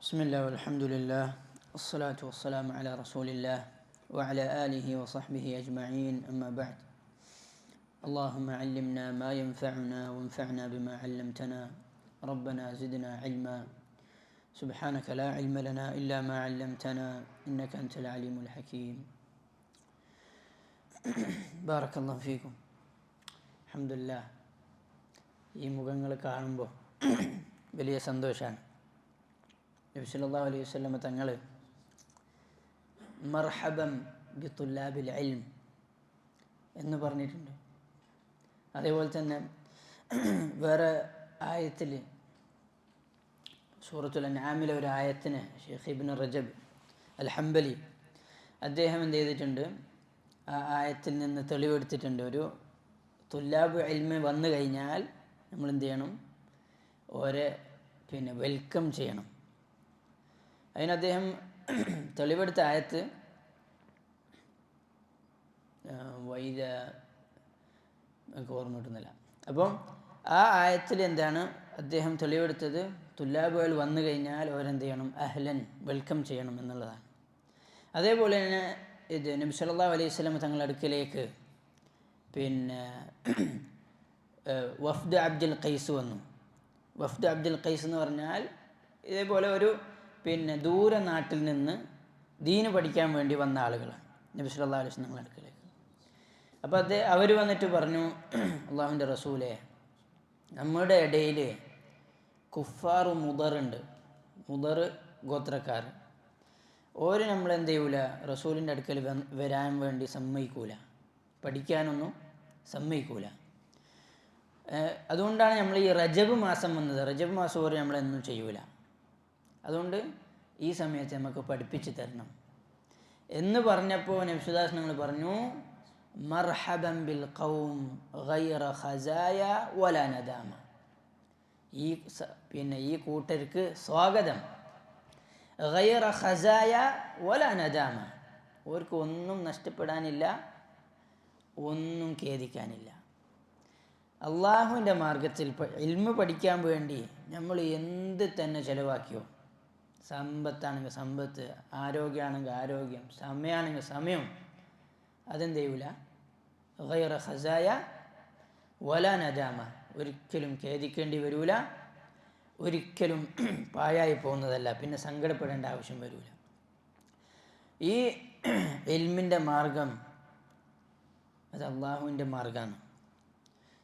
بسم الله والحمد لله والصلاة والسلام على رسول الله وعلى آله وصحبه أجمعين أما بعد اللهم علمنا ما ينفعنا وانفعنا بما علمتنا ربنا زدنا علما سبحانك لا علم لنا إلا ما علمتنا إنك أنت العليم الحكيم بارك الله فيكم الحمد لله ഈ മുഖങ്ങൾ കാണുമ്പോൾ വലിയ സന്തോഷമാണ്. നബി സല്ലല്ലാഹു അലൈഹി വസല്ലം തങ്ങൾ മർഹബൻ ബിതുല്ലാബിൽ ഇൽം എന്ന് പറഞ്ഞിട്ടുണ്ട്. അതേപോലെ തന്നെ വേറെ ആയത്തിൽ സൂറത്തുൽ അൻആമിലെ ഒരു ആയത്തിന് ഷെയ്ഖ് ഇബ്നു റജബ് അൽ ഹംബലി അദ്ദേഹം എന്ത് ചെയ്തിട്ടുണ്ട്, ആ ആയത്തിൽ നിന്ന് തെളിവെടുത്തിട്ടുണ്ട്. ഒരു തുല്ലാബ് ഇൽമ് വന്നു കഴിഞ്ഞാൽ നമ്മൾ എന്ത് ചെയ്യണം, ഓരെ വെൽക്കം ചെയ്യണം. അതിന് അദ്ദേഹം തെളിവെടുത്ത ആയത്ത് എനിക്ക് ഓർമ്മ കിട്ടുന്നില്ല. അപ്പം ആ ആയത്തിൽ എന്താണ് അദ്ദേഹം തെളിവെടുത്തത്, തുല്ലാബുകൾ വന്നു കഴിഞ്ഞാൽ അവരെന്ത് ചെയ്യണം, അഹ്ലൻ വെൽക്കം ചെയ്യണം എന്നുള്ളതാണ്. അതേപോലെ തന്നെ ഇത് നബി സല്ലല്ലാഹു അലൈഹി വസല്ലം തങ്ങളുടെ അടുക്കലേക്ക് വഫ്ദ് അബ്ദുൽ ഖൈസ് വന്നു. വഫ്ദ് അബ്ദുൽ ഖൈസ് എന്ന് പറഞ്ഞാൽ ഇതേപോലെ ഒരു ദൂര നാട്ടിൽ നിന്ന് ദീന് പഠിക്കാൻ വേണ്ടി വന്ന ആളുകളാണ് നബി സല്ലല്ലാഹു അലൈഹി വസല്ലം അടുക്കലേക്ക്. അപ്പോൾ അവർ വന്നിട്ട് പറഞ്ഞു, അള്ളാഹുവിൻ്റെ റസൂലേ, നമ്മുടെ ഇടയിൽ കുഫാറു മുദറുണ്ട്, മുദർ ഗോത്രക്കാർ. ഓര് നമ്മളെന്ത് ചെയ്യൂല, റസൂലിൻ്റെ അടുക്കൽ വരാൻ വേണ്ടി സമ്മതിക്കൂല, പഠിക്കാനൊന്നും സമ്മതിക്കൂല. അതുകൊണ്ടാണ് നമ്മൾ ഈ റജബ് മാസം വന്നത്. റജബ് മാസം ഓര് നമ്മളൊന്നും ചെയ്യൂല, അതുകൊണ്ട് ഈ സമയത്ത് നമുക്ക് പഠിപ്പിച്ച് തരണം എന്ന് പറഞ്ഞപ്പോൾ നബിസുദാസ് ഞങ്ങൾ പറഞ്ഞു, മർഹബൻ ബിൽ ഖൗം ഗൈറ ഖസായ വലാ നദാമ. ഈ കൂട്ടർക്ക് സ്വാഗതം, ഗൈറ ഖസായ വലാ നദാമ. അവർക്ക് ഒന്നും നഷ്ടപ്പെടാനില്ല, ഒന്നും ഖേദിക്കാനില്ല. അള്ളാഹുവിൻ്റെ മാർഗത്തിൽ ഇൽമ് പഠിക്കാൻ വേണ്ടി നമ്മൾ എന്ത് തന്നെ ചിലവാക്കിയോ, സമ്പത്താണെങ്കിൽ സമ്പത്ത്, ആരോഗ്യമാണെങ്കിൽ ആരോഗ്യം, സമയമാണെങ്കിൽ സമയം, അതെന്ത് ചെയ്യൂല, ഗൈറ ഖസായ വലാ നദാമ. ഒരിക്കലും ഖേദിക്കേണ്ടി വരൂല, ഒരിക്കലും പാഴായി പോകുന്നതല്ല, പിന്നെ സങ്കടപ്പെടേണ്ട ആവശ്യം വരൂല. ഈ ഇൽമിൻ്റെ മാർഗം അത് അള്ളാഹുവിൻ്റെ മാർഗമാണ്.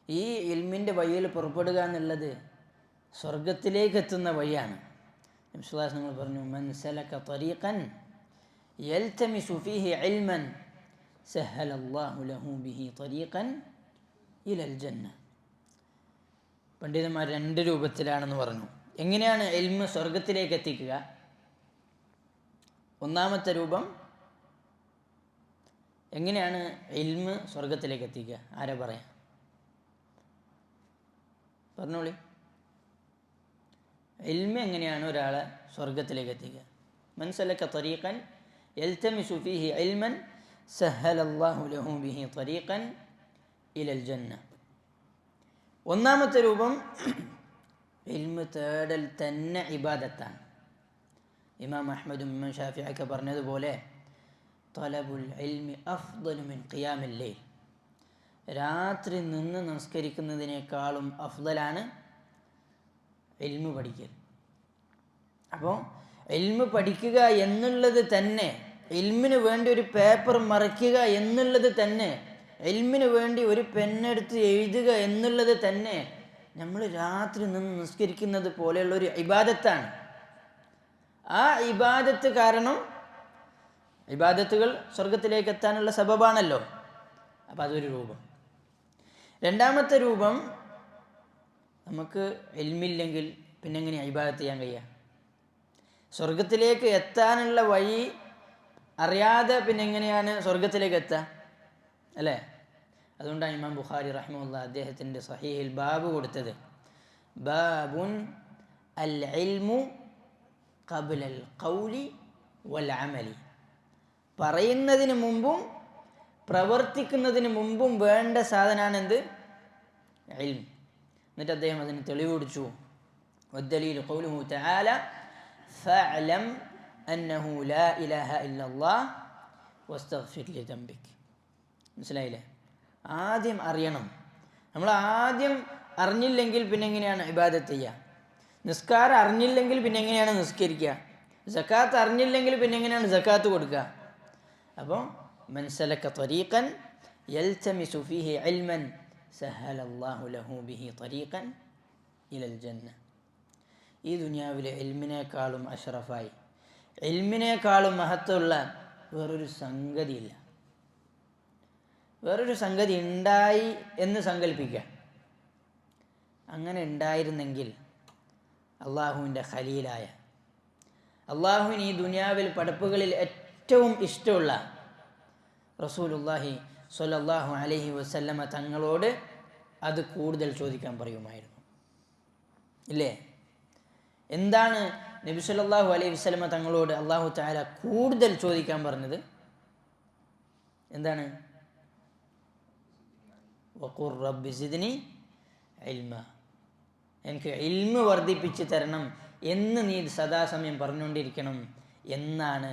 ഈ ഇൽമിൻ്റെ വഴിയിൽ പുറപ്പെടുക എന്നുള്ളത് സ്വർഗത്തിലേക്ക് എത്തുന്ന വഴിയാണ്. നബിസ്വല്ലല്ലാഹു അലൈഹി വസല്ലം പറഞ്ഞു, മൻ സലക ത്വരീഖൻ യൽതമിസു ഫീഹി ഇൽമൻ സഹലല്ലാഹു ലഹു ബിഹി ത്വരീഖൻ ഇലൽ ജന്ന. പണ്ഡിതന്മാർ രണ്ട് രൂപത്തിലാണെന്ന് പറഞ്ഞു. എങ്ങനെയാണ് ഇൽമ് സ്വർഗത്തിലേക്ക് എത്തിക്കുക? ഒന്നാമത്തെ രൂപം, എങ്ങനെയാണ് ഇൽമ് സ്വർഗത്തിലേക്ക് എത്തിക്കുക? ആരാ പറയാ? പറഞ്ഞോളി. ഇൽമ് എങ്ങനെയാണ് ഒരാളെ സ്വർഗത്തിലേക്ക് എത്തിക്കുക? മൻ സലക ത്വരീഖൻ യൽതമിസു ഫീഹി ഇൽമൻ സഹലല്ലാഹു ലഹു ബിഹി ത്വരീഖൻ ഇലൽ ജന്ന. ഒന്നാമത്തെ രൂപം, ഇൽമ് തേടൽ തന്നെ ഇബാദത്താണ്. ഇമാം അഹ്മദും ഇമാം ഷാഫിഈ പറഞ്ഞതുപോലെ, തലബുൽ ഇൽമി അഫ്ദലു മിൻ ഖിയാമിൽ ലൈൽ. രാത്രി നിന്ന് നമസ്കരിക്കുന്നതിനേക്കാളും അഫ്ദലാണ് ഇൽമു പഠിക്കൽ. അപ്പോൾ ഇൽമു പഠിക്കുക എന്നുള്ളത് തന്നെ, ഇൽമിന് വേണ്ടി ഒരു പേപ്പർ മറിക്കുക എന്നുള്ളത് തന്നെ, ഇൽമിന് വേണ്ടി ഒരു പെണ്ണെടുത്ത് എഴുതുക എന്നുള്ളത് തന്നെ നമ്മൾ രാത്രി നിന്ന് നിസ്കരിക്കുന്നത് പോലെയുള്ളൊരു ഇബാദത്താണ്. ആ ഇബാദത്ത് കാരണം, ഇബാദത്തുകൾ സ്വർഗത്തിലേക്ക് എത്താനുള്ള സബബാണല്ലോ. അപ്പം അതൊരു രൂപം. രണ്ടാമത്തെ രൂപം, നമുക്ക് ഇൽമില്ലെങ്കിൽ പിന്നെ എങ്ങനെ ഇബാദത്ത് ചെയ്യാൻ കഴിയുക? സ്വർഗത്തിലേക്ക് എത്താനുള്ള വഴി അറിയാതെ പിന്നെ എങ്ങനെയാണ് സ്വർഗത്തിലേക്ക് എത്തുക, അല്ലേ? അതുകൊണ്ടാണ് ഇമാം ബുഖാരി റഹിമഹുല്ലാഹ് അദ്ദേഹത്തിൻ്റെ സഹീഹിൽ ബാബ് കൊടുത്തത്, ബാബുൻ അൽ ഇൽമു ഖബ്ലൽ ഖൗലി വൽ അമലി. പറയുന്നതിന് മുമ്പും പ്രവർത്തിക്കുന്നതിന് മുമ്പും വേണ്ട സാധനമാണ് എന്ത്? ഇൽം. എന്നിട്ട് അദ്ദേഹം അതിന് തെളിവ് കൊടുത്തു. വദ്ദലീലു ഖൗലുഹു തആല ഫഅലം അന്നഹു ലാ ഇലാഹ ഇല്ലല്ലാഹ് വസ്തഗ്ഫിർ ലിദംബിക്. മനസ്സിലായില്ലേ? ആദ്യം അറിയണം. നമ്മൾ ആദ്യം അറിഞ്ഞില്ലെങ്കിൽ പിന്നെ എങ്ങനെയാണ് ഇബാദത്ത് ചെയ്യുക? നിസ്കാരം അറിഞ്ഞില്ലെങ്കിൽ പിന്നെ എങ്ങനെയാണ് നിസ്കരിക്കുക? സക്കാത്ത് അറിഞ്ഞില്ലെങ്കിൽ പിന്നെ എങ്ങനെയാണ് സക്കാത്ത് കൊടുക്കുക? അപ്പോൾ മൻ സലക ത്വരീഖൻ യൽതമിസു ഫീഹി ഇൽമൻ സഹലല്ലാഹു ലഹു ബിഹി ത്വരീഖൻ ഇലൽ ജന്ന. ഈ ദുനിയാവിലെ ഇൽമിനേക്കാളും അഷ്റഫായി, ഇൽമിനേക്കാളും മഹത്വമുള്ള വേറൊരു സംഗതിയില്ല. വേറൊരു സംഗതി ഉണ്ടായി എന്ന് സങ്കല്പിക്കുക. അങ്ങനെ ഉണ്ടായിരുന്നെങ്കിൽ അള്ളാഹുവിൻ്റെ ഖലീലായ, അള്ളാഹുവിന് ഈ ദുനിയാവിൽ പടപ്പുകളിൽ ഏറ്റവും ഇഷ്ടമുള്ള റസൂലുള്ളാഹി സ്വല്ലല്ലാഹു അലൈഹി വസല്ലമ തങ്ങളോട് അത് കൂടുതൽ ചോദിക്കാൻ പറയുമായിരുന്നു. ഇല്ലേ? എന്താണ് നബി സല്ലല്ലാഹു അലൈഹി വസല്ലമ തങ്ങളോട് അള്ളാഹു തആല കൂടുതൽ ചോദിക്കാൻ പറഞ്ഞത്? എന്താണ്? വഖുർ റബ്ബി സിദ്നി ഇൽമ, എനിക്ക് ഇൽമ് വർദ്ധിപ്പിച്ച് തരണം എന്ന് നീ സദാസമയം പറഞ്ഞുകൊണ്ടിരിക്കണം എന്നാണ്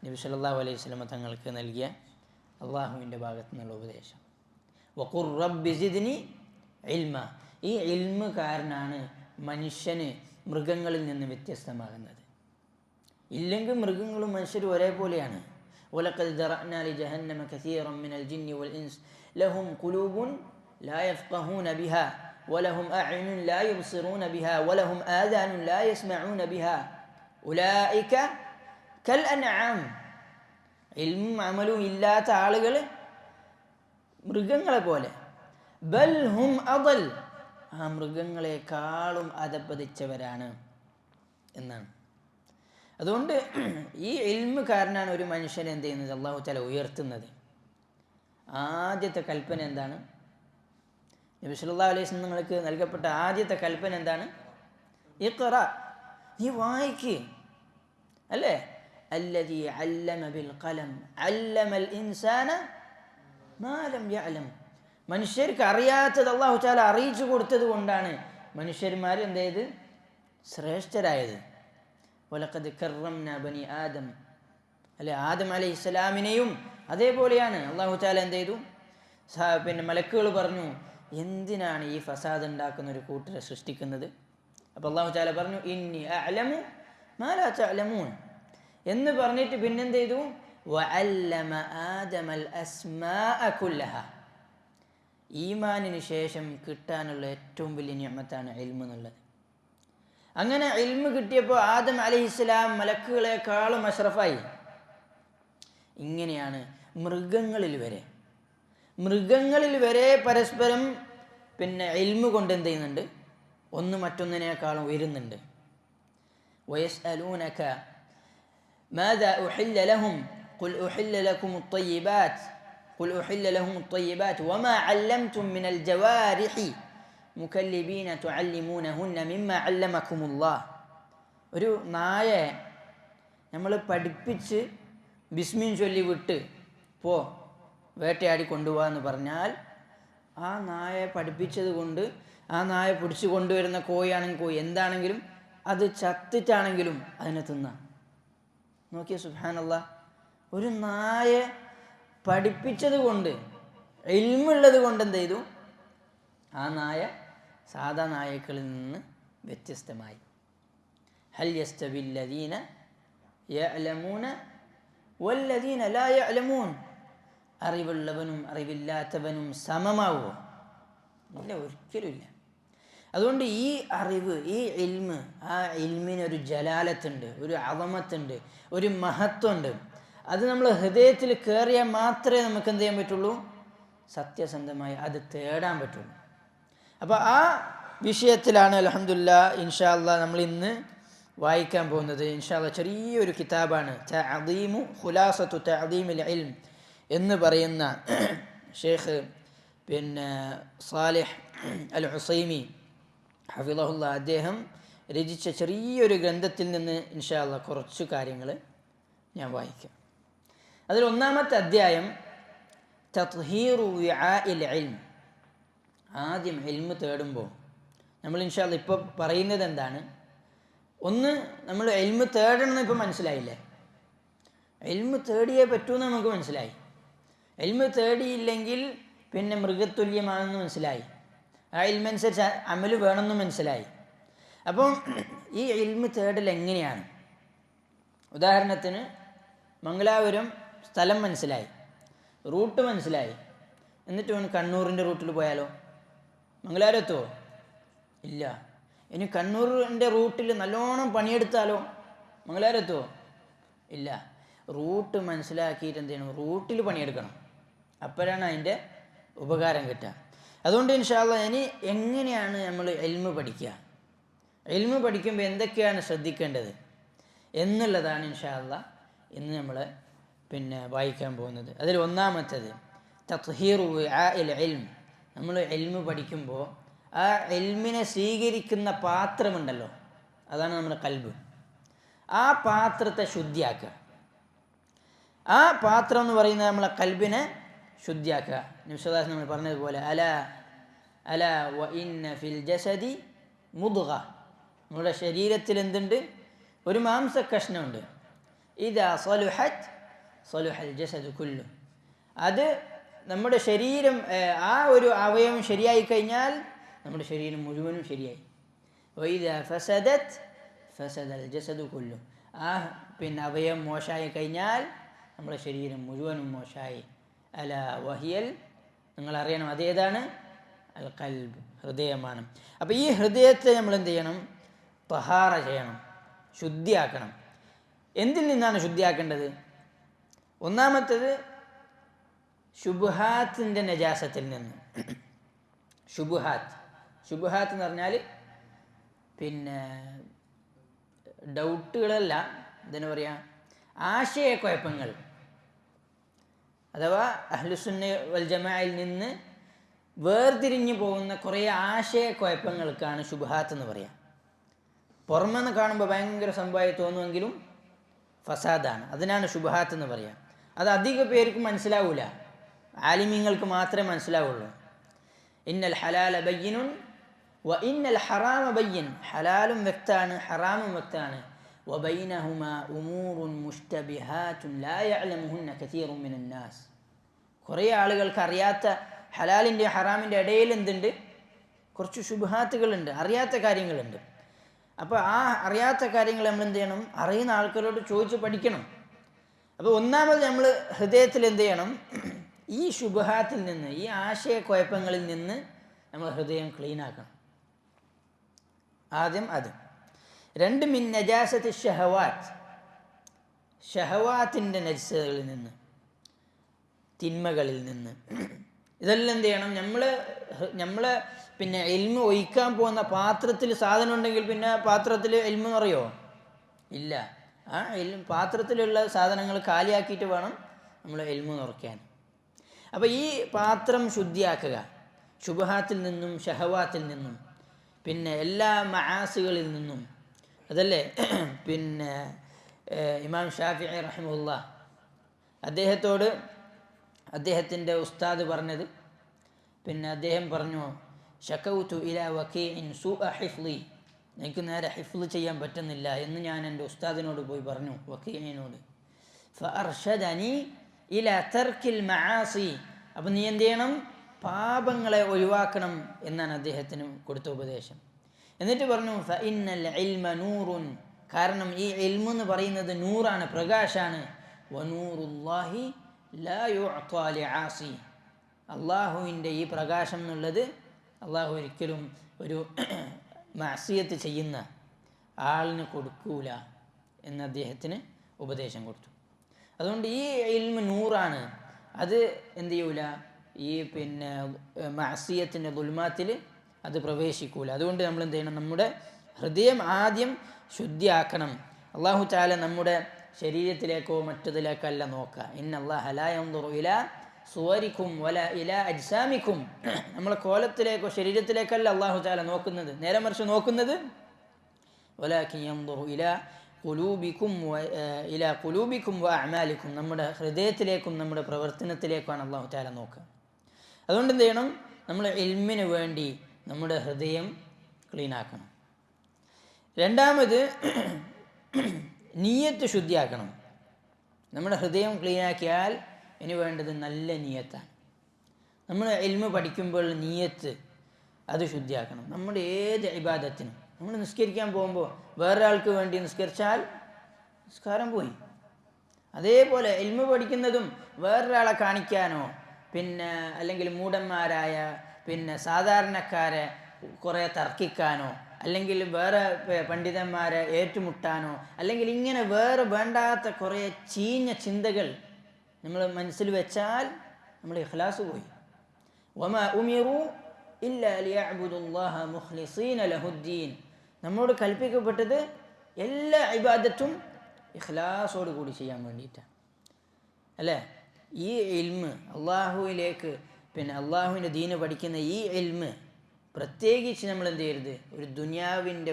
നബി സല്ലല്ലാഹു അലൈഹി വസല്ലമ തങ്ങൾക്ക് നൽകിയ അള്ളാഹുവിൻ്റെ ഭാഗത്തു നിന്നുള്ള ഉപദേശം. വഖുർ റബ്ബി സിദ്നി ഇൽമ. ഈ ഇൽമ് കാരണമാണ് മനുഷ്യന് മൃഗങ്ങളിൽ നിന്ന് വ്യത്യസ്തമാകുന്നത്. ഇല്ലെങ്കിൽ മൃഗങ്ങളും മനുഷ്യരും ഒരേപോലെയാണ്. വലഖദ് ദറഅനാ ലിജഹന്നമ കസീറൻ മിനൽ ജിന്നി വൽ ഇൻസ് ലഹും ഖുലൂബുൻ ലാ യഫ്ഖഹൂന ബിഹാ വലഹും അഅ്യുനുൻ ലാ യുബ്സിറൂന ബിഹാ വലഹും ആദാനുൻ ലാ യസ്മഊന ബിഹാ ഉലൈക കൽ അൻആം. ഇൽമും അമലും ഇല്ലാത്ത ആളുകൾ മൃഗങ്ങളെ പോലെ. ബൽ ഹും അദൽ, ആ മൃഗങ്ങളെക്കാളും അധപ്പതിച്ചവരാണ് എന്നാണ്. അതുകൊണ്ട് ഈ ഇൽമ് കാരണമാണ് ഒരു മനുഷ്യനെ എന്ത് ചെയ്യുന്നത്? അല്ലാഹു തആല ഉയർത്തുന്നത്. ആദ്യത്തെ കൽപ്പന എന്താണ്? നബി സല്ലല്ലാഹു അലൈഹി വസല്ലം നിങ്ങൾക്ക് നൽകപ്പെട്ട ആദ്യത്തെ കൽപ്പന എന്താണ്? ഇഖ്റ, നീ വായിക്ക്. അല്ലേ? അല്ലദീ അല്ലമ ബിൽ ഖലം അല്ലമൽ ഇൻസാന മാ ലം യഅലം. മനുഷ്യർക്ക് അറിയാത്തത് അല്ലാഹു തആല അറിയിച്ചു കൊടുത്തത് കൊണ്ടാണ് മനുഷ്യന്മാർ എന്ത് ചെയ്ത്? ശ്രേഷ്ഠരായത്. വലഖദ് കറംനാ ബനി ആദം, അല്ലെ? ആദം അലൈഹിസ്സലാമിനെയും അതേപോലെയാണ് അല്ലാഹു തആല എന്ത് ചെയ്തു? മലക്കുകൾ പറഞ്ഞു, എന്തിനാണ് ഈ ഫസാദ് ഉണ്ടാക്കുന്ന ഒരു കൂട്ടരെ സൃഷ്ടിക്കുന്നത്? അപ്പോൾ അല്ലാഹു തആല പറഞ്ഞു, ഇന്നി അഅലമു മാ ലാ തഅലമൂൻ എന്ന് പറഞ്ഞിട്ട് പിന്നെന്ത് ചെയ്തു? വഅല്ലമ ആദമൽ അസ്മാഅ കുല്ലഹ. ഈമാനിന് ശേഷം കിട്ടാനുള്ള ഏറ്റവും വലിയ നിഅമത്താണ് ഇൽമ് എന്നുള്ളത്. അങ്ങനെ ഇൽമ് കിട്ടിയപ്പോൾ ആദം അലൈഹിസ്സലാം മലക്കുകളെക്കാളും അഷ്റഫായി. ഇങ്ങനെയാണ് മൃഗങ്ങളിൽ വരെ പരസ്പരം ഇൽമ് കൊണ്ട് എന്ത് ചെയ്യുന്നുണ്ട്? ഒന്ന് മറ്റൊന്നിനേക്കാളും ഉയരുന്നുണ്ട്. വയസ്അലൂനക മാദാ ഉഹില്ല ലഹും ഖുൽ ഉഹില്ല ലക്കും അത്طيبات ഖുൽ ഉഹില്ല ലഹും അത്طيبات വമാ അല്ലംതും മിനൽ ജവാരിഹി മുകല്ലിബീന തുഅല്ലിമൂനഹുന്ന മിമ്മാ അല്ലമകുമുല്ലാഹ്. ഒരു നായയെ നമ്മൾ പഠിപ്പിച്ച് ബിസ്മിൻ ചൊല്ലി വിട്ട് പോ വേട്ടയാടി കൊണ്ടുപോകാന്ന് പറഞ്ഞാൽ, ആ നായയെ പഠിപ്പിച്ചത് കൊണ്ട് ആ നായ പിടിച്ചു കൊണ്ടുവരുന്ന കോഴിയാണെങ്കിൽ കോഴി, എന്താണെങ്കിലും അത് ചത്തിട്ടാണെങ്കിലും അതിനെ തിന്നാം. നോക്കിയ സുബ്ഹാനല്ലാഹ്, ഒരു നായയെ പഠിപ്പിച്ചത് കൊണ്ട്, ഇൽമുള്ളത് കൊണ്ട് എന്ത് ചെയ്തു? ആ നായ സാധാ നായക്കളിൽ നിന്ന് വ്യത്യസ്തമായി. ഹൽ യസ്തവില്ലദീന യഅലമൂന വല്ലദീന ലാ യഅലമൂൻ. അറിവുള്ളവനും അറിവില്ലാത്തവനും സമമാവോ? ഇല്ല, ഒരിക്കലും ഇല്ല. അതുകൊണ്ട് ഈ അറിവ്, ഈ ഇൽമ്, ആ ഇൽമിനൊരു ജലാലത്തുണ്ട്, ഒരു അളമത്തുണ്ട്, ഒരു മഹത്വമുണ്ട്. അത് നമ്മൾ ഹൃദയത്തിൽ കയറിയാൽ മാത്രമേ നമുക്ക് എന്ത് ചെയ്യാൻ പറ്റുള്ളൂ? സത്യസന്ധമായി അത് തേടാൻ പറ്റുള്ളൂ. അപ്പോൾ ആ വിഷയത്തിലാണ് അൽഹംദുലില്ലാഹ് ഇൻഷാ അല്ലാഹ് നമ്മൾ ഇന്ന് വായിക്കാൻ പോകുന്നത്. ഇൻഷാ അല്ലാഹ് ചെറിയൊരു കിതാബാണ്, തഅദീമു ഖുലാസത്തു തഅദീമിൽ ഇൽം എന്ന് പറയുന്ന ഷെയ്ഖ് സാലിഹ് അൽ ഉസൈമി ഹഫിളഹുല്ലാ അദ്ദേഹം രചിച്ച ചെറിയൊരു ഗ്രന്ഥത്തിൽ നിന്ന് ഇൻഷാ അല്ലാഹ് കുറച്ച് കാര്യങ്ങൾ ഞാൻ വായിക്കാം. അതിൽ ഒന്നാമത്തെ അധ്യായം തത്ഹീറു വിആഇൽ ഇൽം. ആദ്യം ഇൽമ് തേടുമ്പോൾ നമ്മൾ ഇൻഷാ അല്ലാഹ് ഇപ്പോൾ പറയുന്നത് എന്താണ്? ഒന്ന് നമ്മൾ ഇൽമ് തേടണമെന്ന് ഇപ്പം മനസ്സിലായില്ലേ? ഇൽമ് തേടിയേ പറ്റൂന്ന് നമുക്ക് മനസ്സിലായി. ഇൽമ് തേടിയില്ലെങ്കിൽ പിന്നെ മൃഗതുല്യമാണെന്ന് മനസ്സിലായി. ആ ഇൽമനുസരിച്ച് അമല് വേണമെന്ന് മനസ്സിലായി. അപ്പം ഈ ഇൽമ് തേടൽ എങ്ങനെയാണ്? ഉദാഹരണത്തിന് മംഗലാപുരം സ്ഥലം മനസ്സിലായി, റൂട്ട് മനസ്സിലായി, എന്നിട്ട് വേണം കണ്ണൂരിൻ്റെ റൂട്ടിൽ പോയാലോ മംഗലാപുരം എത്തുമോ? ഇല്ല. ഇനി കണ്ണൂരിൻ്റെ റൂട്ടിൽ നല്ലോണം പണിയെടുത്താലോ മംഗലാപുരം എത്തുമോ? ഇല്ല. റൂട്ട് മനസ്സിലാക്കിയിട്ട് എന്ത് ചെയ്യണം? റൂട്ടിൽ പണിയെടുക്കണം. അപ്പോഴാണ് അതിൻ്റെ ഉപകാരം കിട്ടുക. അതുകൊണ്ട് ഇൻഷാ അല്ലാഹ് ഇനി എങ്ങനെയാണ് നമ്മൾ ഇൽമ് പഠിക്കുക, ഇൽമ് പഠിക്കുമ്പോൾ എന്തൊക്കെയാണ് ശ്രദ്ധിക്കേണ്ടത് എന്നുള്ളതാണ് ഇൻഷാ അല്ലാഹ് ഇന്ന് നമ്മൾ പിന്നെ വായിക്കാൻ പോകുന്നത്. അതിൽ ഒന്നാമത്തേത് തത്ഹീറു വിആഇൽ ഇൽം. നമ്മൾ ഇൽമ് പഠിക്കുമ്പോൾ ആ ഇൽമിനെ സ്വീകരിക്കുന്ന പാത്രമുണ്ടല്ലോ, അതാണ് നമ്മുടെ ഖൽബ്. ആ പാത്രത്തെ ശുദ്ധിയാക്കുക. ആ പാത്രം എന്ന് പറയുന്നത് നമ്മളെ ഖൽബിനെ ശുദ്ധിയാക്കുക. നബി സല്ലല്ലാഹു അലൈഹി വസല്ലം നമ്മൾ പറഞ്ഞതുപോലെ അല വ ഇന്ന ഫിൽ ജസദി മുദ്ഗ. നമ്മുടെ ശരീരത്തിൽ എന്തുണ്ട്? ഒരു മാംസക്കഷ്ണമുണ്ട്. ഇദാ സലുഹത് സലുഹൽ ജസദു കുല്ലു. അത് നമ്മുടെ ശരീരം, ആ ഒരു അവയവം ശരിയായി കഴിഞ്ഞാൽ നമ്മുടെ ശരീരം മുഴുവനും ശരിയായി. വഇദാ ഫസദത് ഫസദൽ ജസദു കുല്ലു. ആ പിന്നെ അവയവം മോശമായി കഴിഞ്ഞാൽ നമ്മുടെ ശരീരം മുഴുവനും മോശമായി. അല വഹിയൽ, നിങ്ങളറിയണം അതേതാണ്? അൽ ഖൽബ്, ഹൃദയമാണ്. അപ്പോൾ ഈ ഹൃദയത്തെ നമ്മൾ എന്ത് ചെയ്യണം? തഹാറ ചെയ്യണം, ശുദ്ധിയാക്കണം. എന്തിൽ നിന്നാണ് ശുദ്ധിയാക്കേണ്ടത്? ഒന്നാമത്തേത് ശുബ്ഹാത്തിൻ്റെ നജാസത്തിൽ നിന്ന്. ശുബ്ഹാത്ത് എന്ന് പറഞ്ഞാൽ പിന്നെ ഡൗട്ടുകളല്ല, എന്തിനു പറയുക, ആശയക്കുഴപ്പങ്ങൾ. അഥവാ അഹ്ലുസുന്ന വൽ ജമാഅയിൽ നിന്ന് വേർതിരിഞ്ഞു പോകുന്ന കുറേ ആശയക്കുഴപ്പങ്ങൾക്കാണ് ശുബ്ഹാത്ത് എന്ന് പറയുക. പുറമെന്ന് കാണുമ്പോൾ ഭയങ്കര സംഭവമായി തോന്നുമെങ്കിലും ഫസാദാണ്. അതിനാണ് ശുബ്ഹാത്ത് എന്ന് പറയുക. അത് അധിക പേർക്കും മനസ്സിലാവില്ല, ആലിമീങ്ങൾക്ക് മാത്രമേ മനസ്സിലാവുള്ളൂ. ഇന്നൽ ഹലാല ബയ്യിനുൻ വ ഇന്നൽ ഹറാമ ബയ്യിൻ. ഹലാലും വ്യക്തമാണ്, ഹറാമും വ്യക്തമാണ്. വബൈനഹുമാ ഉമൂറുൻ മുഷ്തബിഹാത്തുൻ ലാ യഅലമുഹുന്ന കസീറുൻ മിനൻ നാസ്. കുറേ ആളുകൾക്ക് അറിയാത്ത ഹലാലിൻ്റെ ഹറാമിൻ്റെ ഇടയിൽ എന്തുണ്ട്? കുറച്ച് ശുബ്ഹാത്തുകളുണ്ട്, അറിയാത്ത കാര്യങ്ങളുണ്ട്. അപ്പോൾ ആ അറിയാത്ത കാര്യങ്ങൾ നമ്മൾ എന്ത് ചെയ്യണം? അറിയുന്ന ആൾക്കാരോട് ചോദിച്ച് പഠിക്കണം. അപ്പോൾ ഒന്നാമത് നമ്മൾ ഹൃദയത്തിൽ എന്ത് ചെയ്യണം? ഈ ശുബ്ഹാത്തിൽ നിന്ന്, ഈ ആശയക്കുഴപ്പങ്ങളിൽ നിന്ന് നമ്മൾ ഹൃദയം ക്ലീനാക്കണം. ആദ്യം അത്. രണ്ട്, മിൻ നജാസത്തി ഷഹവാത്ത്. ഷഹവാത്തിൻ്റെ നജസ്സുകളിൽ നിന്ന്, തിന്മകളിൽ നിന്ന്. ഇതെല്ലാം എന്ത് ചെയ്യണം? നമ്മൾ പിന്നെ ഇൽമ് ഒഴിക്കാൻ പോകുന്ന പാത്രത്തിൽ സാധനം ഉണ്ടെങ്കിൽ പിന്നെ പാത്രത്തിൽ ഇൽമ് നിറയോ? ഇല്ല. ആ പാത്രത്തിലുള്ള സാധനങ്ങൾ കാലിയാക്കിയിട്ട് വേണം നമ്മൾ ഇൽമ് നിറയ്ക്കാൻ. അപ്പോൾ ഈ പാത്രം ശുദ്ധിയാക്കുക, ശുബ്ഹാത്തിൽ നിന്നും ഷഹവാത്തിൽ നിന്നും, പിന്നെ എല്ലാ മആസികളിൽ നിന്നും. അതല്ലേ പിന്നെ ഇമാം ഷാഫിഈ റഹിമഹുല്ലാഹ് അദ്ദേഹത്തോട് അദ്ദേഹത്തിൻ്റെ ഉസ്താദ് പറഞ്ഞത്, പിന്നെ അദ്ദേഹം പറഞ്ഞു, ശകൗതു ഇലാ വകീഇൻ സൂഅ ഹിഫ്ളി. എനിക്ക് നേരെ ഹിഫ്ള് ചെയ്യാൻ പറ്റുന്നില്ല എന്ന് ഞാൻ എൻ്റെ ഉസ്താദിനോട് പോയി പറഞ്ഞു, വകീഇനോട്. ഫഅർഷദനി ഇലാ തർക്കിൽ മആസി. അപ്പം നീ എന്ത് ചെയ്യണം? പാപങ്ങളെ ഒഴിവാക്കണം എന്നാണ് അദ്ദേഹത്തിന് കൊടുത്ത ഉപദേശം. എന്നിട്ട് പറഞ്ഞു, ഫഇന്നൽ ഇൽമ നൂറുൻ. കാരണം ഈ ഇൽമ് എന്ന് പറയുന്നത് നൂറാണ്, പ്രകാശാണ്. വനൂറുല്ലാഹി ലാ യുഅ്താ ലിആസി. അള്ളാഹുവിൻ്റെ ഈ പ്രകാശം എന്നുള്ളത് അള്ളാഹു ഒരിക്കലും ഒരു മഅസിയത്ത് ചെയ്യുന്ന ആളിന് കൊടുക്കൂല എന്ന് അദ്ദേഹത്തിന് ഉപദേശം കൊടുത്തു. അതുകൊണ്ട് ഈ ഇൽമ് നൂറാണ്, അത് എന്ത് ചെയ്യൂല? ഈ പിന്നെ മഅസിയത്തിൻ്റെ ദുൽമാത്തിൽ അത് പ്രവേശിക്കൂല. അതുകൊണ്ട് നമ്മൾ എന്ത് ചെയ്യണം? നമ്മുടെ ഹൃദയം ആദ്യം ശുദ്ധിയാക്കണം. അള്ളാഹു തആല നമ്മുടെ ശരീരത്തിലേക്കോ മറ്റതിലേക്കല്ല നോക്കുക. ഇന്നല്ലാഹ ലാ യൻദുറു ഇലാ സുവരിക്കും വല ഇലാ അജ്സാമിക്കും. നമ്മളെ കോലത്തിലേക്കോ ശരീരത്തിലേക്കല്ല അള്ളാഹു തആല നോക്കുന്നത്, നേരെ മറിച്ച് നോക്കുന്നത് വലാകിൻ യൻദുറു ഇലാ ഖുലൂബിക്കും വ അഅമാലിക്കും. നമ്മുടെ ഹൃദയത്തിലേക്കും നമ്മുടെ പ്രവർത്തനത്തിലേക്കുമാണ് അള്ളാഹു തആല നോക്കുക. അതുകൊണ്ട് എന്ത് ചെയ്യണം? നമ്മൾ ഇൽമിന് വേണ്ടി നമ്മുടെ ഹൃദയം ക്ലീനാക്കണം. രണ്ടാമത് നീയത്ത് ശുദ്ധിയാക്കണം. നമ്മുടെ ഹൃദയം ക്ലീനാക്കിയാൽ ഇനി വേണ്ടത് നല്ല നീയത്താണ്. നമ്മൾ ഇൽമ് പഠിക്കുമ്പോൾ നീയത്ത് അത് ശുദ്ധിയാക്കണം. നമ്മുടെ ഏത് ഇബാദത്തിനും, നമ്മൾ നിസ്കരിക്കാൻ പോകുമ്പോൾ വേറൊരാൾക്ക് വേണ്ടി നിസ്കരിച്ചാൽ നിസ്കാരം പോയി. അതേപോലെ ഇൽമ് പഠിക്കുന്നതും വേറൊരാളെ കാണിക്കാനോ പിന്നെ അല്ലെങ്കിൽ മൂഢന്മാരായ പിന്നെ സാധാരണക്കാരെ കുറേ തർക്കിക്കാനോ അല്ലെങ്കിൽ വേറെ പണ്ഡിതന്മാരെ ഏറ്റുമുട്ടാനോ അല്ലെങ്കിൽ ഇങ്ങനെ വേറെ വേണ്ടാത്ത കുറേ ചീഞ്ഞ ചിന്തകൾ നമ്മൾ മനസ്സിൽ വെച്ചാൽ നമ്മൾ ഇഖ്ലാസ് പോയി. വമാ ഉമിറു ഇല്ലാ ലിയഅ്ബുദുല്ലാഹ മുഖ്ലിസീന ലഹുദ്ദീൻ. നമ്മോട് കൽപ്പിക്കപ്പെട്ടത് എല്ലാ ഇബാദത്തും ഇഖ്ലാസോട് കൂടി ചെയ്യാൻ വേണ്ടിയിട്ടാണ്, അല്ലേ? ഈ ഇൽമ് അള്ളാഹുവിലേക്ക് പിന്നെ അള്ളാഹുവിൻ്റെ ദീന് പഠിക്കുന്ന ഈ ഇൽമ് പ്രത്യേകിച്ച് നമ്മൾ എന്ത് ചെയ്യരുത്, ഒരു ദുനിയാവിൻ്റെ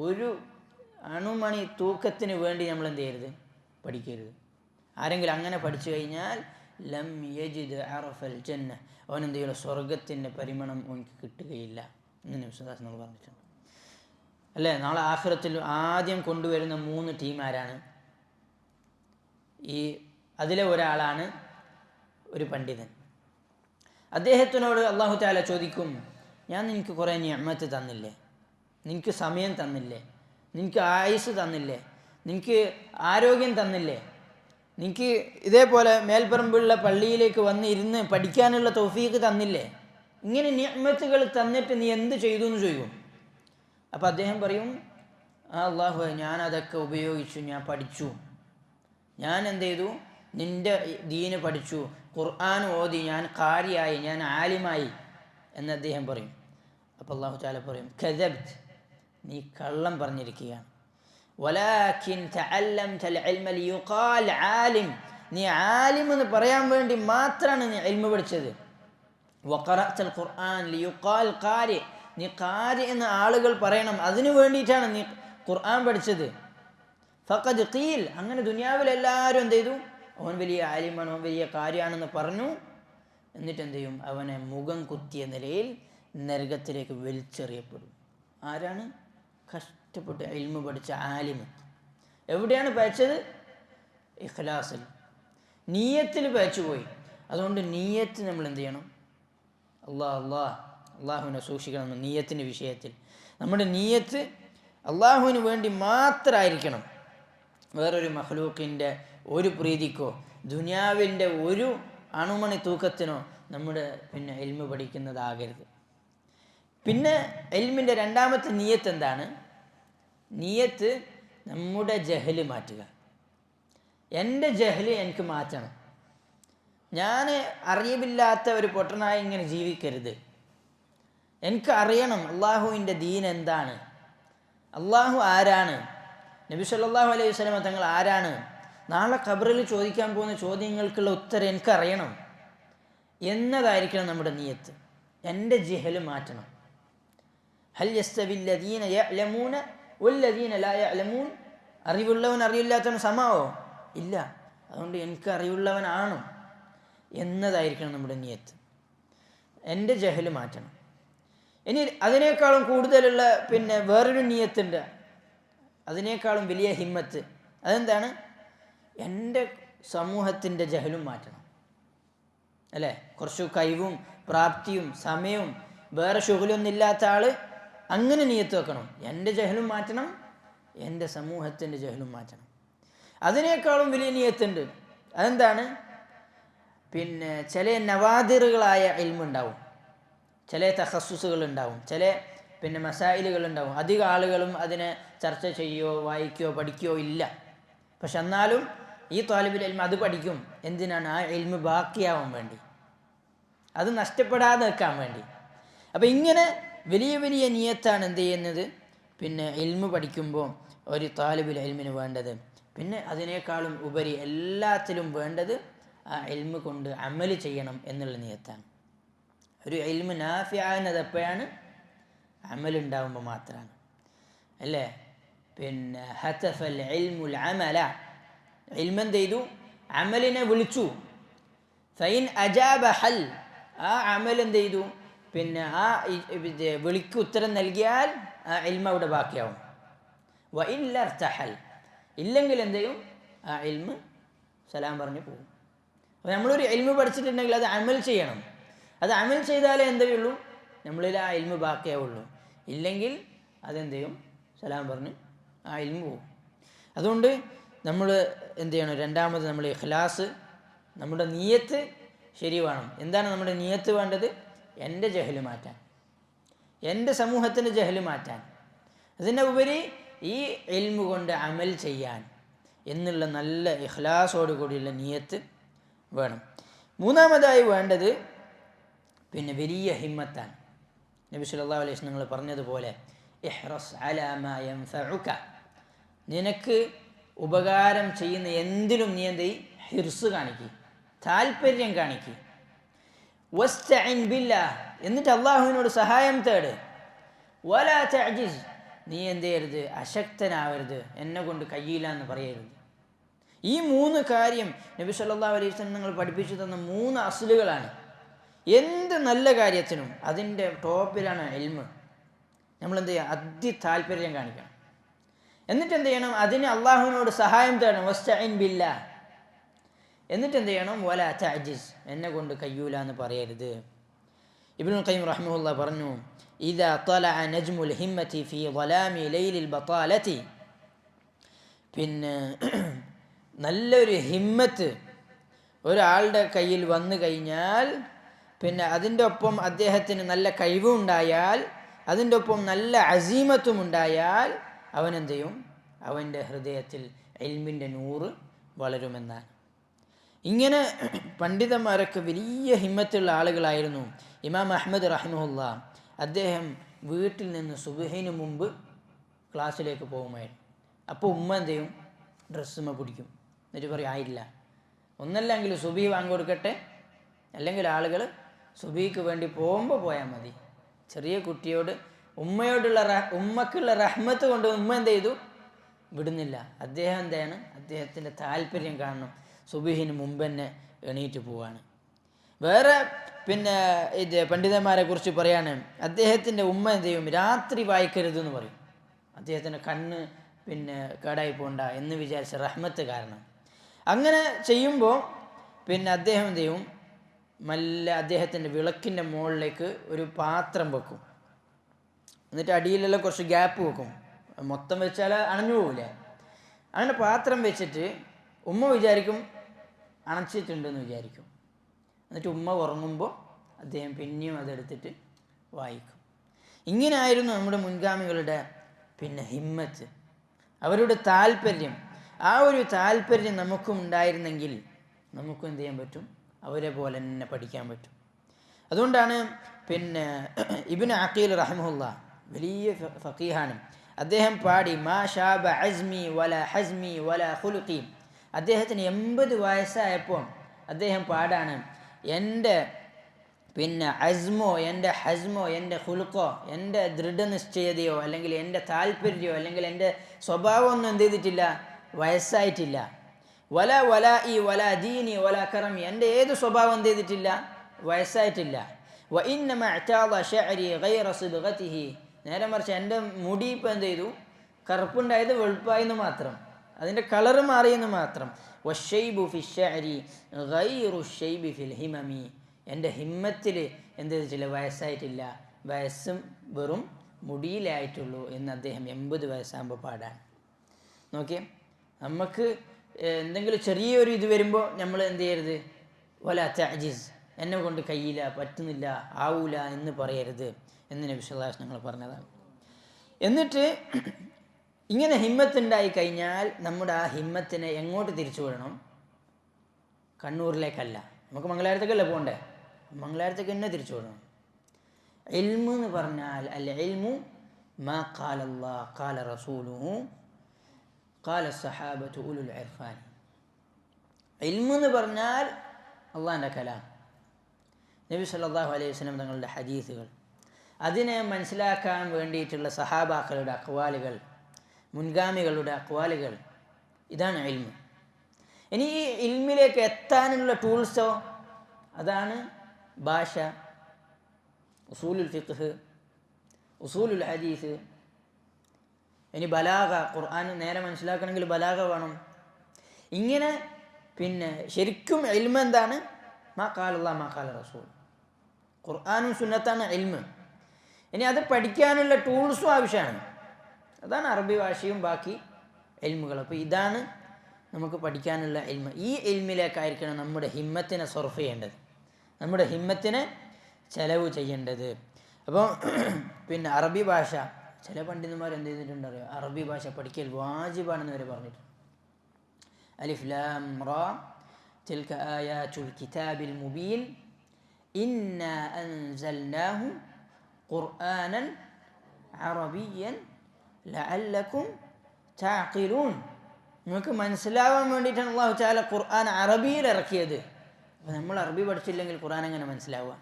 ഒരു അണുമണി തൂക്കത്തിന് വേണ്ടി നമ്മൾ എന്ത് ചെയ്യരുത്, പഠിക്കരുത്. ആരെങ്കിലും അങ്ങനെ പഠിച്ചു കഴിഞ്ഞാൽ ലം യജിദ് അറഫൽ ജന്ന, അവൻ എന്ത് ചെയ്യുക, സ്വർഗത്തിൻ്റെ പരിമണം അവനക്ക് കിട്ടുകയില്ല എന്ന് നബി സല്ലല്ലാഹു അലൈഹി വസല്ലം പറഞ്ഞിട്ടുണ്ട്, അല്ലേ? നാളെ ആഖിറത്തിൽ ആദ്യം കൊണ്ടുവരുന്ന 3 ടീം ആരാണ്? അതിലെ ഒരാളാണ് ഒരു പണ്ഡിതൻ. അദ്ദേഹത്തിനോട് അല്ലാഹു തആല ചോദിക്കും, ഞാൻ നിനക്ക് കുറേ നിഅമത്ത് തന്നില്ലേ, നിനക്ക് സമയം തന്നില്ലേ, നിനക്ക് ആയുസ് തന്നില്ലേ, നിനക്ക് ആരോഗ്യം തന്നില്ലേ, നിനക്ക് ഇതേപോലെ മേൽപ്പറമ്പുള്ള പള്ളിയിലേക്ക് വന്ന് ഇരുന്ന് പഠിക്കാനുള്ള തൗഫീഖ് തന്നില്ലേ, ഇങ്ങനെ നിഅമത്തുകൾ തന്നിട്ട് നീ എന്ത് ചെയ്തു എന്ന് ചോദിക്കും. അപ്പോൾ അദ്ദേഹം പറയും, അല്ലാഹു ഞാൻ അതൊക്കെ ഉപയോഗിച്ചു, ഞാൻ പഠിച്ചു, ഞാൻ എന്ത് ചെയ്തു, നിൻ്റെ ദീന് പഠിച്ചു, ഖുർആൻ ഓതി, ഞാൻ ഖാരിയായി, ഞാൻ ആലിമായി എന്ന് അദ്ദേഹം പറയും. അപ്പോൾ അല്ലാഹു തആല പറയും, കദബ്ത്, നീ കള്ളം പറഞ്ഞിരിക്കുകയാണ്. വലാകിൻ തഅല്ലംതൽ ഇൽമ ലിയുഖാൽ ആലിം, നീ ആലിം എന്ന് പറയാൻ വേണ്ടി മാത്രമാണ് നീ ഇൽമ പഠിച്ചത്. വഖറഅതൽ ഖുർആൻ ലിയുഖാൽ ഖാരി, നീ ഖാരി എന്ന ആളുകൾ പറയണം, അതിനു വേണ്ടിയിട്ടാണ് നീ ഖുർആൻ പഠിച്ചത്. ഫഖദ് ഖീൽ, അങ്ങനെ ദുനിയാവിൽ എല്ലാവരും എന്ത് ചെയ്തു, അവൻ വലിയ ആലിമാണ്, അവൻ വലിയ കാര്യമാണെന്ന് പറഞ്ഞു. എന്നിട്ട് എന്ത് ചെയ്യും, അവനെ മുഖം കുത്തിയ നിലയിൽ നരകത്തിലേക്ക് വലിച്ചെറിയപ്പെടും. ആരാണ്? കഷ്ടപ്പെട്ട് ഇൽമു പഠിച്ച ആലിമ്. എവിടെയാണ് പയച്ചത്? ഇഖ്ലാസിൽ, നീയത്തിൽ പയച്ചുപോയി. അതുകൊണ്ട് നീയത്ത് നമ്മൾ എന്ത് ചെയ്യണം? അള്ളാഹുവിനെ സൂക്ഷിക്കണം. നീയത്തിൻ്റെ വിഷയത്തിൽ നമ്മുടെ നീയത്ത് അള്ളാഹുവിന് വേണ്ടി മാത്രമായിരിക്കണം. വേറൊരു മഖ്ലൂക്കിൻ്റെ ഒരു പ്രീതിക്കോ ദുനിയാവിൻ്റെ ഒരു അണുമണി തൂക്കത്തിനോ നമ്മുടെ പിന്നെ ഇൽമു പഠിക്കുന്നതാകരുത്. പിന്നെ ഇൽമിൻ്റെ രണ്ടാമത്തെ നിയത്ത് എന്താണ്? നിയത്ത് നമ്മുടെ ജഹല് മാറ്റുക. എൻ്റെ ജഹല് എനിക്ക് മാറ്റണം. ഞാൻ അറിവില്ലാത്ത ഒരു പൊട്ടനായി ഇങ്ങനെ ജീവിക്കരുത്. എനിക്ക് അറിയണം അള്ളാഹുവിൻ്റെ ദീൻ എന്താണ്, അള്ളാഹു ആരാണ്, നബി സല്ലല്ലാഹു അലൈഹി വസല്ലം തങ്ങൾ ആരാണ്, നാളെ ഖബറിൽ ചോദിക്കാൻ പോകുന്ന ചോദ്യങ്ങൾക്കുള്ള ഉത്തരം എനിക്കറിയണം എന്നതായിരിക്കണം നമ്മുടെ നിയത്ത്. എൻ്റെ ജഹല് മാറ്റണം. ഹൽ യസ്തവില്ലദീന യഅലമൂന വല്ലദീന ലാ യഅലമൂൻ, അറിവുള്ളവൻ അറിവില്ലാത്തവൻ സമാവോ? ഇല്ല. അതുകൊണ്ട് എനിക്ക് അറിവുള്ളവനാണ് എന്നതായിരിക്കണം നമ്മുടെ നിയത്ത്. എൻ്റെ ജഹല് മാറ്റണം. ഇനി അതിനേക്കാളും കൂടുതലുള്ള പിന്നെ വേറൊരു നിയത്തുണ്ട്, അതിനേക്കാളും വലിയ ഹിമ്മത്ത്. അതെന്താണ്? എൻ്റെ സമൂഹത്തിൻ്റെ ജഹലും മാറ്റണം, അല്ലേ? കുറച്ച് കഴിവും പ്രാപ്തിയും സമയവും വേറെ ശുഗലൊന്നും ഇല്ലാത്ത ആൾ അങ്ങനെ നിയത്ത് വെക്കണം, എൻ്റെ ജഹലും മാറ്റണം, എൻ്റെ സമൂഹത്തിൻ്റെ ജഹലും മാറ്റണം. അതിനേക്കാളും വലിയ നിയത്തുണ്ട്. അതെന്താണ്? പിന്നെ ചില നവാദിറുകളായ ഇൽമുണ്ടാവും, ചില തഖസ്സുസുകൾ ഉണ്ടാവും, ചില പിന്നെ മസായിലുകൾ ഉണ്ടാവും. അധികം ആളുകളും അതിനെ ചർച്ച ചെയ്യുകയോ വായിക്കുകയോ പഠിക്കുകയോ ഇല്ല. പക്ഷെ എന്നാലും ഈ ത്വാലിബുൽ ഇൽമ് അത് പഠിക്കും. എന്തിനാണ്? ആ ഇൽമ് ബാക്കിയാവാൻ വേണ്ടി, അത് നഷ്ടപ്പെടാതെ നിൽക്കാൻ വേണ്ടി. അപ്പം ഇങ്ങനെ വലിയ വലിയ നിയത്താണ് എന്ത് ചെയ്യുന്നത്, പിന്നെ ഇൽമ് പഠിക്കുമ്പോൾ ഒരു ത്വാലിബുൽ ഇൽമിന് വേണ്ടത്. പിന്നെ അതിനേക്കാളും ഉപരി എല്ലാത്തിലും വേണ്ടത് ആ ഇൽമ് കൊണ്ട് അമല് ചെയ്യണം എന്നുള്ള നിയത്താണ്. ഒരു ഇൽമ് നാഫിയാകുന്നത് എപ്പോഴാണ്? അമലുണ്ടാകുമ്പോൾ മാത്രമാണ്, അല്ലേ? പിന്നെ ഹതഫൽ ഇൽമുൽ അമല, ഇൽമെന്ത് ചെയ്തു? അമലിനെ വിളിച്ചു. ഫൈൻ അജാബ ഹൽ, ആ അമൽ എന്ത് ചെയ്തു? പിന്നെ ആ വിളിക്ക് ഉത്തരം നൽകിയാൽ ആ ഇൽമ അവിടെ ബാക്കിയാവും. വ ഇല്ലർതഹൽ, ഇല്ലെങ്കിൽ എന്ത് ചെയ്യും? ആ ഇൽമ് സലാം പറഞ്ഞു പോകും. അപ്പോൾ നമ്മളൊരു ഇൽമ് പഠിച്ചിട്ടുണ്ടെങ്കിൽ അത് അമൽ ചെയ്യണം. അത് അമൽ ചെയ്താലേ എന്തേ ഉള്ളൂ? നമ്മളിൽ ആ ഇൽമ് ബാക്കിയാവുള്ളൂ. ഇല്ലെങ്കിൽ അതെന്ത് ചെയ്യും? സലാം പറഞ്ഞ് ആ ഇൽമ് പോകും. അതുകൊണ്ട് നമ്മൾ എന്ത് ചെയ്യണം? രണ്ടാമത് നമ്മൾ ഇഖ്ലാസ്, നമ്മുടെ നിയ്യത്ത് ശരി വേണം. എന്താണ് നമ്മുടെ നിയ്യത്ത് വേണ്ടത്? എൻ്റെ ജഹല് മാറ്റാൻ, എൻ്റെ സമൂഹത്തിൻ്റെ ജഹല് മാറ്റാൻ, അതിൻ്റെ ഉപരി ഈ ഇൽമു കൊണ്ട് അമൽ ചെയ്യാൻ എന്നുള്ള നല്ല ഇഖ്ലാസോട് കൂടിയുള്ള നിയ്യത്ത് വേണം. മൂന്നാമതായി വേണ്ടത് പിന്നെ വലിയ ഹിമ്മത്താണ്. നബി സല്ലല്ലാഹു അലൈഹി വസല്ലം നിങ്ങൾ പറഞ്ഞതുപോലെ ഇഹ്റസ് അലാ മാ യൻഫഉക, നിനക്ക് ഉപകാരം ചെയ്യുന്ന എന്തിലും നീ എന്ത് ചെയ്യ്? ഹിർസ് കാണിക്കുക, താല്പര്യം കാണിക്കുക. വസ്തഇൻ ബില്ലാഹ്, എന്നിട്ട് അള്ളാഹുവിനോട് സഹായം തേട്. വലാ തഅജിസ്, നീ എന്ത് ചെയ്യരുത്? അശക്തനാവരുത്, എന്നെ കൊണ്ട് കഴിയില്ല എന്ന് പറയരുത്. ഈ 3 കാര്യം നബി സല്ലല്ലാഹു അലൈഹി വസല്ലം നിങ്ങൾ പഠിപ്പിച്ചു തന്ന 3 അസ്ലുകളാണ്. എന്ത് നല്ല കാര്യത്തിനും അതിൻ്റെ ടോപ്പിലാണ് ഇൽമ്. നമ്മളെന്ത് ചെയ്യുക? അതി താല്പര്യം കാണിക്കണം. എന്നിട്ട് എന്ത് ചെയ്യണം? അതിന് അള്ളാഹുവിനോട് സഹായം തേടണം. വസ്തഇൻ ബില്ലാഹ്. എന്നിട്ട് എന്ത് ചെയ്യണം? വലാ തഅജിസ്, എന്നെ കൊണ്ട് കഴിയൂല എന്ന് പറയരുത്. ഇബ്നുൽ ഖയ്യിം റഹിമഹുല്ലാഹ് പറഞ്ഞു, ഇദാ തലഅ നജ്മുൽ ഹിമ്മത്തി ഫീ ളലാമി ലൈലിൽ ബതാലതി, പിന്നെ നല്ലൊരു ഹിമ്മത്ത് ഒരാളുടെ കയ്യിൽ വന്നു കഴിഞ്ഞാൽ, പിന്നെ അതിൻ്റെ ഒപ്പം അദ്ദേഹത്തിന് നല്ല കഴിവുണ്ടായാൽ, അതിൻ്റെ ഒപ്പം നല്ല അസീമത്തും ഉണ്ടായാൽ, അവനെന്ത് ചെയ്യും? അവൻ്റെ ഹൃദയത്തിൽ ഇൽമിൻ്റെ നൂറ് വളരുമെന്നാണ്. ഇങ്ങനെ പണ്ഡിതന്മാരൊക്കെ വലിയ ഹിമ്മത്തുള്ള ആളുകളായിരുന്നു. ഇമാം അഹ്മദ് റഹിമഹുല്ലാ, അദ്ദേഹം വീട്ടിൽ നിന്ന് സുബ്ഹിന് മുമ്പ് ക്ലാസ്സിലേക്ക് പോകുമായിരുന്നു. അപ്പോൾ ഉമ്മ എന്ത് ചെയ്യും? ഡ്രസ്സുമ്മ പിടിക്കും. എന്നിട്ട് പറയും ആയില്ല, ഒന്നല്ലെങ്കിൽ സുബഹി വാങ്ങി കൊടുക്കട്ടെ, അല്ലെങ്കിൽ ആളുകൾ സുബഹിക്ക് വേണ്ടി പോകുമ്പോൾ പോയാൽ മതി. ചെറിയ കുട്ടിയോട് ഉമ്മക്കുള്ള റഹ്മത്ത് കൊണ്ട് ഉമ്മ എന്ത് ചെയ്തു? വിടുന്നില്ല. അദ്ദേഹം എന്താണ്? അദ്ദേഹത്തിൻ്റെ താല്പര്യം കാണണം, സുബഹിന് മുമ്പ് തന്നെ എണീറ്റ് പോവാണ്. വേറെ പിന്നെ ഇത് പണ്ഡിതന്മാരെ കുറിച്ച് പറയാണ്, അദ്ദേഹത്തിൻ്റെ ഉമ്മ എന്ത് ചെയ്യും? രാത്രി വായിക്കരുതെന്ന് പറയും. അദ്ദേഹത്തിൻ്റെ കണ്ണ് പിന്നെ കേടായി പോകണ്ട എന്ന് വിചാരിച്ച റഹ്മത്ത് കാരണം. അങ്ങനെ ചെയ്യുമ്പോൾ പിന്നെ അദ്ദേഹം എന്ത് ചെയ്യും? മെല്ലെ അദ്ദേഹത്തിൻ്റെ വിളക്കിൻ്റെ മുകളിലേക്ക് ഒരു പാത്രം വെക്കും. എന്നിട്ട് അടിയിലെല്ലാം കുറച്ച് ഗ്യാപ്പ് വെക്കും. മൊത്തം വെച്ചാൽ അണഞ്ഞു പോകില്ലേ? അങ്ങനെ പാത്രം വെച്ചിട്ട് ഉമ്മ വിചാരിക്കും അണച്ചിട്ടുണ്ടെന്ന് വിചാരിക്കും. എന്നിട്ട് ഉമ്മ ഉറങ്ങുമ്പോൾ അദ്ദേഹം പിന്നെയും അതെടുത്തിട്ട് വായിക്കും. ഇങ്ങനെ ആയിരുന്നു നമ്മുടെ മുൻഗാമികളുടെ പിന്നെ ഹിമ്മത്ത്, അവരുടെ താല്പര്യം. ആ ഒരു താല്പര്യം നമുക്കും ഉണ്ടായിരുന്നെങ്കിൽ നമുക്കും എന്ത് ചെയ്യാൻ പറ്റും? അവരെ പോലെ തന്നെ പഠിക്കാൻ പറ്റും. അതുകൊണ്ടാണ് പിന്നെ ഇബ്നു അഖീൽ റഹിമഹുല്ലാ, വലിയ ഫഖീഹാണ്, അദ്ദേഹം പാടി മാ ഷാബ അസ്മി വല ഹസ്മി വല ഖുലുഖി. അദ്ദേഹത്തിന് 80 വയസ്സായപ്പോൾ അദ്ദേഹം പാടാണ്, എൻ്റെ പിന്നെ അസ്മോ, എൻ്റെ ഹസ്മോ, എൻ്റെ ഖുലുഖോ, എൻ്റെ ദൃഢനിശ്ചയതയോ അല്ലെങ്കിൽ എൻ്റെ താല്പര്യമോ അല്ലെങ്കിൽ എൻ്റെ സ്വഭാവമൊന്നും എന്ത് ചെയ്തിട്ടില്ല? വയസ്സായിട്ടില്ല. വല വല ഈ വല ദീനി വല കറമി, എൻ്റെ ഏത് സ്വഭാവം എന്ത് ചെയ്തിട്ടില്ല? വയസ്സായിട്ടില്ല. വ ഇന്നമ അഅ്താദ ശഅരി ഗൈറ സിബ്ഗതിഹി, നേരെ മറിച്ച് എൻ്റെ മുടി ഇപ്പം എന്ത് ചെയ്തു? കറുപ്പുണ്ടായത് വെളുപ്പായെന്ന് മാത്രം, അതിൻ്റെ കളറ് മാറിയെന്ന് മാത്രം. വശൈബു ഫി ശഅരി ഗൈറു ശൈബി ഫിൽ ഹിമമി, എൻ്റെ ഹിമ്മത്തിൽ എന്ത് ചെയ്തിട്ടില്ല? വയസ്സായിട്ടില്ല, വയസ്സും വെറും മുടിയിലായിട്ടുള്ളൂ എന്ന് അദ്ദേഹം 80 വയസ്സാകുമ്പോൾ പാടാൻ. നോക്കിയേ, നമുക്ക് എന്തെങ്കിലും ചെറിയൊരു ഇത് വരുമ്പോൾ നമ്മൾ എന്ത് ചെയ്യരുത്? വല തഅജിസ്, എന്നെ കൊണ്ട് കഴിയില്ല, പറ്റുന്നില്ല, ആവൂല എന്ന് പറയരുത് എന്ന് നബി സല്ലല്ലാഹു അലൈഹി വസല്ലം പറഞ്ഞതാണ്. എന്നിട്ട് ഇങ്ങനെ ഹിമ്മത്തുണ്ടായി കഴിഞ്ഞാൽ നമ്മുടെ ആ ഹിമ്മത്തിനെ എങ്ങോട്ട് തിരിച്ചു വിടണം? കണ്ണൂരിലേക്കല്ല, നമുക്ക് മംഗലാപുരത്തേക്കല്ല പോകണ്ടേ, മംഗലാപുരത്തേക്ക് തന്നെ തിരിച്ചു വിടണം. ഇൽമു എന്ന് പറഞ്ഞാൽ അൽ ഇൽമു മാ ഖാല അല്ലാഹ് ഖാല റസൂലുഹു ഖാല സഹാബത്തു ഉലുൽ ഇർഫാൻ. ഇൽമു എന്ന് പറഞ്ഞാൽ അള്ളാഹിൻ്റെ കലാം, നബി സല്ലല്ലാഹു അലൈഹി വസല്ലം തങ്ങളുടെ ഹദീസുകൾ, അതിനെ മനസ്സിലാക്കാൻ വേണ്ടിയിട്ടുള്ള സഹാബാക്കളുടെ അഖ്വാലുകൾ, മുൻഗാമികളുടെ അഖ്വാലുകൾ, ഇതാണ് ഇൽമു. ഇനി ഈ ഇൽമിലേക്ക് എത്താനുള്ള ടൂൾസോ, അതാണ് ഭാഷ, ഉസൂലുൽ ഫിഖ്ഹ്, ഉസൂലുൽ ഹദീസ്, ഇനി ബലാഗ, ഖുർആൻ നേരെ മനസ്സിലാക്കണമെങ്കിൽ ബലാഗ വേണം. ഇങ്ങനെ പിന്നെ ശരിക്കും ഇൽമ് എന്താണ്? മാ ഖാലല്ലാഹ് മാ ഖാല റസൂൽ. ഖുർആനും സുന്നത്താണ് ഇൽമ്. ഇനി അത് പഠിക്കാനുള്ള ടൂൾസും ആവശ്യമാണ്. അതാണ് അറബി ഭാഷയും ബാക്കി ഇൽമുകൾ. അപ്പോൾ ഇതാണ് നമുക്ക് പഠിക്കാനുള്ള ഇൽമ്. ഈ ഇൽമിലേക്കായിരിക്കണം നമ്മുടെ ഹിമ്മത്തിനെ സർഫ് ചെയ്യേണ്ടത്, നമ്മുടെ ഹിമ്മത്തിനെ ചെലവ് ചെയ്യേണ്ടത്. അപ്പോൾ പിന്നെ അറബി ഭാഷ ചില പണ്ഡിതന്മാർ എന്ത് ചെയ്തിട്ടുണ്ടറിയോ? അറബി ഭാഷ പഠിക്കൽ വാജിബാണെന്ന് വരെ പറഞ്ഞിട്ടുണ്ട്. അലിഫ് ലാം റാ തിൽക ആയാതുൽ കിതാബിൽ മുബീൻ ഇന്നാ അൻസൽനാഹു ഖുർആനൻ അറബിയ്യൻ ലഅല്ലക്കും തഅഖിലൂൻ. നിങ്ങൾക്ക് മനസ്സിലാവാൻ വേണ്ടിയിട്ടാണ് അല്ലാഹു തആല ഖുർആൻ അറബിയിൽ ഇറക്കിയത്. അപ്പോൾ നമ്മൾ അറബി പഠിച്ചില്ലെങ്കിൽ ഖുർആൻ എങ്ങനെ മനസ്സിലാവുക?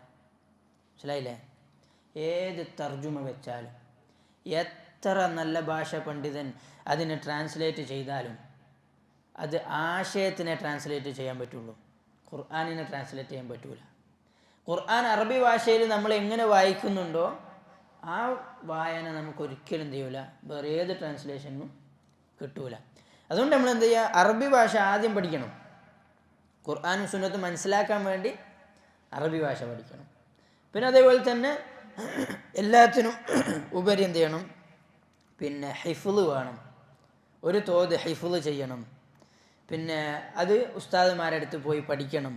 മനസ്സിലായില്ലേ? ഏത് തർജുമ വെച്ചാലും, എത്ര നല്ല ഭാഷ പണ്ഡിതൻ അതിനെ ട്രാൻസ്ലേറ്റ് ചെയ്താലും അത് ആശയത്തിനെ ട്രാൻസ്ലേറ്റ് ചെയ്യാൻ പറ്റുള്ളൂ, ഖുർആനിനെ ട്രാൻസ്ലേറ്റ് ചെയ്യാൻ പറ്റൂല. ഖുർആൻ അറബി ഭാഷയിൽ നമ്മൾ എങ്ങനെ വായിക്കുന്നുണ്ടോ ആ വായന നമുക്കൊരിക്കലും എന്ത് ചെയ്യൂല, വേറെ ഏത് ട്രാൻസ്ലേഷനും കിട്ടൂല. അതുകൊണ്ട് നമ്മൾ എന്ത് ചെയ്യുക? അറബി ഭാഷ ആദ്യം പഠിക്കണം. ഖുർആനും സുന്നത്തും മനസ്സിലാക്കാൻ വേണ്ടി അറബി ഭാഷ പഠിക്കണം. പിന്നെ അതേപോലെ തന്നെ എല്ലാത്തിനും ഉപരി എന്ത് ചെയ്യണം? പിന്നെ ഹിഫ്ള് വേണം, ഒരു തോത് ഹിഫ്ള് ചെയ്യണം. പിന്നെ അത് ഉസ്താദുമാരുടെ അടുത്ത് പോയി പഠിക്കണം.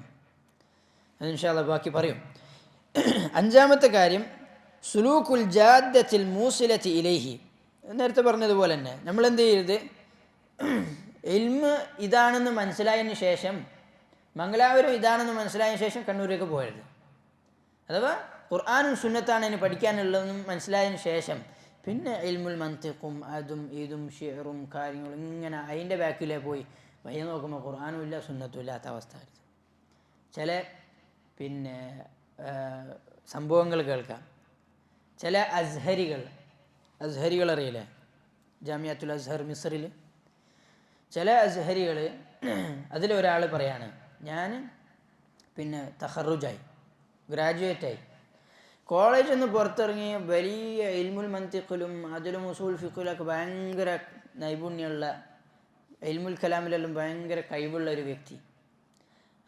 അത് ഇൻഷാ അല്ലാഹ് ബാക്കി പറയും. അഞ്ചാമത്തെ കാര്യം സുലൂക്കുൽ ജാദ്ദത്തിൽ മൂസിലത്തി ഇലൈഹി. നേരത്തെ പറഞ്ഞതുപോലെ തന്നെ നമ്മൾ എന്ത് ചെയ്യരുത്? ഇൽമ് ഇതാണെന്ന് മനസ്സിലായതിന് ശേഷം, മംഗലാപുരം ഇതാണെന്ന് മനസ്സിലായതിന് ശേഷം കണ്ണൂരേക്ക് പോകരുത്. അഥവാ ഖുർആനും സുന്നത്താണ് ഇനി പഠിക്കാനുള്ളതെന്നും മനസ്സിലായതിന് ശേഷം പിന്നെ ഇൽമുൽ മന്തിഖും അതും ഇതും ഷിഅറും കാര്യങ്ങളും ഇങ്ങനെ അതിൻ്റെ ബാക്കിലേ പോയി വയ്യ നോക്കുമ്പോൾ ഖുർആനും ഇല്ല സുന്നത്തും ഇല്ലാത്ത അവസ്ഥ. ചില പിന്നെ സംഭവങ്ങൾ കേൾക്കാം. ചില അസ്ഹരികൾ അറിയില്ലേ? ജാമിയത്തുൽ അസ്ഹർ മിസ്റിൽ ചില അസ്ഹരികൾ, അതിലൊരാൾ പറയാണ്, ഞാൻ പിന്നെ തഖറുജായി, ഗ്രാജുവേറ്റായി, കോളേജിൽ നിന്ന് പുറത്തിറങ്ങി വലിയ ഇൽമുൽ മന്തിഖിലും അതിലും ഉസൂൽ ഫിഖിലൊക്കെ ഭയങ്കര നൈപുണ്യമുള്ള, ഇൽമുൽ കലാമിലെല്ലാം ഭയങ്കര കഴിവുള്ള ഒരു വ്യക്തി.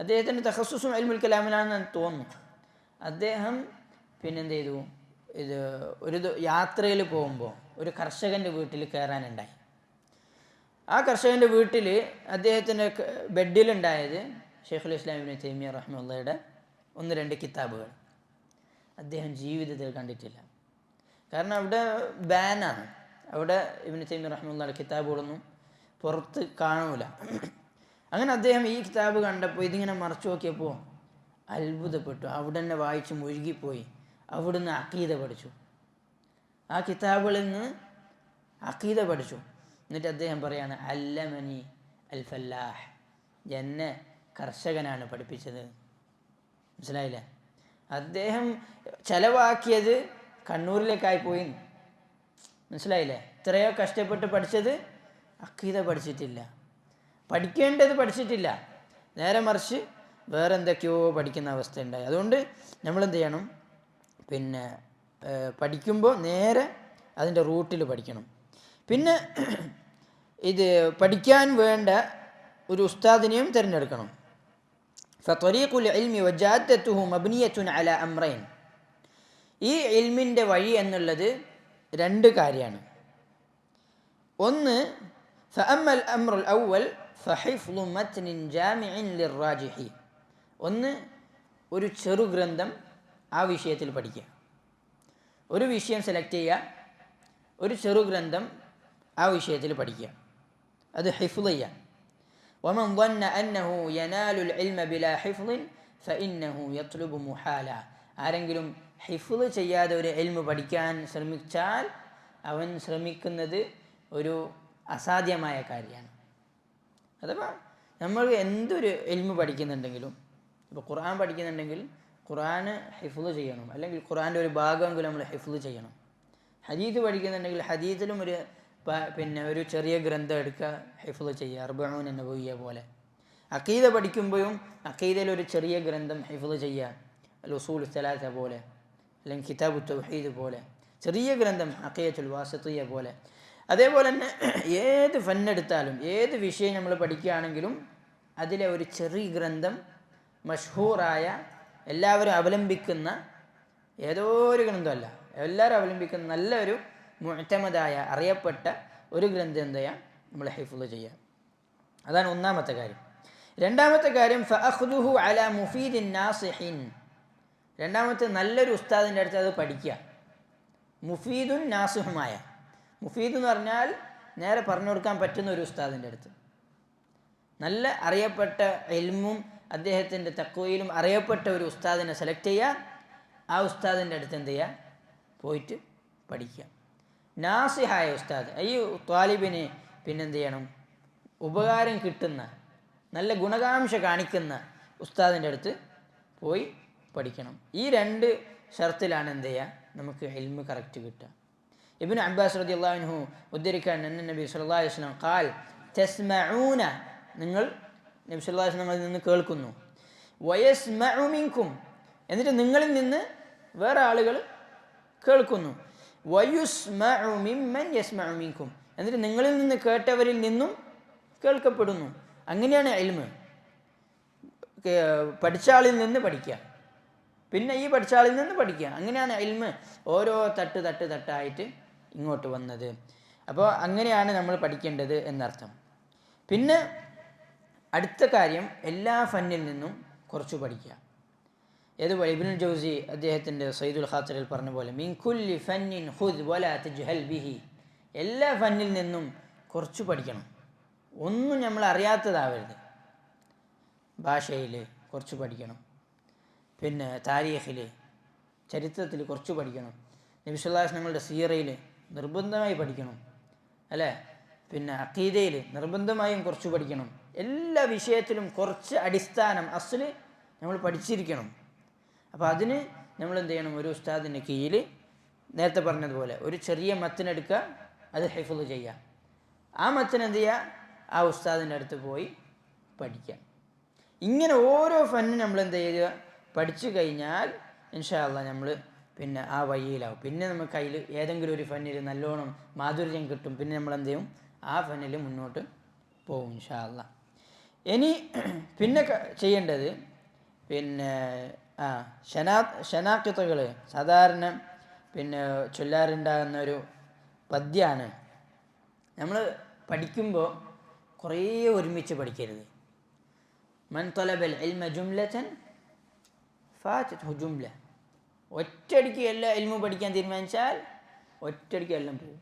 അദ്ദേഹത്തിൻ്റെ തഖസ്സുസും ഇൽമുൽ കലാമിലാണെന്ന് തോന്നുന്നു. അദ്ദേഹം പിന്നെന്ത് ചെയ്തു? ഒരു യാത്രയിൽ പോകുമ്പോൾ ഒരു കർഷകൻ്റെ വീട്ടിൽ കയറാനുണ്ടായി. ആ കർഷകൻ്റെ വീട്ടിൽ അദ്ദേഹത്തിൻ്റെ ബെഡിലുണ്ടായത് ഷെയ്ഖുൽ ഇസ്ലാം ഇബ്നു തൈമിയ്യ റഹിമഹുള്ളയുടെ 1-2 കിതാബുകൾ. അദ്ദേഹം ജീവിതത്തിൽ കണ്ടിട്ടില്ല. കാരണം അവിടെ ബാനാണ്, അവിടെ ഇബ്നു തൈമിയ്യ റഹിമഹുള്ളയുടെ കിതാബുകളൊന്നും പുറത്ത് കാണൂല. അങ്ങനെ അദ്ദേഹം ഈ കിതാബ് കണ്ടപ്പോൾ ഇതിങ്ങനെ മറച്ചു നോക്കിയപ്പോൾ അത്ഭുതപ്പെട്ടു. അവിടെ തന്നെ വായിച്ച് മുഴുകിപ്പോയി. അവിടുന്ന് അഖീദ പഠിച്ചു, ആ കിതാബുകളിൽ നിന്ന് അഖീദ പഠിച്ചു. എന്നിട്ട് അദ്ദേഹം പറയാണ്, അല്ലമനി അൽ ഫല്ലാഹ്, എന്നെ കർഷകനാണ് പഠിപ്പിച്ചത്. മനസ്സിലായില്ലേ? അദ്ദേഹം ചെലവാക്കിയത് കണ്ണൂരിലേക്കായി പോയി. മനസ്സിലായില്ലേ? ഇത്രയോ കഷ്ടപ്പെട്ട് പഠിച്ചത് അഖീദ പഠിച്ചിട്ടില്ല, പഠിക്കേണ്ടത് പഠിച്ചിട്ടില്ല, നേരെ മറിച്ച് വേറെ എന്തൊക്കെയോ പഠിക്കുന്ന അവസ്ഥ ഉണ്ടായി. അതുകൊണ്ട് നമ്മളെന്ത് ചെയ്യണം? പിന്നെ പഠിക്കുമ്പോൾ നേരെ അതിൻ്റെ റൂട്ടിൽ പഠിക്കണം. പിന്നെ ഇത് പഠിക്കാൻ വേണ്ട ഒരു ഉസ്താദിനെയും തിരഞ്ഞെടുക്കണം. ഫത്വരീഖുൽ ഇൽമി വജാദ്ദത്തുഹു മബ്നിയത്തുൻ അലാ അംറൈൻ. ഈ ഇൽമിൻ്റെ വഴി എന്നുള്ളത് 2 കാര്യമാണ്. ഒന്ന്, ഫഅമ്മൽ അംറുൽ അവ്വൽ ഫഹിഫ്ളു മത്നിൻ ജാമിഇൻ ലിർറാജിഹി. ഒന്ന്, ഒരു ചെറു ഗ്രന്ഥം ആ വിഷയത്തിൽ പഠിക്കുക. ഒരു വിഷയം സെലക്ട് ചെയ്യുക, ഒരു ചെറു ഗ്രന്ഥം ആ വിഷയത്തിൽ പഠിക്കുക, അത് ഹിഫ്ള് ചെയ്യുക. വമൻ ظن أنه ينال العلم بلا حفظ فإنه يطلب محالا. ആരെങ്കിലും ഹിഫ്ള് ചെയ്യാതെ ഒരു ഇൽമ് പഠിക്കാൻ ശ്രമിച്ചാൽ അവൻ ശ്രമിക്കുന്നത് ഒരു അസാധ്യമായ കാര്യമാണ്. അഥവാ നമ്മൾ എന്തൊരു ഇൽമ് പഠിക്കുന്നുണ്ടെങ്കിലും, ഇപ്പോൾ ഖുർആൻ പഠിക്കുന്നുണ്ടെങ്കിൽ ഖുർആന് ഹിഫ്ള് ചെയ്യണം, അല്ലെങ്കിൽ ഖുർആൻ്റെ ഒരു ഭാഗമെങ്കിലും നമ്മൾ ഹിഫ്ള് ചെയ്യണം. ഹദീത്ത് പഠിക്കുന്നുണ്ടെങ്കിൽ ഹദീത്തിലും ഒരു ചെറിയ ഗ്രന്ഥം എടുക്കുക, ഹിഫ്ള് ചെയ്യുക, അർബഊൻ നബവിയ്യ പോലെ. അഖീദ പഠിക്കുമ്പോഴും അഖീദയിൽ ഒരു ചെറിയ ഗ്രന്ഥം ഹിഫ്ള് ചെയ്യുക, അൽ ഉസൂൽ സലാസ പോലെ, അല്ലെങ്കിൽ കിതാബു തൗഹീദ് പോലെ ചെറിയ ഗ്രന്ഥം, അഖീദത്തുൽ വാസിത്തിയ്യ പോലെ. അതേപോലെ തന്നെ ഏത് ഫന്നെടുത്താലും ഏത് വിഷയം നമ്മൾ പഠിക്കുകയാണെങ്കിലും അതിലെ ഒരു ചെറിയ ഗ്രന്ഥം, മഷ്ഹൂറായ എല്ലാവരും അവലംബിക്കുന്ന ഏതോ ഒരു ഗ്രന്ഥമല്ല, എല്ലാവരും അവലംബിക്കുന്ന നല്ലൊരു മുഅ്തമദായ അറിയപ്പെട്ട ഒരു ഗ്രന്ഥം എന്ത് ചെയ്യുക, നമ്മൾ ഹിഫ്ള് ചെയ്യുക. അതാണ് ഒന്നാമത്തെ കാര്യം. രണ്ടാമത്തെ കാര്യം ഫഅഖ്ദുഹു അലാ മുഫീദിൻ നാസിഹിൻ. രണ്ടാമത്തെ നല്ലൊരു ഉസ്താദിൻ്റെ അടുത്ത് അത് പഠിക്കുക. മുഫീദുൻ നാസിഹുമായ, മുഫീദ് എന്ന് പറഞ്ഞാൽ നേരെ പറഞ്ഞു കൊടുക്കാൻ പറ്റുന്ന ഒരു ഉസ്താദിൻ്റെ അടുത്ത്, നല്ല അറിയപ്പെട്ട ഇൽമും അദ്ദേഹത്തിൻ്റെ തഖ്വയിലും അറിയപ്പെട്ട ഒരു ഉസ്താദിനെ സെലക്ട് ചെയ്യുക. ആ ഉസ്താദിൻ്റെ അടുത്ത് എന്ത് ചെയ്യുക, പോയിട്ട് പഠിക്കുക. നാസിഹായ ഉസ്താദ്, ഈ ത്വാലിബിന് പിന്നെന്ത് ചെയ്യണം, ഉപകാരം കിട്ടുന്ന നല്ല ഗുണകാംക്ഷ കാണിക്കുന്ന ഉസ്താദിൻ്റെ അടുത്ത് പോയി പഠിക്കണം. ഈ രണ്ട് ഷർത്തിലാണ് എന്ത് ചെയ്യുക, നമുക്ക് ഇൽമ് കറക്റ്റ് കിട്ടുക. ഇബ്നു അബ്ബാസ് റളിയല്ലാഹു അൻഹു ഉദ്ധരിക്കാൻ നബി സല്ലല്ലാഹു അലൈഹി വസല്ലം ഖാൽ തസ്മഊന, നിങ്ങൾ നബി സല്ലല്ലാഹു അലൈഹി വസല്ലം നിന്ന് കേൾക്കുന്നു, വയസ്മഉ മിൻകും, എന്നിട്ട് നിങ്ങളിൽ നിന്ന് വേറെ ആളുകൾ കേൾക്കുന്നു, വയുസ്മഉ മിമ്മൻ യസ്മഉ മിൻകും, എന്നിട്ട് നിങ്ങളിൽ നിന്ന് കേട്ടവരിൽ നിന്നും കേൾക്കപ്പെടുന്നു. അങ്ങനെയാണ് ഇൽമ്. പഠിച്ച ആളിൽ നിന്ന് പഠിക്കുക, പിന്നെ ഈ പഠിച്ച ആളിൽ നിന്ന് പഠിക്കുക. അങ്ങനെയാണ് ഇൽമ് ഓരോ തട്ടായിട്ട് ഇങ്ങോട്ട് വന്നത്. അപ്പോൾ അങ്ങനെയാണ് നമ്മൾ പഠിക്കേണ്ടത് എന്നർത്ഥം. പിന്നെ അടുത്ത കാര്യം, എല്ലാ ഫന്നിൽ നിന്നും കുറച്ച് പഠിക്കുക. ഏതുപോലെ ഇബ്നുൽ ജൗസി അദ്ദേഹത്തിൻ്റെ സയ്യിദുൽ ഖാത്തിറിൽ പറഞ്ഞ പോലെ മിൻ കുല്ലി ഫന്നിൻ ഖുദ് വലാ തജ്ഹൽ ബിഹി, എല്ലാ ഫന്നിൽ നിന്നും കുറച്ച് പഠിക്കണം, ഒന്നും നമ്മൾ അറിയാത്തതാവരുത്. ഭാഷയിൽ കുറച്ച് പഠിക്കണം, പിന്നെ താരീഖിൽ ചരിത്രത്തിൽ കുറച്ച് പഠിക്കണം, നബി സല്ലല്ലാഹു അലൈഹി വസല്ലമയുടെ സീറയിൽ നിർബന്ധമായി പഠിക്കണം, അല്ലേ? പിന്നെ അഖീദയിൽ നിർബന്ധമായും കുറച്ച് പഠിക്കണം. എല്ലാ വിഷയത്തിലും കുറച്ച് അടിസ്ഥാനം അസ്ല് നമ്മൾ പഠിച്ചിരിക്കണം. അപ്പോൾ അതിന് നമ്മൾ എന്ത് ചെയ്യണം, ഒരു ഉസ്താദിൻ്റെ കീഴിൽ നേരത്തെ പറഞ്ഞതുപോലെ ഒരു ചെറിയ മത്തിനെടുക്കുക, അത് ഹിഫ്ള് ചെയ്യുക. ആ മത്തിന് എന്ത് ചെയ്യുക, ആ ഉസ്താദിൻ്റെ അടുത്ത് പോയി പഠിക്കുക. ഇങ്ങനെ ഓരോ ഫന്നും നമ്മൾ എന്ത് ചെയ്യുക, പഠിച്ചു കഴിഞ്ഞാൽ ഇൻഷാ അല്ലാഹ് നമ്മൾ പിന്നെ ആ വഴിയിലാവും. പിന്നെ നമുക്ക് അതിൽ ഏതെങ്കിലും ഒരു ഫന്നിൽ നല്ലോണം മാധുര്യം കിട്ടും, പിന്നെ നമ്മൾ എന്ത് ചെയ്യും, ആ ഫന്നിൽ മുന്നോട്ട് പോകും ഇൻഷാ അല്ലാഹ്. ഇനി പിന്നെ ചെയ്യേണ്ടത് പിന്നെ ഷനാഖിത്തുകൾ സാധാരണ പിന്നെ ചൊല്ലാറുണ്ടാകുന്ന ഒരു പദ്യമാണ്. നമ്മൾ പഠിക്കുമ്പോൾ കുറേ ഒരുമിച്ച് പഠിക്കരുത്. മൻ തലബൽ ഇൽമ ജുംലതൻ ഫാതത്ഹു ജുംല. ഒറ്റയടിക്ക് എല്ലാ ഇൽമും പഠിക്കാൻ തീരുമാനിച്ചാൽ ഒറ്റയടിക്ക് എല്ലാം പോകും.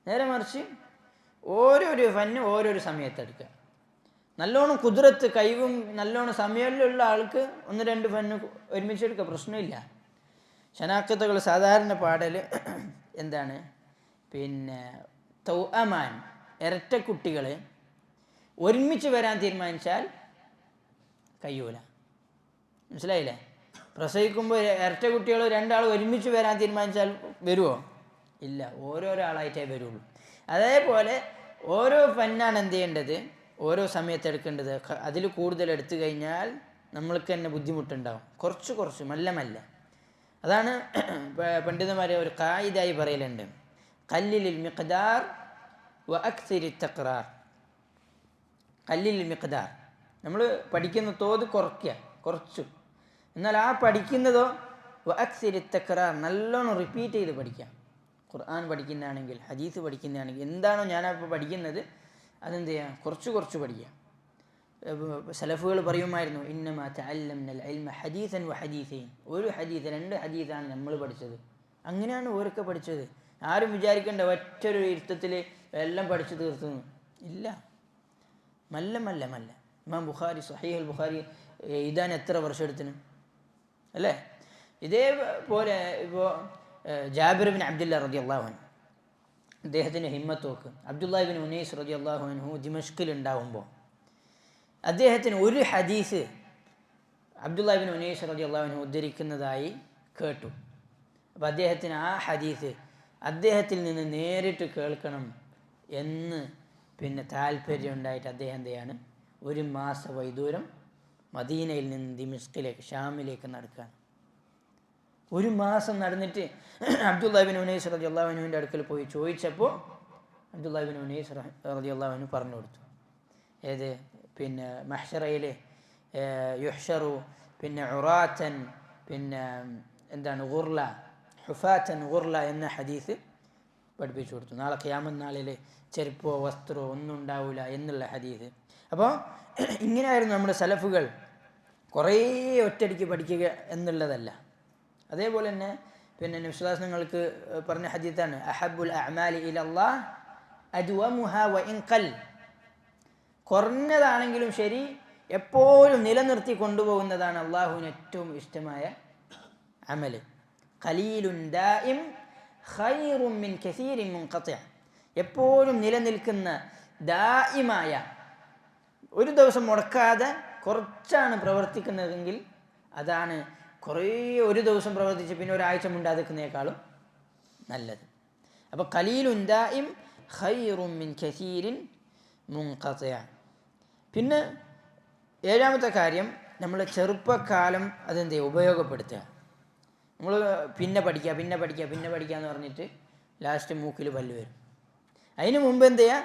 നേരെ മറിച്ച് ഓരോരോ ഫന്ന് ഓരോരോ സമയത്തെടുക്കുക. നല്ലോണം കുതിരത്ത് കഴിവും നല്ലോണം സമയമുള്ള ആൾക്ക് 1-2 ഫന്ന് ഒരുമിച്ചെടുക്കുക, പ്രശ്നമില്ല. ഷനാഖത്തുകൾ സാധാരണ പാടൽ എന്താണ്, പിന്നെ തൗഅമാൻ ഇരട്ടക്കുട്ടികൾ ഒരുമിച്ച് വരാൻ തീരുമാനിച്ചാൽ കഴിയൂല. മനസ്സിലായില്ലേ? പ്രസവിക്കുമ്പോൾ ഇരട്ട കുട്ടികൾ 2 ആൾ ഒരുമിച്ച് വരാൻ തീരുമാനിച്ചാൽ വരുമോ? ഇല്ല, ഓരോരോ ആളായിട്ടേ വരുള്ളൂ. അതേപോലെ ഓരോ ഫന്നാണ് എന്ത് ചെയ്യേണ്ടത്, ഓരോ സമയത്ത് എടുക്കേണ്ടത്. അതിൽ കൂടുതൽ എടുത്തു കഴിഞ്ഞാൽ നമ്മൾക്ക് തന്നെ ബുദ്ധിമുട്ടുണ്ടാവും. കുറച്ച് മെല്ലെ. അതാണ് പണ്ഡിതന്മാരെ ഒരു ഖായിദായി പറയലുണ്ട്, ഖല്ലിലിൽ മിഖ്ദാർ വ അക്സിരി തക്റാർ. ഖല്ലിലിൽ മിഖ്ദാർ, നമ്മൾ പഠിക്കുന്ന തോത് കുറച്ചു, എന്നാൽ ആ പഠിക്കുന്നതോ വ അക്സിരി തക്റാർ, നല്ലോണം റിപ്പീറ്റ് ചെയ്ത് പഠിക്കാം. ഖുർആൻ പഠിക്കുന്നതാണെങ്കിൽ, ഹദീസ് പഠിക്കുന്നതാണെങ്കിൽ, എന്താണോ ഞാനപ്പോൾ പഠിക്കുന്നത് അതെന്ത് ചെയ്യാം, കുറച്ച് പഠിക്കുക. സലഫുകൾ പറയുമായിരുന്നു, ഇന്നമാ തഅല്ലംനൽ ഇൽമ ഹദീസൻ വ ഹദീസൈൻ. ഒരു ഹദീസ് 2 ഹദീസാണ് നമ്മൾ പഠിച്ചത്. അങ്ങനെയാണ് ഓരൊക്കെ പഠിച്ചത്. ആരും വിചാരിക്കേണ്ട ഒറ്റൊരു ഇരുത്തത്തിൽ എല്ലാം പഠിച്ചു തീർത്തുന്നു, ഇല്ല. മെല്ലെ. ഇമാം ബുഖാരി സഹീഹുൽ ബുഖാരി എഴുതാൻ എത്ര വർഷം എടുത്തിന്, അല്ലേ? ഇതേപോലെ ഇപ്പോൾ ജാബിർ ബിൻ അബ്ദുല്ല റളിയല്ലാഹു അൻഹു, അദ്ദേഹത്തിൻ്റെ ഹിമ്മത്ത് നോക്ക്. അബ്ദുല്ലാഹി ബിൻ ഉനൈസ് റളിയല്ലാഹു അൻഹു ദിമഷ്കിൽ ഉണ്ടാവുമ്പോൾ അദ്ദേഹത്തിന് ഒരു ഹദീസ് അബ്ദുല്ലാഹി ബിൻ ഉനൈസ് റളിയല്ലാഹു അൻഹു ഉദ്ധരിക്കുന്നതായി കേട്ടു. അപ്പോൾ അദ്ദേഹത്തിന് ആ ഹദീസ് അദ്ദേഹത്തിൽ നിന്ന് നേരിട്ട് കേൾക്കണം എന്ന് പിന്നെ താല്പര്യം ഉണ്ടായിട്ട് അദ്ദേഹം എന്ത് ചെയ്യാണ്, 1 മാസ വൈദൂരം മദീനയിൽ നിന്ന് ദിമഷ്കിലേക്ക് ഷാമിലേക്ക് നടക്കാൻ. 1 മാസം നടന്നിട്ട് അബ്ദുല്ലാഹി ഇബ്നു ഉനൈസ് റളിയല്ലാഹു അൻഹുവിൻ്റെ അടുക്കൽ പോയി ചോദിച്ചപ്പോൾ അബ്ദുല്ലാഹി ഇബ്നു ഉനൈസ് റളിയല്ലാഹു അൻഹു പറഞ്ഞു കൊടുത്തു. ഏത് പിന്നെ മഹ്ശറയിൽ യുഹ്ശറു പിന്നെ ഉറാത്തൻ പിന്നെ എന്താണ് ഗുർല ഹുഫാത്തൻ ഗുർല എന്ന ഹദീസ് പഠിപ്പിച്ചു കൊടുത്തു. നാളെ ഖിയാമത്ത് നാളിൽ ചെരുപ്പോ വസ്ത്രമോ ഒന്നും ഉണ്ടാവില്ല എന്നുള്ള ഹദീസ്. അപ്പോൾ ഇങ്ങനെയായിരുന്നു നമ്മുടെ സലഫുകൾ. കുറേ ഒറ്റയടിക്ക് പഠിക്കുക എന്നുള്ളതല്ല. അതേപോലെ തന്നെ പിന്നെ നബി സ്വല്ലല്ലാഹു അലൈഹി വസല്ലം നിങ്ങൾക്ക് പറഞ്ഞ ഹദീസാണ് അഹബ്ബുൽ അഅമാലി ഇലല്ലാഹ് അദ്വമുഹാ വഇൻ ഖൽ. കുറഞ്ഞതാണെങ്കിലും ശരി എപ്പോഴും നിലനിർത്തി കൊണ്ടുപോകുന്നതാണ് അള്ളാഹുവിന് ഏറ്റവും ഇഷ്ടമായ അമൽ. ഖലീലുൻ ദായിം ഖൈറും മിൻ കസീരിൻ മുൻഖതി'. എപ്പോഴും നിലനിൽക്കുന്ന ദായിമായ, ഒരു ദിവസം മുടക്കാതെ കുറച്ചാണ് പ്രവർത്തിക്കുന്നതെങ്കിൽ അതാണ് കുറേ ഒരു ദിവസം പ്രവർത്തിച്ച് പിന്നെ ഒരാഴ്ച മിണ്ടാതിരിക്കുന്നതിനേക്കാളും നല്ലത്. അപ്പോൾ ഖലീലുൻ ദായിം ഖൈറും മിൻ കസീരിൻ മുൻഖതി'. പിന്നെ 7ാമത്തെ കാര്യം, നമ്മൾ ചെറുപ്പക്കാലം അതെന്ത് ചെയ്യുക, ഉപയോഗപ്പെടുത്തുക. നമ്മൾ പിന്നെ പഠിക്കുക എന്ന് പറഞ്ഞിട്ട് ലാസ്റ്റ് മൂക്കിൽ പല്ല് വരും. അതിന് മുമ്പ് എന്ത് ചെയ്യുക,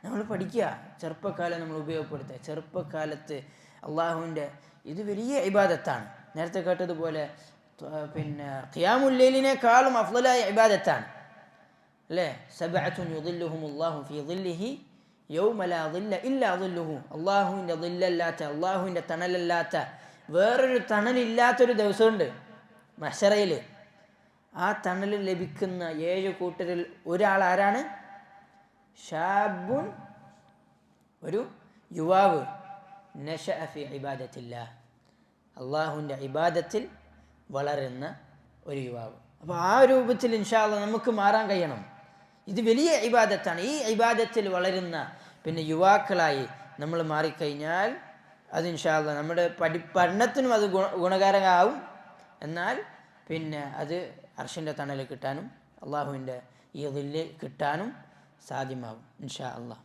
നമ്മൾ പഠിക്കുക, ചെറുപ്പക്കാലം നമ്മൾ ഉപയോഗപ്പെടുത്തുക. ചെറുപ്പക്കാലത്ത് അള്ളാഹുവിൻ്റെ ഇത് വലിയ ഇബാദത്താണ്. നേരത്തെ കേട്ടതുപോലെ പിന്നെ ഖിയാമുൽ ലൈലിനേക്കാളും അഫ്ളലായ ഇബാദത്താണ് അല്ലേ. സബഅത്തുൻ യുദില്ലുഹുമുല്ലാഹു ഫീ ദില്ലിഹി യൗമ ലാ ദില്ല ഇല്ലാ ദില്ലുഹു. അള്ളാഹുവിൻ്റെ ദില്ലല്ലാത്ത, അള്ളാഹുവിൻ്റെ തണലല്ലാത്ത വേറൊരു തണലില്ലാത്തൊരു ദിവസമുണ്ട് മഹ്ശറയിൽ. ആ തണൽ ലഭിക്കുന്ന 7 കൂട്ടരിൽ ഒരാൾ ആരാണ്? ഷാബുൻ, ഒരു യുവാവ്, നശഅ ഫി ഇബാദത്തില്ലാഹ്, അള്ളാഹുവിൻ്റെ ഇബാദത്തിൽ വളരുന്ന ഒരു യുവാവ്. അപ്പോൾ ആ രൂപത്തിൽ ഇൻഷാ അല്ലാഹ് നമുക്ക് മാറാൻ കഴിയണം. ഇത് വലിയ ഇബാദത്താണ്. ഈ ഇബാദത്തിൽ വളരുന്ന പിന്നെ യുവാക്കളായി നമ്മൾ മാറിക്കഴിഞ്ഞാൽ അത് ഇൻഷാ അല്ലാഹ് നമ്മുടെ പഠനത്തിനും അത് ഗുണകരമാവും. എന്നാൽ പിന്നെ അത് അർശിൻ്റെ തണൽ കിട്ടാനും അള്ളാഹുവിൻ്റെ ഈ ദില്ല് കിട്ടാനും സാധ്യമാവും ഇൻഷാ അല്ലാഹ്.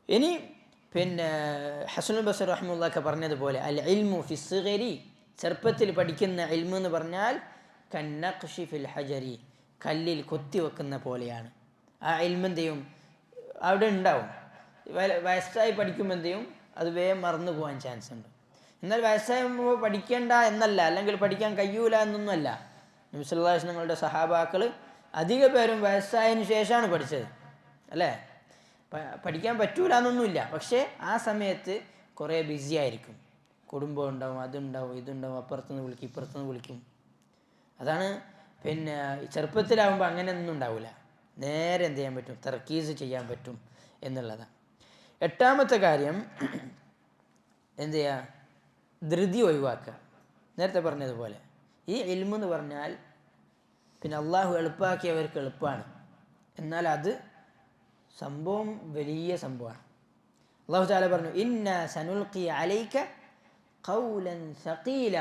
ഇനി പിന്നെ ഹസനുൽ ബസ്രി റഹിമഹുല്ലാഹ് പറഞ്ഞതുപോലെ അൽ ഇൽമു ഫി സിഗരി, ചെറുപ്പത്തിൽ പഠിക്കുന്ന ഇൽമു എന്ന് പറഞ്ഞാൽ കന്നഖ്ശി ഫിൽ ഹജരി, കല്ലിൽ കൊത്തിവെക്കുന്ന പോലെയാണ്. ആ ഇൽമു എന്ത് ചെയ്യും, അവിടെ ഉണ്ടാവും. വയസ്സായി പഠിക്കുമ്പോൾ എന്ത് ചെയ്യും, അത് വേഗം മറന്നു പോകാൻ ചാൻസ് ഉണ്ട്. എന്നാൽ വയസ്സാകുമ്പോൾ പഠിക്കേണ്ട എന്നല്ല, അല്ലെങ്കിൽ പഠിക്കാൻ കഴിയൂല എന്നൊന്നുമല്ല. നബി സല്ലല്ലാഹു അലൈഹി വസല്ലം സഹാബാക്കൾ അധിക പേരും വയസ്സായതിനു ശേഷമാണ് പഠിച്ചത് അല്ലേ. പഠിക്കാൻ പറ്റൂല എന്നൊന്നുമില്ല. പക്ഷേ ആ സമയത്ത് കുറേ ബിസി ആയിരിക്കും. കുടുംബം ഉണ്ടാവും, അതുണ്ടാവും, ഇതുണ്ടാവും, അപ്പുറത്തുനിന്ന് വിളിക്കും, ഇപ്പുറത്തുനിന്ന് വിളിക്കും. അതാണ് പിന്നെ ചെറുപ്പത്തിലാവുമ്പോൾ അങ്ങനെയൊന്നും ഉണ്ടാവില്ല. നേരെ എന്ത് ചെയ്യാൻ പറ്റും, തർക്കീസ് ചെയ്യാൻ പറ്റും എന്നുള്ളതാണ്. 8ാമത്തെ കാര്യം എന്ത് ചെയ്യുക, ധൃതി ഒഴിവാക്കുക. നേരത്തെ പറഞ്ഞതുപോലെ ഈ ഇൽമു എന്ന് പറഞ്ഞാൽ പിന്നെ അള്ളാഹു എളുപ്പമാക്കിയവർക്ക് എളുപ്പമാണ്. എന്നാൽ അത് സംഭവം വലിയ സംഭവമാണ്. അള്ളാഹു തആല പറഞ്ഞു ഇന്നാ സനുൽഖി അലൈക ഖൗലൻ സഖീല.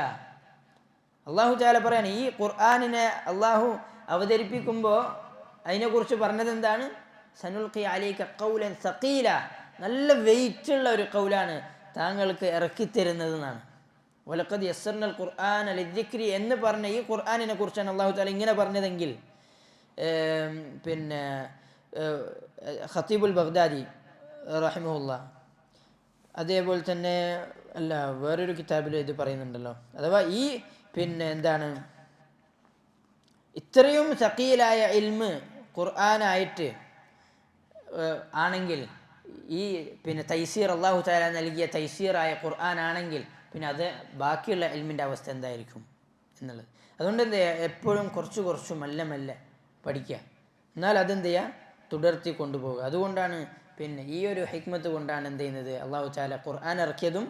അള്ളാഹു തആല പറയാണ് ഈ ഖുർആനിനെ അള്ളാഹു അവതരിപ്പിക്കുമ്പോൾ അതിനെക്കുറിച്ച് പറഞ്ഞത് എന്താണ്? സനുൽഖി അലൈക ഖൗലൻ സഖീല, നല്ല വെയിറ്റുള്ള ഒരു ഖൗലാണ് താങ്കൾക്ക് ഇറക്കിത്തരുന്നതെന്നാണ്. വലഖദ് യസ്സർനൽ ഖുർആന ലിദ്ദിക്രി എന്ന് പറഞ്ഞ ഈ ഖുർആനിനെ കുറിച്ചാണ് അള്ളാഹു തആല ഇങ്ങനെ പറഞ്ഞതെങ്കിൽ പിന്നെ ഖത്തീബുൽ ബഗ്ദാദി റഹിമഹുല്ലാഹ് അതേപോലെ തന്നെ അല്ല വേറൊരു കിതാബിൽ ഇത് പറയുന്നുണ്ടല്ലോ. അഥവാ ഈ പിന്നെ എന്താണ് ഇത്രയും സഖീലായ ഇൽമ് ഖുർആനായിട്ട് ആണെങ്കിൽ, ഈ പിന്നെ തൈസീർ അള്ളാഹു തആല നൽകിയ തൈസീറായ ഖുർആൻ ആണെങ്കിൽ പിന്നെ അത് ബാക്കിയുള്ള ഇൽമിൻ്റെ അവസ്ഥ എന്തായിരിക്കും എന്നുള്ളത്. അതുകൊണ്ട് എന്ത് ചെയ്യുക, എപ്പോഴും കുറച്ച് മെല്ലെ മെല്ലെ പഠിക്കുക. എന്നാൽ അതെന്ത് ചെയ്യുക, തുടർത്തി കൊണ്ടുപോകുക. അതുകൊണ്ടാണ് പിന്നെ ഈ ഒരു ഹിക്മത്ത് കൊണ്ടാണ് എന്ത് ചെയ്യുന്നത്, അള്ളാഹു തആല ഖുർആൻ ഇറക്കിയതും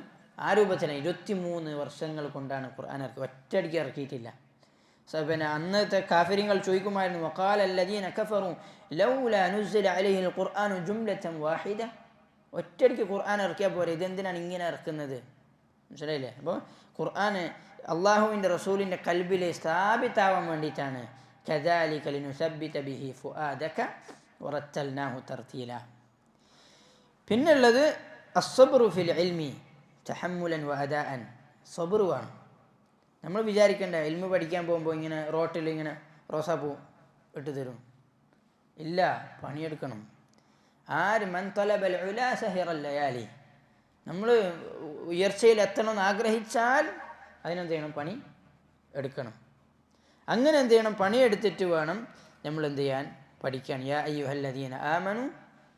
ആ രൂപത്തിലാണ്. 23 വർഷങ്ങൾ കൊണ്ടാണ് ഖുർആൻ ഇറക്കി, ഒറ്റയടിക്ക് ഇറക്കിയിട്ടില്ല. പിന്നെ അന്നത്തെ കാഫിരിങ്ങൾ ചോദിക്കുമായിരുന്നു വഖാല അല്ലദീന കഫറു ലൗലാ നുസ്സില അലൈഹിൽ ഖുർആനു ജുംലതൻ വാഹിദ, ഒറ്റയടിക്ക് ഖുർആൻ ഇറക്കിയാൽ പോരെ, ഇതെന്തിനാണ് ഇങ്ങനെ ഇറക്കുന്നത്? മനസ്സിലായില്ലേ? അപ്പോൾ ഖുർആൻ അള്ളാഹുവിൻ്റെ റസൂലിൻ്റെ കൽബിൽ സ്ഥാപിതാവാൻ വേണ്ടിയിട്ടാണ്. കദാലിക ലിനുസബ്ബിത ബിഹി ഫുആദക വറത്തൽനാഹു തർതീല. പിന്നുള്ളത് അസ്സബ്റു ഫിൽ ഇൽമി തഹമ്മുലൻ വഅദാഅൻ, സബ്ർ വേണം. നമ്മൾ വിചാരിക്കേണ്ട ഇൽമു പഠിക്കാൻ പോകുമ്പോൾ ഇങ്ങനെ റോട്ടിൽ ഇങ്ങനെ റോസാപ്പൂ ഇട്ട് തരും. ഇല്ല, പണിയെടുക്കണം. ആര് മൻ തലബൽ ഉലാ സഹിറൽ ലയാലി, നമ്മൾ ഉയർച്ചയിൽ എത്തണമെന്ന് ആഗ്രഹിച്ചാൽ അതിനെന്ത് ചെയ്യണം? പണി എടുക്കണം. അങ്ങനെ എന്ത് ചെയ്യണം? പണിയെടുത്തിട്ട് വേണം നമ്മൾ എന്ത് ചെയ്യാൻ? പഠിക്കാൻ. യാ അയ്യുഹല്ലദീന ആമനു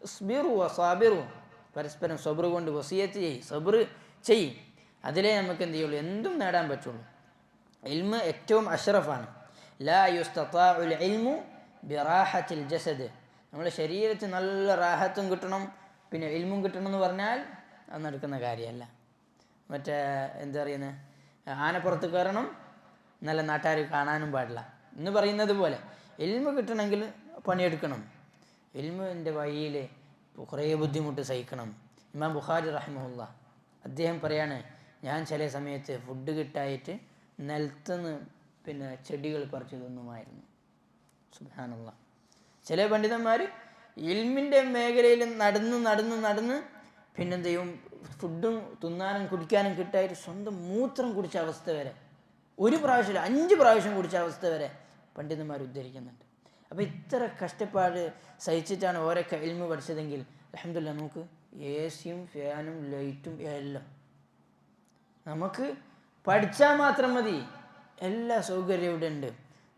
ഇസ്ബിറു വസാബിറു, പരസ്പരം സബ്ർ കൊണ്ട് വസിയത്ത് ചെയ്യ്, സബ്ർ ചെയ്യ്. അതിലേ നമുക്ക് എന്ത് ചെയ്യുള്ളൂ? എന്തും നേടാൻ പറ്റുള്ളൂ. ഇൽമ് ഏറ്റവും അഷ്റഫാണ്. ലാ യുസ്തതാഉൽ ഇൽമു ബിറാഹത്തിൽ ജസദ്, നമ്മുടെ ശരീരത്തിൽ നല്ല റാഹത്തും കിട്ടണം, പിന്നെ ഇൽമും കിട്ടണം എന്ന് പറഞ്ഞാൽ അത് നടക്കുന്ന കാര്യമല്ല. മറ്റേ എന്താ പറയുന്നത്, ആനപ്പുറത്ത് കയറണം, നല്ല നാട്ടുകാർ കാണാനും പാടില്ല എന്ന് പറയുന്നത് പോലെ ഇൽമു കിട്ടണമെങ്കിൽ പണിയെടുക്കണം. ഇൽമിൻ്റെ വഴിയിൽ കുറേ ബുദ്ധിമുട്ട് സഹിക്കണം. ഇമാം ബുഖാരി റഹിമഹുല്ലാ അദ്ദേഹം പറയാണ്, ഞാൻ ചില സമയത്ത് ഫുഡ് കിട്ടായിട്ട് നിലത്തുനിന്ന് പിന്നെ ചെടികൾ പറിച്ചു തിന്നുമായിരുന്നു. സുബ്ഹാനല്ലാഹ്. ചില പണ്ഡിതന്മാർ ഇൽമിൻ്റെ മേഖലയിൽ നടന്ന് പിന്നെന്ത് ചെയ്യും? ഫുഡും തിന്നാനും കുടിക്കാനും കിട്ടായിട്ട് സ്വന്തം മൂത്രം കുടിച്ച അവസ്ഥ വരെ, ഒരു പ്രാവശ്യം 5 പ്രാവശ്യം കുടിച്ച അവസ്ഥ വരെ പണ്ഡിതന്മാർ ഉദ്ധരിക്കുന്നുണ്ട്. അപ്പോൾ ഇത്ര കഷ്ടപ്പാട് സഹിച്ചിട്ടാണ് ഓരൊക്കെ ഇൽമു പഠിച്ചതെങ്കിൽ അൽഹംദുലില്ലാഹ് നമുക്ക് AC-യും ഫാനും ലൈറ്റും എല്ലാം നമുക്ക് പഠിച്ചാൽ മാത്രം മതി. എല്ലാ സൗകര്യവും ഇവിടെ ഉണ്ട്.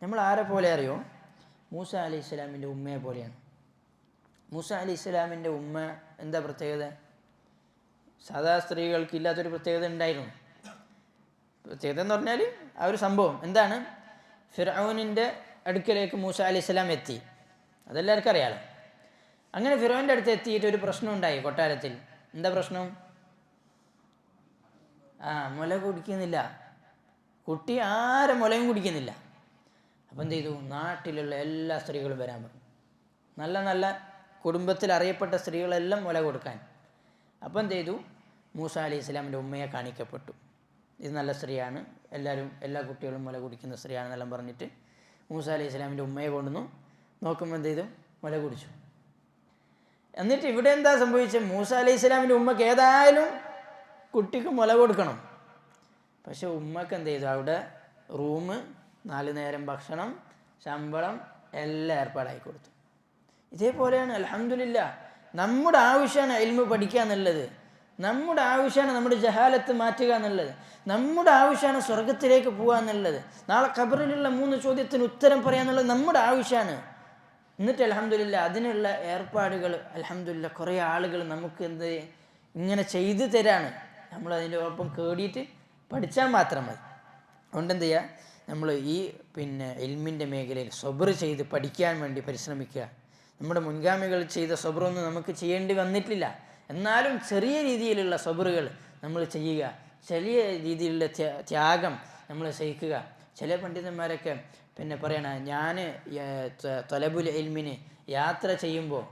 നമ്മൾ ആരെ പോലെ അറിയോ? മൂസ അലൈഹി ഇസ്ലാമിൻ്റെ ഉമ്മയെ പോലെയാണ്. മൂസ അലൈഹി ഇസ്ലാമിൻ്റെ ഉമ്മ എന്താ പ്രത്യേകത? സാധാ സ്ത്രീകൾക്ക് ഇല്ലാത്തൊരു പ്രത്യേകത ഉണ്ടായിരുന്നു. പ്രത്യേകത എന്ന് പറഞ്ഞാൽ ആ ഒരു സംഭവം എന്താണ്? ഫിർഔനിൻ്റെ അടുക്കലേക്ക് മൂസ അലൈഹി ഇസ്ലാം എത്തി. അതെല്ലാവർക്കും അറിയാലോ. അങ്ങനെ ഫിർഔൻ്റെ അടുത്ത് എത്തിയിട്ട് ഒരു പ്രശ്നം ഉണ്ടായി കൊട്ടാരത്തിൽ. എന്താ പ്രശ്നം? മുല കുടിക്കുന്നില്ല, കുട്ടി ആരെ മുലയും കുടിക്കുന്നില്ല. അപ്പം എന്ത് ചെയ്തു? നാട്ടിലുള്ള എല്ലാ സ്ത്രീകളും വരാൻ പറഞ്ഞു. നല്ല നല്ല കുടുംബത്തിൽ അറിയപ്പെട്ട സ്ത്രീകളെല്ലാം മുല കൊടുക്കാൻ. അപ്പം എന്ത് ചെയ്തു? മൂസ അലൈഹി ഇസ്ലാമിൻ്റെ ഉമ്മയെ കാണിക്കപ്പെട്ടു. ഇത് നല്ല സ്ത്രീയാണ്, എല്ലാ കുട്ടികളും മുല കുടിക്കുന്ന സ്ത്രീയാണെന്നെല്ലാം പറഞ്ഞിട്ട് മൂസ അലൈഹി ഇസ്ലാമിൻ്റെ ഉമ്മയെ കൊണ്ടുവന്നു. നോക്കുമ്പോൾ എന്ത് ചെയ്തു? മുല കുടിച്ചു. എന്നിട്ട് ഇവിടെ എന്താ സംഭവിച്ചത്? മൂസ അലൈഹി ഇസ്ലാമിൻ്റെ ഉമ്മക്ക് ഏതായാലും കുട്ടിക്ക് മുല കൊടുക്കണം. പക്ഷെ ഉമ്മക്ക് എന്ത് ചെയ്തു? അവിടെ റൂം, 4 നേരം ഭക്ഷണം, ശമ്പളം എല്ലാം ഏർപ്പാടായി കൊടുത്തു. ഇതേപോലെയാണ് അൽഹംദുലില്ലാഹ് നമ്മുടെ ആവശ്യമാണ് ഇൽമു പഠിക്കുക എന്നുള്ളത്. നമ്മുടെ ആവശ്യമാണ് നമ്മുടെ ജഹാലത്ത് മാറ്റുക എന്നുള്ളത്. നമ്മുടെ ആവശ്യമാണ് സ്വർഗത്തിലേക്ക് പോകുക എന്നുള്ളത്. നാളെ ഖബറിലുള്ള 3 ചോദ്യത്തിന് ഉത്തരം പറയാന്നുള്ളത് നമ്മുടെ ആവശ്യമാണ്. എന്നിട്ട് അൽഹംദുലില്ലാഹ് അതിനുള്ള ഏർപ്പാടുകൾ അൽഹംദുലില്ലാഹ് കുറേ ആളുകൾ നമുക്ക് ഇങ്ങനെ ചെയ്തു തരാണ്. നമ്മൾ അതിൻ്റെ ഒപ്പം കേടിയിട്ട് പഠിച്ചാൽ മാത്രം മതി. അതുകൊണ്ട് എന്ത് ചെയ്യുക? നമ്മൾ ഈ ഇൽമിൻ്റെ മേഖലയിൽ സബ്ർ ചെയ്ത് പഠിക്കാൻ വേണ്ടി പരിശ്രമിക്കുക. നമ്മുടെ മുൻഗാമികൾ ചെയ്ത സബ്റൊന്നും നമുക്ക് ചെയ്യേണ്ടി വന്നിട്ടില്ല. എന്നാലും ചെറിയ രീതിയിലുള്ള സബ്റുകൾ നമ്മൾ ചെയ്യുക, ചെറിയ രീതിയിലുള്ള ത്യാഗം നമ്മൾ സഹിക്കുക. ചില പണ്ഡിതന്മാരൊക്കെ പറയണ, ഞാൻ തലബുൽ ഇൽമിന് യാത്ര ചെയ്യുമ്പോൾ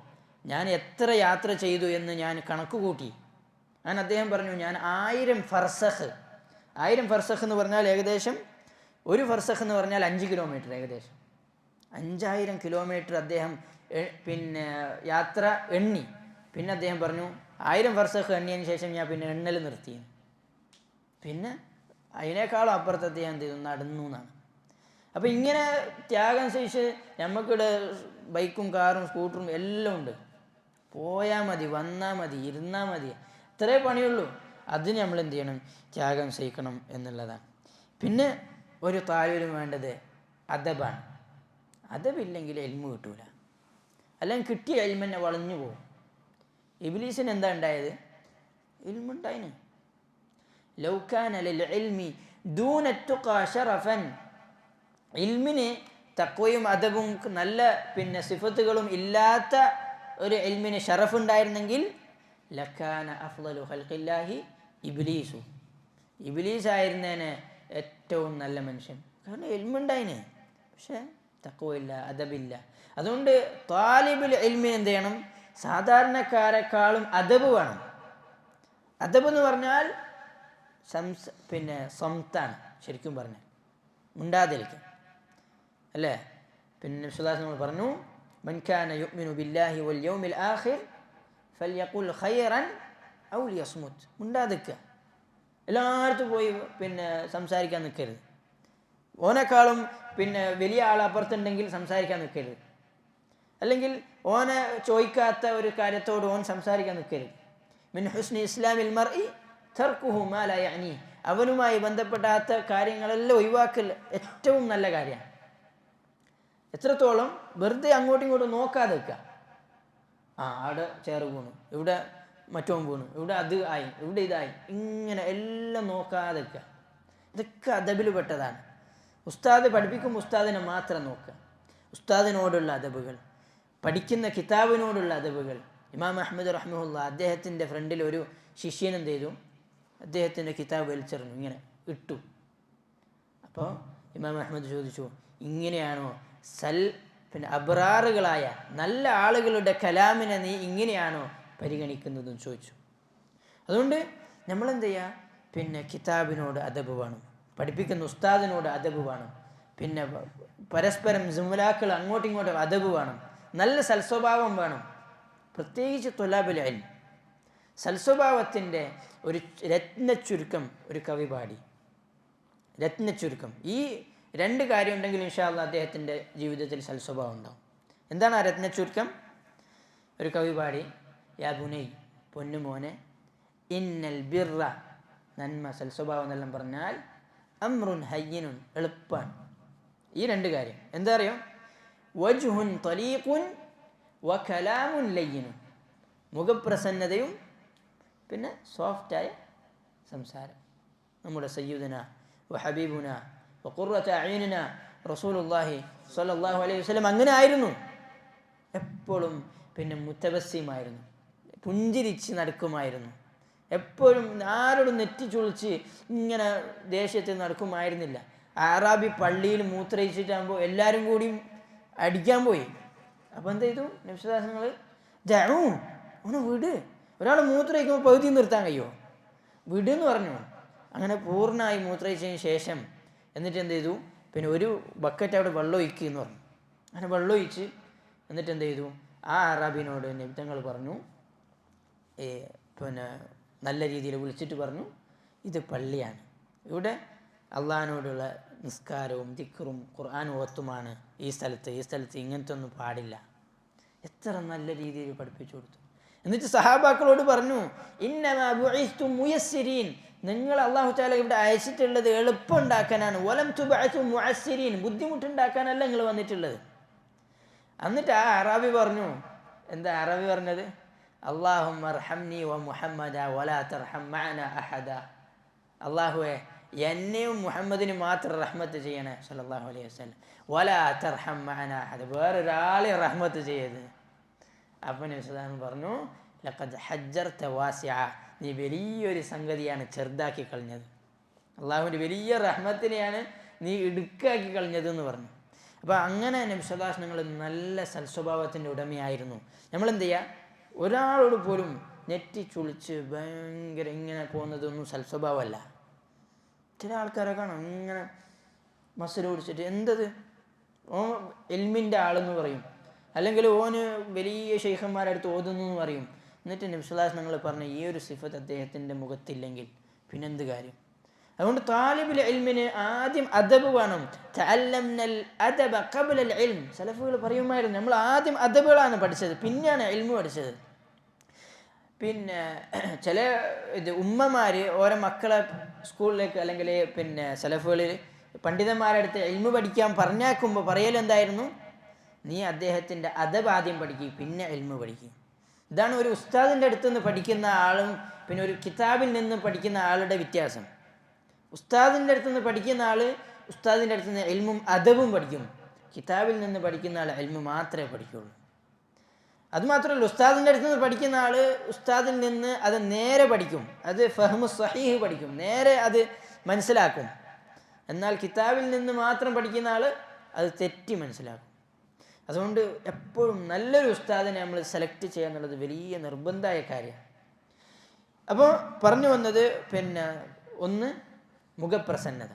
ഞാൻ എത്ര യാത്ര ചെയ്തു എന്ന് ഞാൻ കണക്ക് കൂട്ടി. അദ്ദേഹം പറഞ്ഞു, ഞാൻ 1000 ഫർസഖ്, 1000 ഫർസഖ് എന്ന് പറഞ്ഞാൽ ഏകദേശം, ഒരു ഫർസഖ് എന്ന് പറഞ്ഞാൽ 5 കിലോമീറ്റർ, ഏകദേശം 5000 കിലോമീറ്റർ അദ്ദേഹം യാത്ര എണ്ണി. പിന്നെ അദ്ദേഹം പറഞ്ഞു, 1000 ഫർസഖ് എണ്ണിയതിന് ശേഷം ഞാൻ എണ്ണൽ നിർത്തി. അതിനേക്കാളും അപ്പുറത്ത് അദ്ദേഹം എന്ത് ചെയ്തു? നടന്നു എന്നാണ്. അപ്പം ഇങ്ങനെ ത്യാഗം സഹിച്ച് നമുക്കിവിടെ ബൈക്കും കാറും സ്കൂട്ടറും എല്ലാം ഉണ്ട്. പോയാൽ മതി, വന്നാൽ മതി, ഇരുന്നാൽ മതി, ഇത്രേ പണിയുള്ളൂ. അതിന് നമ്മൾ എന്ത് ചെയ്യണം? ത്യാഗം സഹിക്കണം എന്നുള്ളതാണ്. പിന്നെ ഒരു താലിബിന് വേണ്ടത് അദബാണ്. അദബില്ലെങ്കിൽ ഇൽമു കിട്ടൂല. അല്ലെങ്കിൽ കിട്ടിയ ഇൽമ് തന്നെ വളഞ്ഞു പോകും. ഇബ്ലീസിന് എന്താ ഉണ്ടായത്? ഇൽമുണ്ടായിന്. ലൗ കാന ലിൽ ഇൽമി ദൂന തുഖാ ശറഫൻ, ഇൽമിന് തഖ്വയും അദബും നല്ല സിഫത്തുകളും ഇല്ലാത്ത ഒരു ഇൽമിന് ഷറഫ് ഉണ്ടായിരുന്നെങ്കിൽ ലക്കാന അഫ്ളലു ഖൽഖില്ലാഹി ഇബ്ലീസു, ഇബ്ലീസ് ആയിരുന്നേനെ ഏറ്റവും നല്ല മനുഷ്യൻ. കാരണം ഇൽമുണ്ടായിന്, പക്ഷെ തഖ്വയില്ല, അദബില്ല. അതുകൊണ്ട് താലിബുൽ ഇൽമിന് എന്ത് ചെയ്യണം? സാധാരണക്കാരെക്കാളും അദബ് വേണം. അദബ് എന്ന് പറഞ്ഞാൽ സംതാണ്, ശരിക്കും പറഞ്ഞാൽ മുണ്ടാതിരിക്കും അല്ലേ? നമ്മൾ പറഞ്ഞു, മൻ കാന യുഅ്മിനു ബില്ലാഹി വൽ യൗമിൽ ആഖിർ ഫൽയഖുൽ ഖൈറൻ ഔ ലിയസ്മുത്. മുണ്ടാതിരിക്കുക, എല്ലായിടത്തും പോയി സംസാരിക്കാൻ നിൽക്കരുത്. ഓനേക്കാളും വലിയ ആൾ അപ്പുറത്തുണ്ടെങ്കിൽ സംസാരിക്കാൻ നിൽക്കരുത്. അല്ലെങ്കിൽ ഓനെ ചോദിക്കാത്ത ഒരു കാര്യത്തോട് ഓൻ സംസാരിക്കാൻ നിൽക്കരുത്. മിൻ ഹുസ്നി ഇസ്ലാമിൽ മർഇ തർക്കുഹു മാ ലാ യഅനി, അവനുമായി ബന്ധപ്പെടാത്ത കാര്യങ്ങളെല്ലാം ഒഴിവാക്കൽ ഏറ്റവും നല്ല കാര്യമാണ്. എത്രത്തോളം വെറുതെ അങ്ങോട്ടും ഇങ്ങോട്ടും നോക്കാതെ വെക്കുക. അവിടെ ചേറ് വീണു, ഇവിടെ മറ്റോൻ വീണു, ഇവിടെ അത് ആയി, ഇവിടെ ഇതായി, ഇങ്ങനെ എല്ലാം നോക്കാതെ വെക്കുക. ഇതൊക്കെ അദബിൽ പെട്ടതാണ്. ഉസ്താദ് പഠിപ്പിക്കും, ഉസ്താദിനെ മാത്രം നോക്കുക. ഉസ്താദിനോടുള്ള അദബുകൾ, പഠിക്കുന്ന കിതാബിനോടുള്ള അദബുകൾ. ഇമാം അഹ്മദ് റഹ്മഹുല്ല അദ്ദേഹത്തിൻ്റെ ഫ്രണ്ടിൽ ഒരു ശിഷ്യൻ എന്ത് ചെയ്തു, അദ്ദേഹത്തിൻ്റെ കിതാബ് വലിച്ചെറിഞ്ഞു, ഇങ്ങനെ ഇട്ടു. അപ്പോൾ ഇമാം അഹ്മദ് ചോദിച്ചു, ഇങ്ങനെയാണോ അബ്റാറുകളായ നല്ല ആളുകളുടെ കലാമിനെ നീ ഇങ്ങനെയാണോ പരിഗണിക്കുന്നതെന്ന് ചോദിച്ചു. അതുകൊണ്ട് നമ്മളെന്ത് ചെയ്യുക, കിതാബിനോട് അദബ് വേണം, പഠിപ്പിക്കുന്ന ഉസ്താദിനോട് അദബ് വേണം, പരസ്പരം ജുമലാക്കൾ അങ്ങോട്ടും ഇങ്ങോട്ടും അദബ് വേണം, നല്ല സൽസ്വഭാവം വേണം. പ്രത്യേകിച്ച് ത്വലാബുൽ ഇൽം, സൽസ്വഭാവത്തിൻ്റെ ഒരു രത്നച്ചുരുക്കം ഒരു കവി പാടി. രത്നച്ചുരുക്കം, ഈ രണ്ട് കാര്യം ഉണ്ടെങ്കിൽ ഇൻഷാ അല്ലാഹ് അദ്ദേഹത്തിൻ്റെ ജീവിതത്തിൽ സൽസ്വഭാവം ഉണ്ടാവും. എന്താണ് ആ രത്നച്ചുരുക്കം? ഒരു കവി പാടി, യാ ബുനൈ, പൊന്നുമോനെ, ഇന്നൽ ബിർറ, നന്മ സൽസ്വഭാവം എന്നെല്ലാം പറഞ്ഞാൽ, അമ്രുൻ ഹയ്യിനുൻ, എളുപ്പമാണ്. ഈ രണ്ട് കാര്യം എന്താ അറിയോ? വജ്ഹുൻ തലീഖുൻ വ കലാമുൻ ലയ്യിനുൻ, മുഖപ്രസന്നതയും സോഫ്റ്റായ സംസാരം. നമ്മുടെ സയ്യിദുന വ ഹബീബുന വ ഖുർറത അയ്യുനിന റസൂലുള്ളാഹി സ്വല്ലല്ലാഹു അലൈഹി വസല്ലം അങ്ങനെ ആയിരുന്നു. എപ്പോഴും മുത്തബസ്സിമായിരുന്നു, പുഞ്ചിരിച്ച് നടക്കുമായിരുന്നു. എപ്പോഴും ആരോടും നെറ്റി ചുളിച്ച് ഇങ്ങനെ ദേഷ്യത്തിൽ നടക്കുമായിരുന്നില്ല. അറാബി പള്ളിയിൽ മൂത്രയിച്ചിട്ടാകുമ്പോൾ എല്ലാവരും കൂടി അടിക്കാൻ പോയി. അപ്പോൾ എന്ത് ചെയ്തു നബിസ്വല്ലല്ലാഹു ജഅൂ, അവനെ വിട്, ഒരാൾ മൂത്രയിക്കുമ്പോൾ പകുതി നിർത്താൻ കഴിയുമോ, വിടെന്ന് പറഞ്ഞു. അങ്ങനെ പൂർണ്ണമായി മൂത്രയിച്ചതിന് ശേഷം എന്നിട്ട് എന്ത് ചെയ്തു, ഒരു ബക്കറ്റ് അവിടെ വെള്ളം ഒഴിക്കുക എന്ന് പറഞ്ഞു. അങ്ങനെ വെള്ളം ഒഴിച്ച് എന്നിട്ട് എന്ത് ചെയ്തു, ആ അറാബിനോട് നബി തങ്ങൾ പറഞ്ഞു, നല്ല രീതിയിൽ വിളിച്ചിട്ട് പറഞ്ഞു, ഇത് പള്ളിയാണ്, ഇവിടെ അള്ളാഹിനോടുള്ള നിസ്കാരവും ദിക്റും ഖുർആൻ ഓത്തുമാണ്, ഈ സ്ഥലത്ത് ഇങ്ങനത്തെ ഒന്നും പാടില്ല. എത്ര നല്ല രീതിയിൽ പഠിപ്പിച്ചു കൊടുത്തു. എന്നിട്ട് സഹാബാക്കളോട് പറഞ്ഞു, ഇന്നമാ ബുഇസ്തും മുയസ്സിരീൻ, നിങ്ങൾ അല്ലാഹു തആല ഇവിടെ അയച്ചിട്ടുള്ളത് എളുപ്പമുണ്ടാക്കാനാണ്. വലം തുബഅതു മുഅസ്സിരീൻ, ബുദ്ധിമുട്ടുണ്ടാക്കാനല്ല നിങ്ങൾ വന്നിട്ടുള്ളത്. എന്നിട്ട് ആ അറാബി പറഞ്ഞു, എന്താ അറാബി പറഞ്ഞത്? അല്ലാഹുമ്മ അർഹംനി വ മുഹമ്മദ വലാ തർഹം മഅനാ അഹദ, അല്ലാഹുവേ എന്നെയും മുഹമ്മദിന് മാത്രം റഹ്മത്ത് ചെയ്യണേ സല്ലല്ലാഹു അലൈഹി വസല്ലം, വലാ തർഹം മഅനാ അഹദ, വേറൊരാളെ റഹ്മത്ത് ചെയ്യരുത്. അപ്പം നബി സല്ലല്ലാഹു അലൈഹി വസല്ലം പറഞ്ഞു, ലഖദ് ഹജ്ജർത വാസിഅ, നീ വലിയൊരു സംഗതിയാണ് ചെറുതാക്കി കളഞ്ഞത്, അള്ളാഹുവിൻ്റെ വലിയ റഹ്മത്തിനെയാണ് നീ ഇടുക്കാക്കി കളഞ്ഞത് എന്ന് പറഞ്ഞു. അപ്പോൾ അങ്ങനെ നബി സല്ലല്ലാഹു അലൈഹി വസല്ലം നല്ല സൽസ്വഭാവത്തിൻ്റെ ഉടമയായിരുന്നു. നമ്മളെന്ത് ചെയ്യുക, ഒരാളോട് പോലും നെറ്റി ചുളിച്ച് ഭയങ്കര ഇങ്ങനെ പോകുന്നതൊന്നും സൽസ്വഭാവമല്ല. ചില ആൾക്കാരെ കാണാം ഇങ്ങനെ മസിൽ ഓടിച്ചിട്ട്, എന്തത് ഓൻ ഇൽമിൻ്റെ ആളെന്ന് പറയും, അല്ലെങ്കിൽ ഓന് വലിയ ശൈഖന്മാരുടെ അടുത്ത് ഓതുന്നു എന്ന് പറയും. എന്നിട്ട് നബി സല്ലല്ലാഹു അലൈഹി വസല്ലം പറഞ്ഞ ഈ ഒരു സിഫത്ത് അദ്ദേഹത്തിൻ്റെ മുഖത്തില്ലെങ്കിൽ പിന്നെന്ത് കാര്യം? അതുകൊണ്ട് താലിബുൽ ഇൽമിന് ആദ്യം അദബ് വേണം. തഅല്ലംനൽ അദബ ഖബ്ലൽ ഇൽം, സലഫുകൾ പറയുമായിരുന്നു, നമ്മൾ ആദ്യം അദബുകളാണ് പഠിച്ചത്, പിന്നെയാണ് ഇൽമു പഠിച്ചത്. ചില ഉമ്മമാർ ഓരോ മക്കളെ സ്കൂളിലേക്ക് അല്ലെങ്കിൽ സലഫുകളിൽ പണ്ഡിതന്മാരുടെ അടുത്ത് ഇൽമു പഠിക്കാൻ പറഞ്ഞേക്കുമ്പോൾ പറയലെന്തായിരുന്നു? നീ അദ്ദേഹത്തിൻ്റെ അദബ് ആദ്യം പഠിക്കുക, പിന്നെ ഇൽമു പഠിക്കുക. ഇതാണ് ഒരു ഉസ്താദിൻ്റെ അടുത്ത് നിന്ന് പഠിക്കുന്ന ആളും ഒരു കിതാബിൽ നിന്ന് പഠിക്കുന്ന ആളുടെ വ്യത്യാസം. ഉസ്താദിൻ്റെ അടുത്ത് നിന്ന് പഠിക്കുന്ന ആൾ ഉസ്താദിൻ്റെ അടുത്ത് നിന്ന് ഇൽമും അദബും പഠിക്കും. കിതാബിൽ നിന്ന് പഠിക്കുന്ന ആൾ ഇൽമു മാത്രമേ പഠിക്കുകയുള്ളൂ. അതുമാത്രമല്ല, ഉസ്താദിൻ്റെ അടുത്ത് നിന്ന് പഠിക്കുന്ന ആൾ ഉസ്താദിൽ നിന്ന് അത് നേരെ പഠിക്കും, അത് ഫഹ്മു സഹീഹ് പഠിക്കും, നേരെ അത് മനസ്സിലാക്കും. എന്നാൽ കിതാബിൽ നിന്ന് മാത്രം പഠിക്കുന്ന ആൾ അത് തെറ്റി മനസ്സിലാക്കും. അതുകൊണ്ട് എപ്പോഴും നല്ലൊരു ഉസ്താദിനെ നമ്മൾ സെലക്ട് ചെയ്യുക എന്നുള്ളത് വലിയ നിർബന്ധമായ കാര്യമാണ്. അപ്പോൾ പറഞ്ഞു വന്നത് ഒന്ന് മുഖപ്രസന്നത,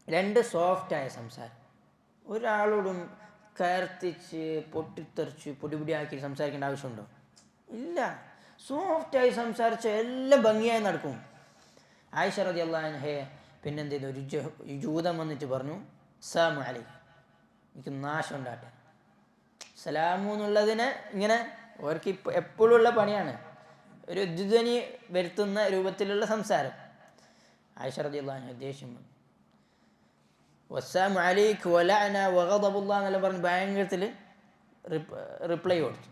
രണ്ട് സോഫ്റ്റായ സംസാരം. ഒരാളോടും കയർത്തിച്ച് പൊട്ടിത്തെറിച്ച് പൊടിപൊടിയാക്കി സംസാരിക്കേണ്ട ആവശ്യമുണ്ടോ? ഇല്ല. സോഫ്റ്റായി സംസാരിച്ച് എല്ലാം ഭംഗിയായി നടക്കും. ആയിഷ റളിയല്ലാഹു അൻഹയെ പിന്നെന്ത് ചെയ്തു, ഒരു ജൂതം വന്നിട്ട് പറഞ്ഞു അസ്സലാമു അലൈക്കും, എനിക്ക് നാശം ഉണ്ടാട്ടെ. സലാമു എന്നുള്ളതിന് ഇങ്ങനെ അവർക്ക് എപ്പോഴും ഉള്ള പണിയാണ്, ഒരു ദ്വിധ്വനി വരുത്തുന്ന രൂപത്തിലുള്ള സംസാരം. ആയിഷ റളിയല്ലാഹു അൻഹ ദേഷ്യം വന്നു. വസ്സലാമു അലൈക്കും വലഅന വഗദബുല്ലാഹ് എന്നെല്ലാം പറഞ്ഞ് ഭയങ്കരത്തിൽ റിപ്ലൈ കൊടുത്തു.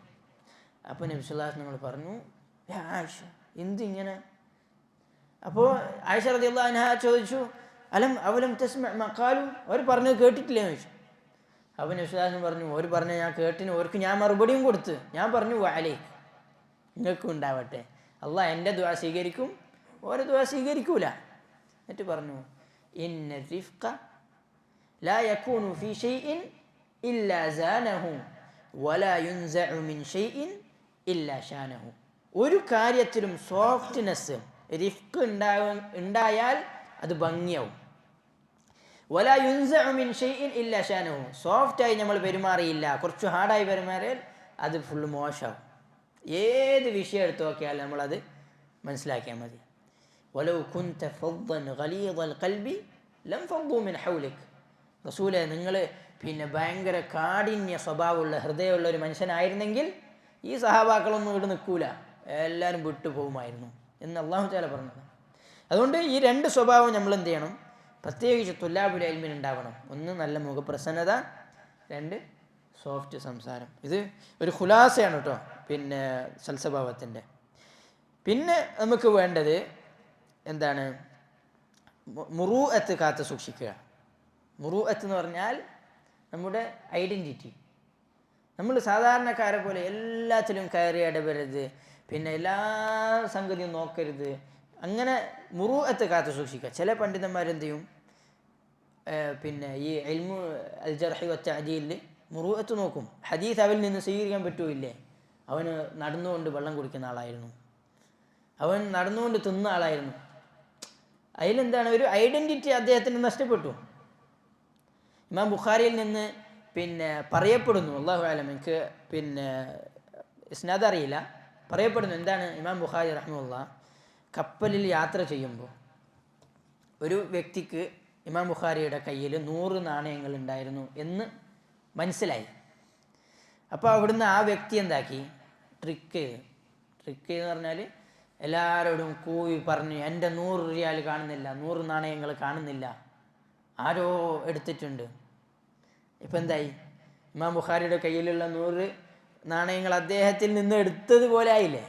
അപ്പോൾ നബി സല്ലല്ലാഹു അലൈഹി വസല്ലം പറഞ്ഞു, ആയിഷ എന്തിങ്ങനെ? അപ്പോൾ ആയിഷ റളിയല്ലാഹു അൻഹ ചോദിച്ചു, അവലം തസ്മഅ മാ ഖാലു, അവർ പറഞ്ഞത് കേട്ടിട്ടില്ലേ എന്ന് ചോദിച്ചു. അപ്പോൾ നബി സല്ലല്ലാഹു അലൈഹി വസല്ലം പറഞ്ഞു, അവർ പറഞ്ഞ ഞാൻ കേട്ടിന്, അവർക്ക് ഞാൻ മറുപടിയും കൊടുത്ത്, ഞാൻ പറഞ്ഞു വഅലൈക്കും, നിങ്ങൾക്കും ഉണ്ടാവട്ടെ, അള്ളാഹ് എൻ്റെ ദുആ സ്വീകരിക്കും, ഓരോ ദുആ സ്വീകരിക്കൂല. എന്നിട്ട് പറഞ്ഞു, ഇന്ന റിഫ്ഖ ലാ യകൂനു ഫീ ഷൈഇൻ ഇല്ലാ സാനഹു വലാ യുൻസഉ മിൻ ഷൈഇൻ ഇല്ലാ ഷാനഹു. ഒരു കാര്യത്തിലും സോഫ്റ്റ്നെസ്, റിഫ്ഖ് ഉണ്ടായാൽ അത് ഭംഗിയാവും. വലാ യുൻസഉ മിൻ ഷൈഇൻ ഇല്ലാ ഷാനഹു, സോഫ്റ്റായി നമ്മൾ പെരുമാറിയില്ല, കുറച്ച് ഹാർഡായി പെരുമാറിയാൽ അത് ഫുള്ള് മോശമാവും. ഏത് വിഷയം എടുത്തു നോക്കിയാൽ നമ്മളത് മനസ്സിലാക്കിയാൽ മതി. വലൗ കുൻത ഫദ്ദൻ ഗലീദൽ ഖൽബി ലം ഫദ്ദു മിൻ ഹൗലിക്. റസൂലെ, നിങ്ങൾ ഭയങ്കര കാഠിന്യ സ്വഭാവമുള്ള ഹൃദയമുള്ള ഒരു മനുഷ്യനായിരുന്നെങ്കിൽ ഈ സഹാബാക്കളൊന്നും ഇവിടെ നിൽക്കൂല, എല്ലാവരും വിട്ടുപോകുമായിരുന്നു എന്ന് അള്ളാഹു തആല പറഞ്ഞത്. അതുകൊണ്ട് ഈ രണ്ട് സ്വഭാവം നമ്മൾ എന്ത് ചെയ്യണം, പ്രത്യേകിച്ച് തുല്ലാബുൽ ഇൽമിന് ഉണ്ടാവണം. ഒന്ന് നല്ല മുഖപ്രസന്നത, രണ്ട് സോഫ്റ്റ് സംസാരം. ഇത് ഒരു ഖുലാസയാണ് കേട്ടോ സൽസ്വഭാവത്തിൻ്റെ. പിന്നെ നമുക്ക് വേണ്ടത് എന്താണ്? മുറൂഅത്ത് കാത്തു സൂക്ഷിക്കുക. മുറൂഅത്ത് എന്ന് പറഞ്ഞാൽ നമ്മുടെ ഐഡൻറ്റിറ്റി. നമ്മൾ സാധാരണക്കാരെ പോലെ എല്ലാത്തിലും കയറി ഇടപെടരുത്, എല്ലാ സംഗതിയും നോക്കരുത്. അങ്ങനെ മുറൂഅത്ത് കാത്തു സൂക്ഷിക്കുക. ചില പണ്ഡിതന്മാരെന്ത് ചെയ്യും, ഈ ഇൽമു അൽ ജർഹി വ തഅദീലിൽ മുറൂഅത്ത് നോക്കും. ഹദീസ് അവരിൽ നിന്ന് സ്വീകരിക്കാൻ പറ്റൂല്ലേ? അവന് നടന്നുകൊണ്ട് വെള്ളം കുടിക്കുന്ന ആളായിരുന്നു, അവൻ നടന്നുകൊണ്ട് തിന്ന ആളായിരുന്നു. അതിലെന്താണ്, ഒരു ഐഡൻറ്റിറ്റി അദ്ദേഹത്തിന് നഷ്ടപ്പെട്ടു. ഇമാം ബുഖാരിയിൽ നിന്ന് പറയപ്പെടുന്നു, അല്ലാഹു അലം, എനിക്ക് ഇസ്നാദ് അറിയില്ല, പറയപ്പെടുന്നു എന്താണ്, ഇമാം ബുഖാരി റഹ്മത്തുള്ളാഹി കപ്പലിൽ യാത്ര ചെയ്യുമ്പോൾ ഒരു വ്യക്തിക്ക് ഇമാം ബുഖാരിയുടെ കയ്യിൽ 100 നാണയങ്ങൾ ഉണ്ടായിരുന്നു എന്ന് മനസ്സിലായി. അപ്പോൾ അവിടുന്ന് ആ വ്യക്തി എന്താക്കി, ട്രിക്ക് എന്ന് പറഞ്ഞാൽ എല്ലാവരോടും കൂവി പറഞ്ഞു, എൻ്റെ 100 റിയാൽ കാണുന്നില്ല, 100 നാണയങ്ങൾ കാണുന്നില്ല, ആരോ എടുത്തിട്ടുണ്ട്. ഇപ്പം എന്തായി, ഇമാം ബുഖാരിയുടെ കയ്യിലുള്ള 100 നാണയങ്ങൾ അദ്ദേഹത്തിൽ നിന്ന് എടുത്തതുപോലെ ആയില്ലേ?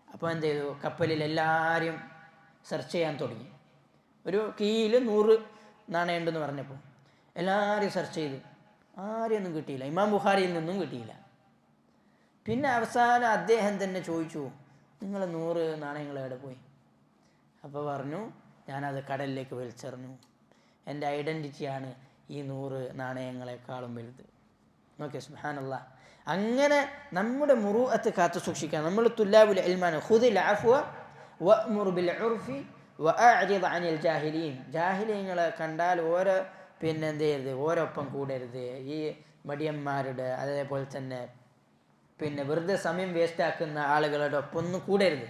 അപ്പോൾ എന്ത് ചെയ്തു, കപ്പലിൽ എല്ലാവരും സെർച്ച് ചെയ്യാൻ തുടങ്ങി. ഒരു കീയിൽ 100 നാണയം ഉണ്ടെന്ന് പറഞ്ഞപ്പോൾ എല്ലാവരും സെർച്ച് ചെയ്തു, ആരെയൊന്നും കിട്ടിയില്ല, ഇമാം ബുഖാരിയിൽ നിന്നും കിട്ടിയില്ല. പിന്നെ അവസാനം അദ്ദേഹം തന്നെ ചോദിച്ചു, നിങ്ങൾ 100 നാണയങ്ങൾ എവിടെ പോയി? അപ്പോൾ പറഞ്ഞു, ഞാനത് കടലിലേക്ക് വലിച്ചെറിഞ്ഞു, എൻ്റെ ഐഡൻറ്റിറ്റിയാണ് ഈ 100 നാണയങ്ങളെക്കാളും വലുത്. നോക്കിയ സുബ്ഹാനല്ലാഹ്. അങ്ങനെ നമ്മുടെ മുറൂഅത്ത് കാത്തു സൂക്ഷിക്കാൻ നമ്മൾ തുല്ലാബുൽ ഇൽമാണ്. ഖുദിൽ അഫ്വ വഅ്മുർ ബിൽ ഉർഫി വഅഅ്രിദ് അനിൽ ജാഹിലീൻ. ജാഹിലീങ്ങളെ കണ്ടാൽ എന്ത് ചെയ്യരുത്, ഓരോപ്പം കൂടരുത്. ഈ മടിയന്മാരുടെ, അതേപോലെ തന്നെ വെറുതെ സമയം വേസ്റ്റാക്കുന്ന ആളുകളുടെ ഒപ്പം ഒന്നും കൂടരുത്.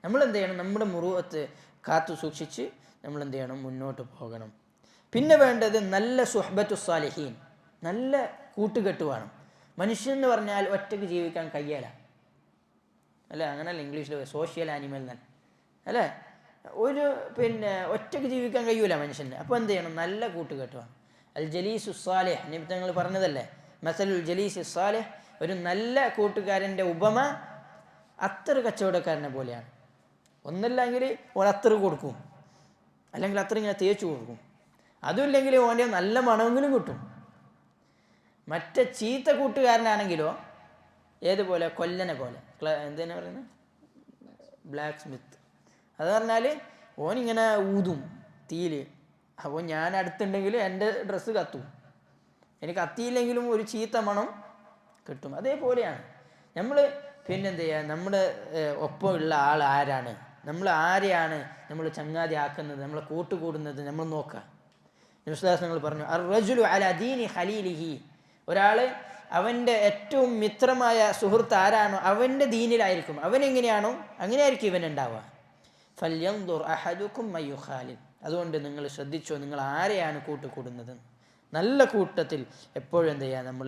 നമ്മളെന്ത് ചെയ്യണം, നമ്മുടെ മുറൂഅത്ത് കാത്തു സൂക്ഷിച്ച് നമ്മളെന്ത് ചെയ്യണം, മുന്നോട്ട് പോകണം. പിന്നെ വേണ്ടത് നല്ല സുഹ്ബത്തു സാലിഹീൻ, നല്ല കൂട്ടുകെട്ട് വേണം. മനുഷ്യൻ എന്ന് പറഞ്ഞാൽ ഒറ്റയ്ക്ക് ജീവിക്കാൻ കഴിയല അല്ലേ? അങ്ങനല്ല ഇംഗ്ലീഷിൽ സോഷ്യൽ ആനിമൽ തന്നെ അല്ലേ? ഒറ്റയ്ക്ക് ജീവിക്കാൻ കഴിയൂല മനുഷ്യന്. അപ്പോൾ എന്ത് ചെയ്യണം, നല്ല കൂട്ടുകെട്ട് വേണം. അൽ ജലീസു സാലിഹ്, നിങ്ങൾ പറഞ്ഞതല്ലേ, മസലുൽ ജലീസു സാലിഹ്, ഒരു നല്ല കൂട്ടുകാരൻ്റെ ഉപമ അത്തറ് കച്ചവടക്കാരനെ പോലെയാണ്. ഒന്നല്ലെങ്കിൽ ഓൻ അത്തറ് കൊടുക്കും, അല്ലെങ്കിൽ അത്ര ഇങ്ങനെ തേച്ചു കൊടുക്കും, അതുമില്ലെങ്കിൽ ഓൻ്റെ നല്ല മണമെങ്കിലും കിട്ടും. മറ്റേ ചീത്ത കൂട്ടുകാരനാണെങ്കിലോ ഏതുപോലെ, കൊല്ലനെ പോലെ, എന്തിനാ പറയുന്നത്, ബ്ലാക്ക് സ്മിത്ത്. അത് പറഞ്ഞാൽ ഓനിങ്ങനെ ഊതും തീയിൽ. അപ്പോൾ ഞാൻ അടുത്തുണ്ടെങ്കിൽ എൻ്റെ ഡ്രസ്സ് കത്തും, എനിക്ക് കത്തിയില്ലെങ്കിലും ഒരു ചീത്ത മണം കിട്ടും. അതേപോലെയാണ് നമ്മൾ. എന്ത് ചെയ്യുക, നമ്മുടെ ഒപ്പം ഉള്ള ആൾ ആരാണ്, നമ്മൾ ആരെയാണ് നമ്മൾ ചങ്ങാതി ആക്കുന്നത്, നമ്മളെ കൂട്ടുകൂടുന്നത് നമ്മൾ നോക്കുക. നബി പറഞ്ഞു, അർ-റജുലു അലാ ദീനി ഖലീലിഹി, ഒരാൾ അവൻ്റെ ഏറ്റവും മിത്രമായ സുഹൃത്ത് ആരാണോ അവൻ്റെ ദീനിലായിരിക്കും, അവനെങ്ങനെയാണോ അങ്ങനെയായിരിക്കും ഇവൻ ഉണ്ടാവുക. ഫല്യൻദുർ അഹദുക്കും മൻ യുഖാലിൽ, അതുകൊണ്ട് നിങ്ങൾ ശ്രദ്ധിച്ചോ, നിങ്ങൾ ആരെയാണ് കൂട്ടുകൂടുന്നത്. നല്ല കൂട്ടത്തിൽ എപ്പോഴും എന്ത് ചെയ്യുക, നമ്മൾ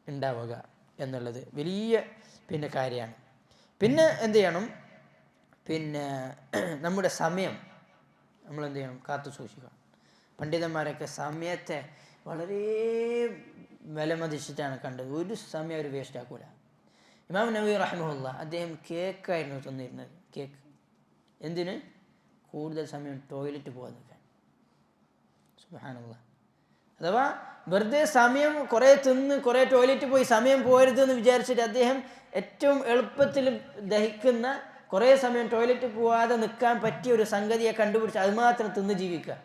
ഉണ്ടാവുക എന്നുള്ളത് വലിയ കാര്യമാണ്. പിന്നെ എന്ത് ചെയ്യണം, നമ്മുടെ സമയം നമ്മൾ എന്ത് ചെയ്യണം, കാത്തു സൂക്ഷിക്കണം. പണ്ഡിതന്മാരൊക്കെ സമയത്തെ വളരെ വിലമതിച്ചിട്ടാണ് കണ്ടത്. ഒരു സമയം അവർ വേസ്റ്റ് ആക്കൂല. ഇമാം നവവി റഹിമഹുല്ലാ അദ്ദേഹം കേക്കായിരുന്നു തന്നിരുന്നത്. കേക്ക് എന്തിന്? കൂടുതൽ സമയം ടോയ്ലറ്റ് പോകാൻ നിൽക്കാൻ. സുബ്ഹാനല്ലാഹ്. അഥവാ വെറുതെ സമയം കുറേ തിന്ന് കുറേ ടോയ്ലറ്റ് പോയി സമയം പോരുതെന്ന് വിചാരിച്ചിട്ട് അദ്ദേഹം ഏറ്റവും എളുപ്പത്തിൽ ദഹിക്കുന്ന കുറേ സമയം ടോയ്ലറ്റ് പോവാതെ നിൽക്കാൻ പറ്റിയ ഒരു സംഗതിയെ കണ്ടുപിടിച്ച് അത് മാത്രം തിന്ന് ജീവിക്കുക,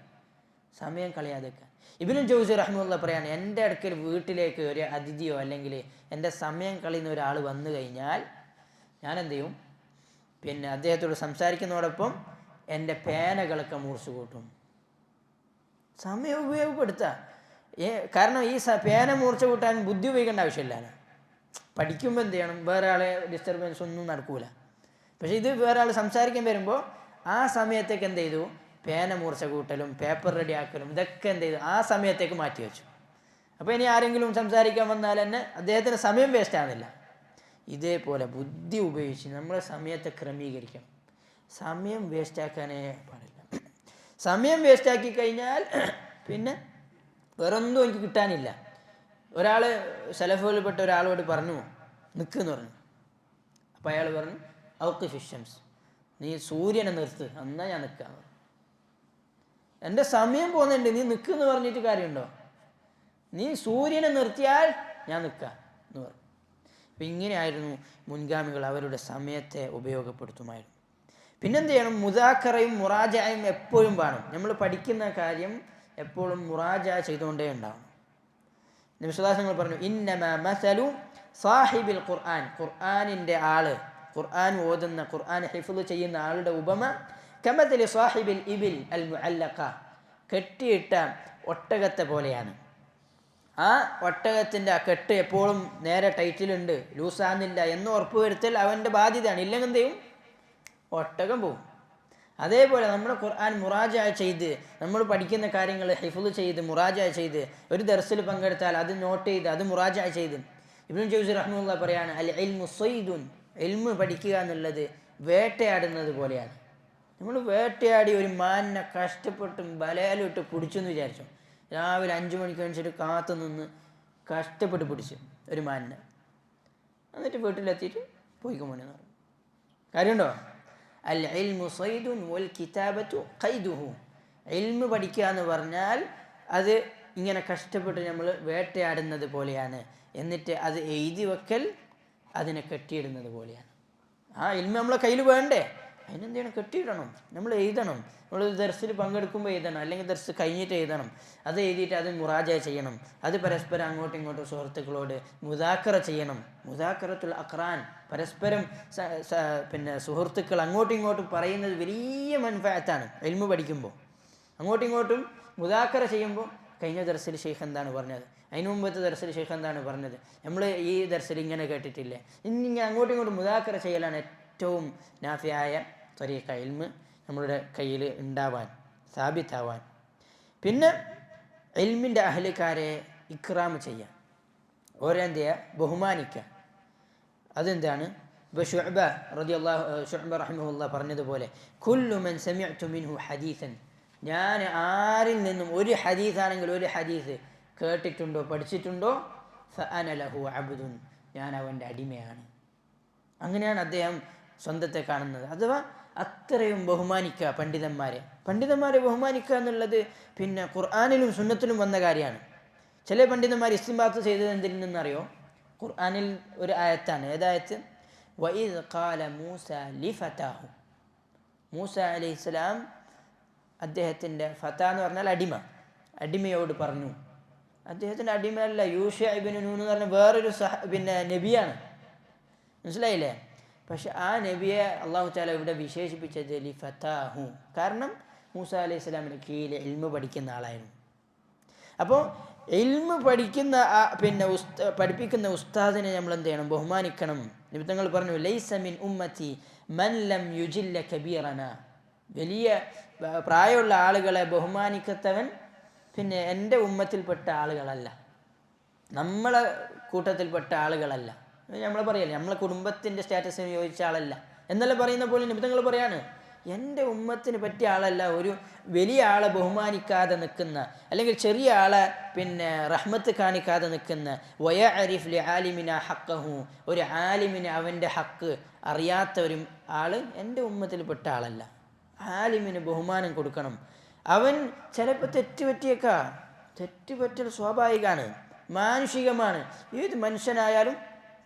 സമയം കളയാതെ നിൽക്കുക. ഇബ്നു ജൗസി റഹിമഹുല്ലാ പറയാണ്, എൻ്റെ അടുക്കൽ വീട്ടിലേക്ക് ഒരു അതിഥിയോ അല്ലെങ്കിൽ എൻ്റെ സമയം കളയുന്ന ഒരാൾ വന്നു കഴിഞ്ഞാൽ ഞാൻ എന്ത് ചെയ്യും, അദ്ദേഹത്തോട് സംസാരിക്കുന്നതോടൊപ്പം എൻ്റെ പേനകളൊക്കെ മൂർച്ച കൂട്ടും. സമയം ഉപയോഗപ്പെടുത്തുക. കാരണം ഈ പേന മൂർച്ച കൂട്ടാൻ ബുദ്ധി ഉപയോഗിക്കേണ്ട ആവശ്യമില്ല. പഠിക്കുമ്പോൾ എന്ത് ചെയ്യണം, വേറെ ആളെ ഡിസ്റ്റർബൻസ് ഒന്നും നടക്കൂല. പക്ഷേ ഇത് വേറെ ആൾ സംസാരിക്കാൻ വരുമ്പോൾ ആ സമയത്തേക്ക് എന്ത് ചെയ്തു, പേന മൂർച്ച കൂട്ടലും പേപ്പർ റെഡി ആക്കലും ഇതൊക്കെ എന്ത് ചെയ്തു, ആ സമയത്തേക്ക് മാറ്റി വെച്ചു. അപ്പോൾ ഇനി ആരെങ്കിലും സംസാരിക്കാൻ വന്നാൽ തന്നെ അദ്ദേഹത്തിന് സമയം വേസ്റ്റ് ആകുന്നില്ല. ഇതേപോലെ ബുദ്ധി ഉപയോഗിച്ച് നമ്മളെ സമയത്തെ ക്രമീകരിക്കണം. സമയം വേസ്റ്റാക്കാനേ പാടില്ല. സമയം വേസ്റ്റാക്കി കഴിഞ്ഞാൽ പിന്നെ വേറൊന്നും എനിക്ക് കിട്ടാനില്ല. ഒരാൾ സലഫുകളിൽപ്പെട്ട ഒരാളോട് പറഞ്ഞു നിൽക്കുന്ന് പറഞ്ഞു. അപ്പോൾ അയാൾ പറഞ്ഞു, ഔക്ക് ഫിഷംസ്, നീ സൂര്യനെ നിർത്ത്, എന്നാൽ ഞാൻ നിൽക്കാം. എൻ്റെ സമയം പോകുന്നുണ്ട്, നീ നിൽക്കുന്ന് പറഞ്ഞിട്ട് കാര്യമുണ്ടോ? നീ സൂര്യനെ നിർത്തിയാൽ ഞാൻ നിൽക്കാം എന്ന് പറഞ്ഞു. അപ്പം ഇങ്ങനെയായിരുന്നു മുൻഗാമികൾ അവരുടെ സമയത്തെ ഉപയോഗപ്പെടുത്തുമായിരുന്നു. പിന്നെന്ത് ചെയ്യണം, മുദാക്കറയും മുറാജയും എപ്പോഴും വേണം. നമ്മൾ പഠിക്കുന്ന കാര്യം എപ്പോഴും മുറാജ ചെയ്തുകൊണ്ടേ ഉണ്ടാവണം. നബി സ്വല്ലല്ലാഹു അലൈഹി വസല്ലം പറഞ്ഞു, ഇന്നമാ മസലു സാഹിബിൽ ഖുർആൻ, ഖുർആനിൻ്റെ ആള്, ഖുർആൻ ഓതുന്ന ഖുർആൻ ഹിഫ്ള് ചെയ്യുന്ന ആളുടെ ഉപമ കമതലി സാഹിബിൽ ഇബിൽ അൽ മുഅല്ലഖ, കെട്ടിയിട്ട ഒട്ടകത്തെ പോലെയാണ്. ആ ഒട്ടകത്തിൻ്റെ ആ കെട്ട് എപ്പോഴും നേരെ ടൈറ്റിലുണ്ട്, ലൂസാകുന്നില്ല എന്ന് ഉറപ്പുവരുത്തൽ അവൻ്റെ ബാധ്യതയാണ്. ഇല്ലെങ്കിൽ എന്ത് ചെയ്യും, ഒട്ടകം പോവും. അതേപോലെ നമ്മുടെ ഖുർആൻ മുറാജ ചെയ്ത് നമ്മൾ പഠിക്കുന്ന കാര്യങ്ങൾ ഹിഫ്ള് ചെയ്ത് മുറാജ ചെയ്ത് ഒരു ദർസിൽ പങ്കെടുത്താൽ അത് നോട്ട് ചെയ്ത് അത് മുറാജ ചെയ്ത്, ഇബ്നു ജൗസി റഹിമഹുല്ലാഹ് പറയാണ്, അൽ ഇൽമു സയ്ദുൻ, ഇൽമു പഠിക്കുക എന്നുള്ളത് വേട്ടയാടുന്നത് പോലെയാണ്. നമ്മൾ വേട്ടയാടി ഒരു മാനിനെ കഷ്ടപ്പെട്ടും ബലയിലും ഇട്ട് പിടിച്ചെന്ന് വിചാരിച്ചു. രാവിലെ 5 മണിക്ക് എണീച്ചിട്ട് കാത്തു നിന്ന് കഷ്ടപ്പെട്ട് പിടിച്ചു ഒരു മാനിനെ, എന്നിട്ട് വീട്ടിലെത്തിയിട്ട് പോയിക്കുമ്പോണെന്ന് പറഞ്ഞു. കാര്യമുണ്ടോ? അൽ ഇൽമു സയ്ദുൻ വൽ കിതാബത്തു ഖൈദുഹു, ഇൽമു പഠിക്കുക എന്ന് പറഞ്ഞാൽ അത് ഇങ്ങനെ കഷ്ടപ്പെട്ട് നമ്മൾ വേട്ടയാടുന്നത് പോലെയാണ്. എന്നിട്ട് അത് എഴുതി വെക്കൽ അതിനെ കെട്ടിയിടുന്നത് പോലെയാണ്. ആ ഇൽമു നമ്മളെ കയ്യിൽ വേണ്ടേ, അതിനെന്ത് ചെയ്യണം, കെട്ടിയിടണം. നമ്മൾ എഴുതണം. നമ്മൾ ദർസിൽ പങ്കെടുക്കുമ്പോൾ എഴുതണം, അല്ലെങ്കിൽ ദർസ് കഴിഞ്ഞിട്ട് എഴുതണം. അത് എഴുതിയിട്ട് അത് മുറാജ ചെയ്യണം. അത് പരസ്പരം അങ്ങോട്ടും ഇങ്ങോട്ടും സുഹൃത്തുക്കളോട് മുദാക്കറ ചെയ്യണം. മുദാക്കറത്തുൽ അഖ്റാൻ, പരസ്പരം സുഹൃത്തുക്കൾ അങ്ങോട്ടും ഇങ്ങോട്ടും പറയുന്നത് വലിയ മൻഫഅത്താണ്. ഇൽമു പഠിക്കുമ്പോൾ അങ്ങോട്ടും ഇങ്ങോട്ടും മുദാക്കറ ചെയ്യുമ്പോൾ, കഴിഞ്ഞ ദർസിൽ ഷെയ്ഖ് എന്താണ് പറഞ്ഞത്, അതിന് മുമ്പത്തെ ദർസിൽ ഷെയ്ഖ് എന്താണ് പറഞ്ഞത്, നമ്മൾ ഈ ദർസിൽ ഇങ്ങനെ കേട്ടിട്ടില്ലേ, ഇനി അങ്ങോട്ടും ഇങ്ങോട്ടും മുദാക്കറ ചെയ്യലാണ് ഏറ്റവും നാഫിയായ ത്വരീഖ, ഇൽമ് നമ്മളുടെ കയ്യിൽ ഉണ്ടാവാൻ, സാബിത്താവാൻ. പിന്നെ ഇൽമിൻ്റെ അഹ്ലുകാരെ ഇക്റാം ചെയ്യുക, ഓരെന്ത് ചെയ്യുക, ബഹുമാനിക്കുക. അതെന്താണ്? ഇപ്പോൾ ശുഅബ റളിയല്ലാഹു പറഞ്ഞതുപോലെ, കുല്ലു മൻ സമിഅ്തു മിൻഹു ഹദീസൻ, ഞാൻ ആരിൽ നിന്നും ഒരു ഹദീസാണെങ്കിൽ ഒരു ഹദീസ് കേട്ടിട്ടുണ്ടോ പഠിച്ചിട്ടുണ്ടോ, ഫഅന ലഹു അബ്ദുൻ, ഞാൻ അവൻ്റെ അടിമയാണ്. അങ്ങനെയാണ് അദ്ദേഹം സ്വന്തത്തെ കാണുന്നത്. അഥവാ അത്രയും ബഹുമാനിക്കുക പണ്ഡിതന്മാരെ ബഹുമാനിക്കുക എന്നുള്ളത് പിന്നെ ഖുർആനിലും സുന്നത്തിലും വന്ന കാര്യമാണ്. ചില പണ്ഡിതന്മാർ ഇസ്തിംബാത്ത് ചെയ്തത് എന്തിൽ നിന്നറിയോ? ഖുർആനിൽ ഒരു ആയത്താണ്. ഏതായത്ത്? വഇദ് ഖാല മൂസ ലിഫതാഹു, മൂസ അലൈഹിസ്സലാം അദ്ദേഹത്തിൻ്റെ, ഫത എന്ന് പറഞ്ഞാൽ അടിമയോട് പറഞ്ഞു. അദ്ദേഹത്തിൻ്റെ അടിമയല്ല, യൂഷ ഇബ്നു നൂൻ എന്ന് പറഞ്ഞ വേറൊരു നബിയാണ്, മനസ്സിലായില്ലേ? പക്ഷെ ആ നബിയെ അള്ളാഹു തആല ഇവിടെ വിശേഷിപ്പിച്ചത് ലിഫതാഹു, കാരണം മൂസ അലൈഹി സ്വലാമിന് കീഴിൽ ഇൽമു പഠിക്കുന്ന ആളായിരുന്നു. അപ്പോൾ ഇൽമു പഠിക്കുന്ന പഠിപ്പിക്കുന്ന ഉസ്താദിനെ നമ്മൾ എന്ത് ചെയ്യണം? ബഹുമാനിക്കണം. നിബിധങ്ങൾ പറഞ്ഞു, ലൈസ മിൻ ഉമ്മത്തി മൻ ലം യുജില്ല കബീറന, വലിയ പ്രായമുള്ള ആളുകളെ ബഹുമാനിക്കത്തവൻ പിന്നെ എൻ്റെ ഉമ്മത്തിൽപ്പെട്ട ആളുകളല്ല, നമ്മളെ കൂട്ടത്തിൽപ്പെട്ട ആളുകളല്ല. നമ്മൾ പറയല്ലേ നമ്മളെ കുടുംബത്തിൻ്റെ സ്റ്റാറ്റസിന് യോജിച്ച ആളല്ല എന്നല്ല പറയുന്ന പോലെ നിമിത്തങ്ങൾ പറയാണ്, എൻ്റെ ഉമ്മത്തിന് പറ്റിയ ആളല്ല ഒരു വലിയ ആളെ ബഹുമാനിക്കാതെ നിൽക്കുന്ന, അല്ലെങ്കിൽ ചെറിയ ആളെ പിന്നെ റഹ്മത്ത് കാണിക്കാതെ നിൽക്കുന്ന, വയ അരിഫ് ലി ആലിമിന ഹക്കഹു, ഒരു ആലിമിന് അവൻ്റെ ഹക്ക് അറിയാത്ത ഒരു ആൾ എൻ്റെ ഉമ്മത്തിൽപ്പെട്ട ആളല്ല. ആലിമിന് ബഹുമാനം കൊടുക്കണം. അവൻ ചിലപ്പോൾ തെറ്റുപറ്റൽ സ്വാഭാവികമാണ്, മാനുഷികമാണ്. ഏത് മനുഷ്യനായാലും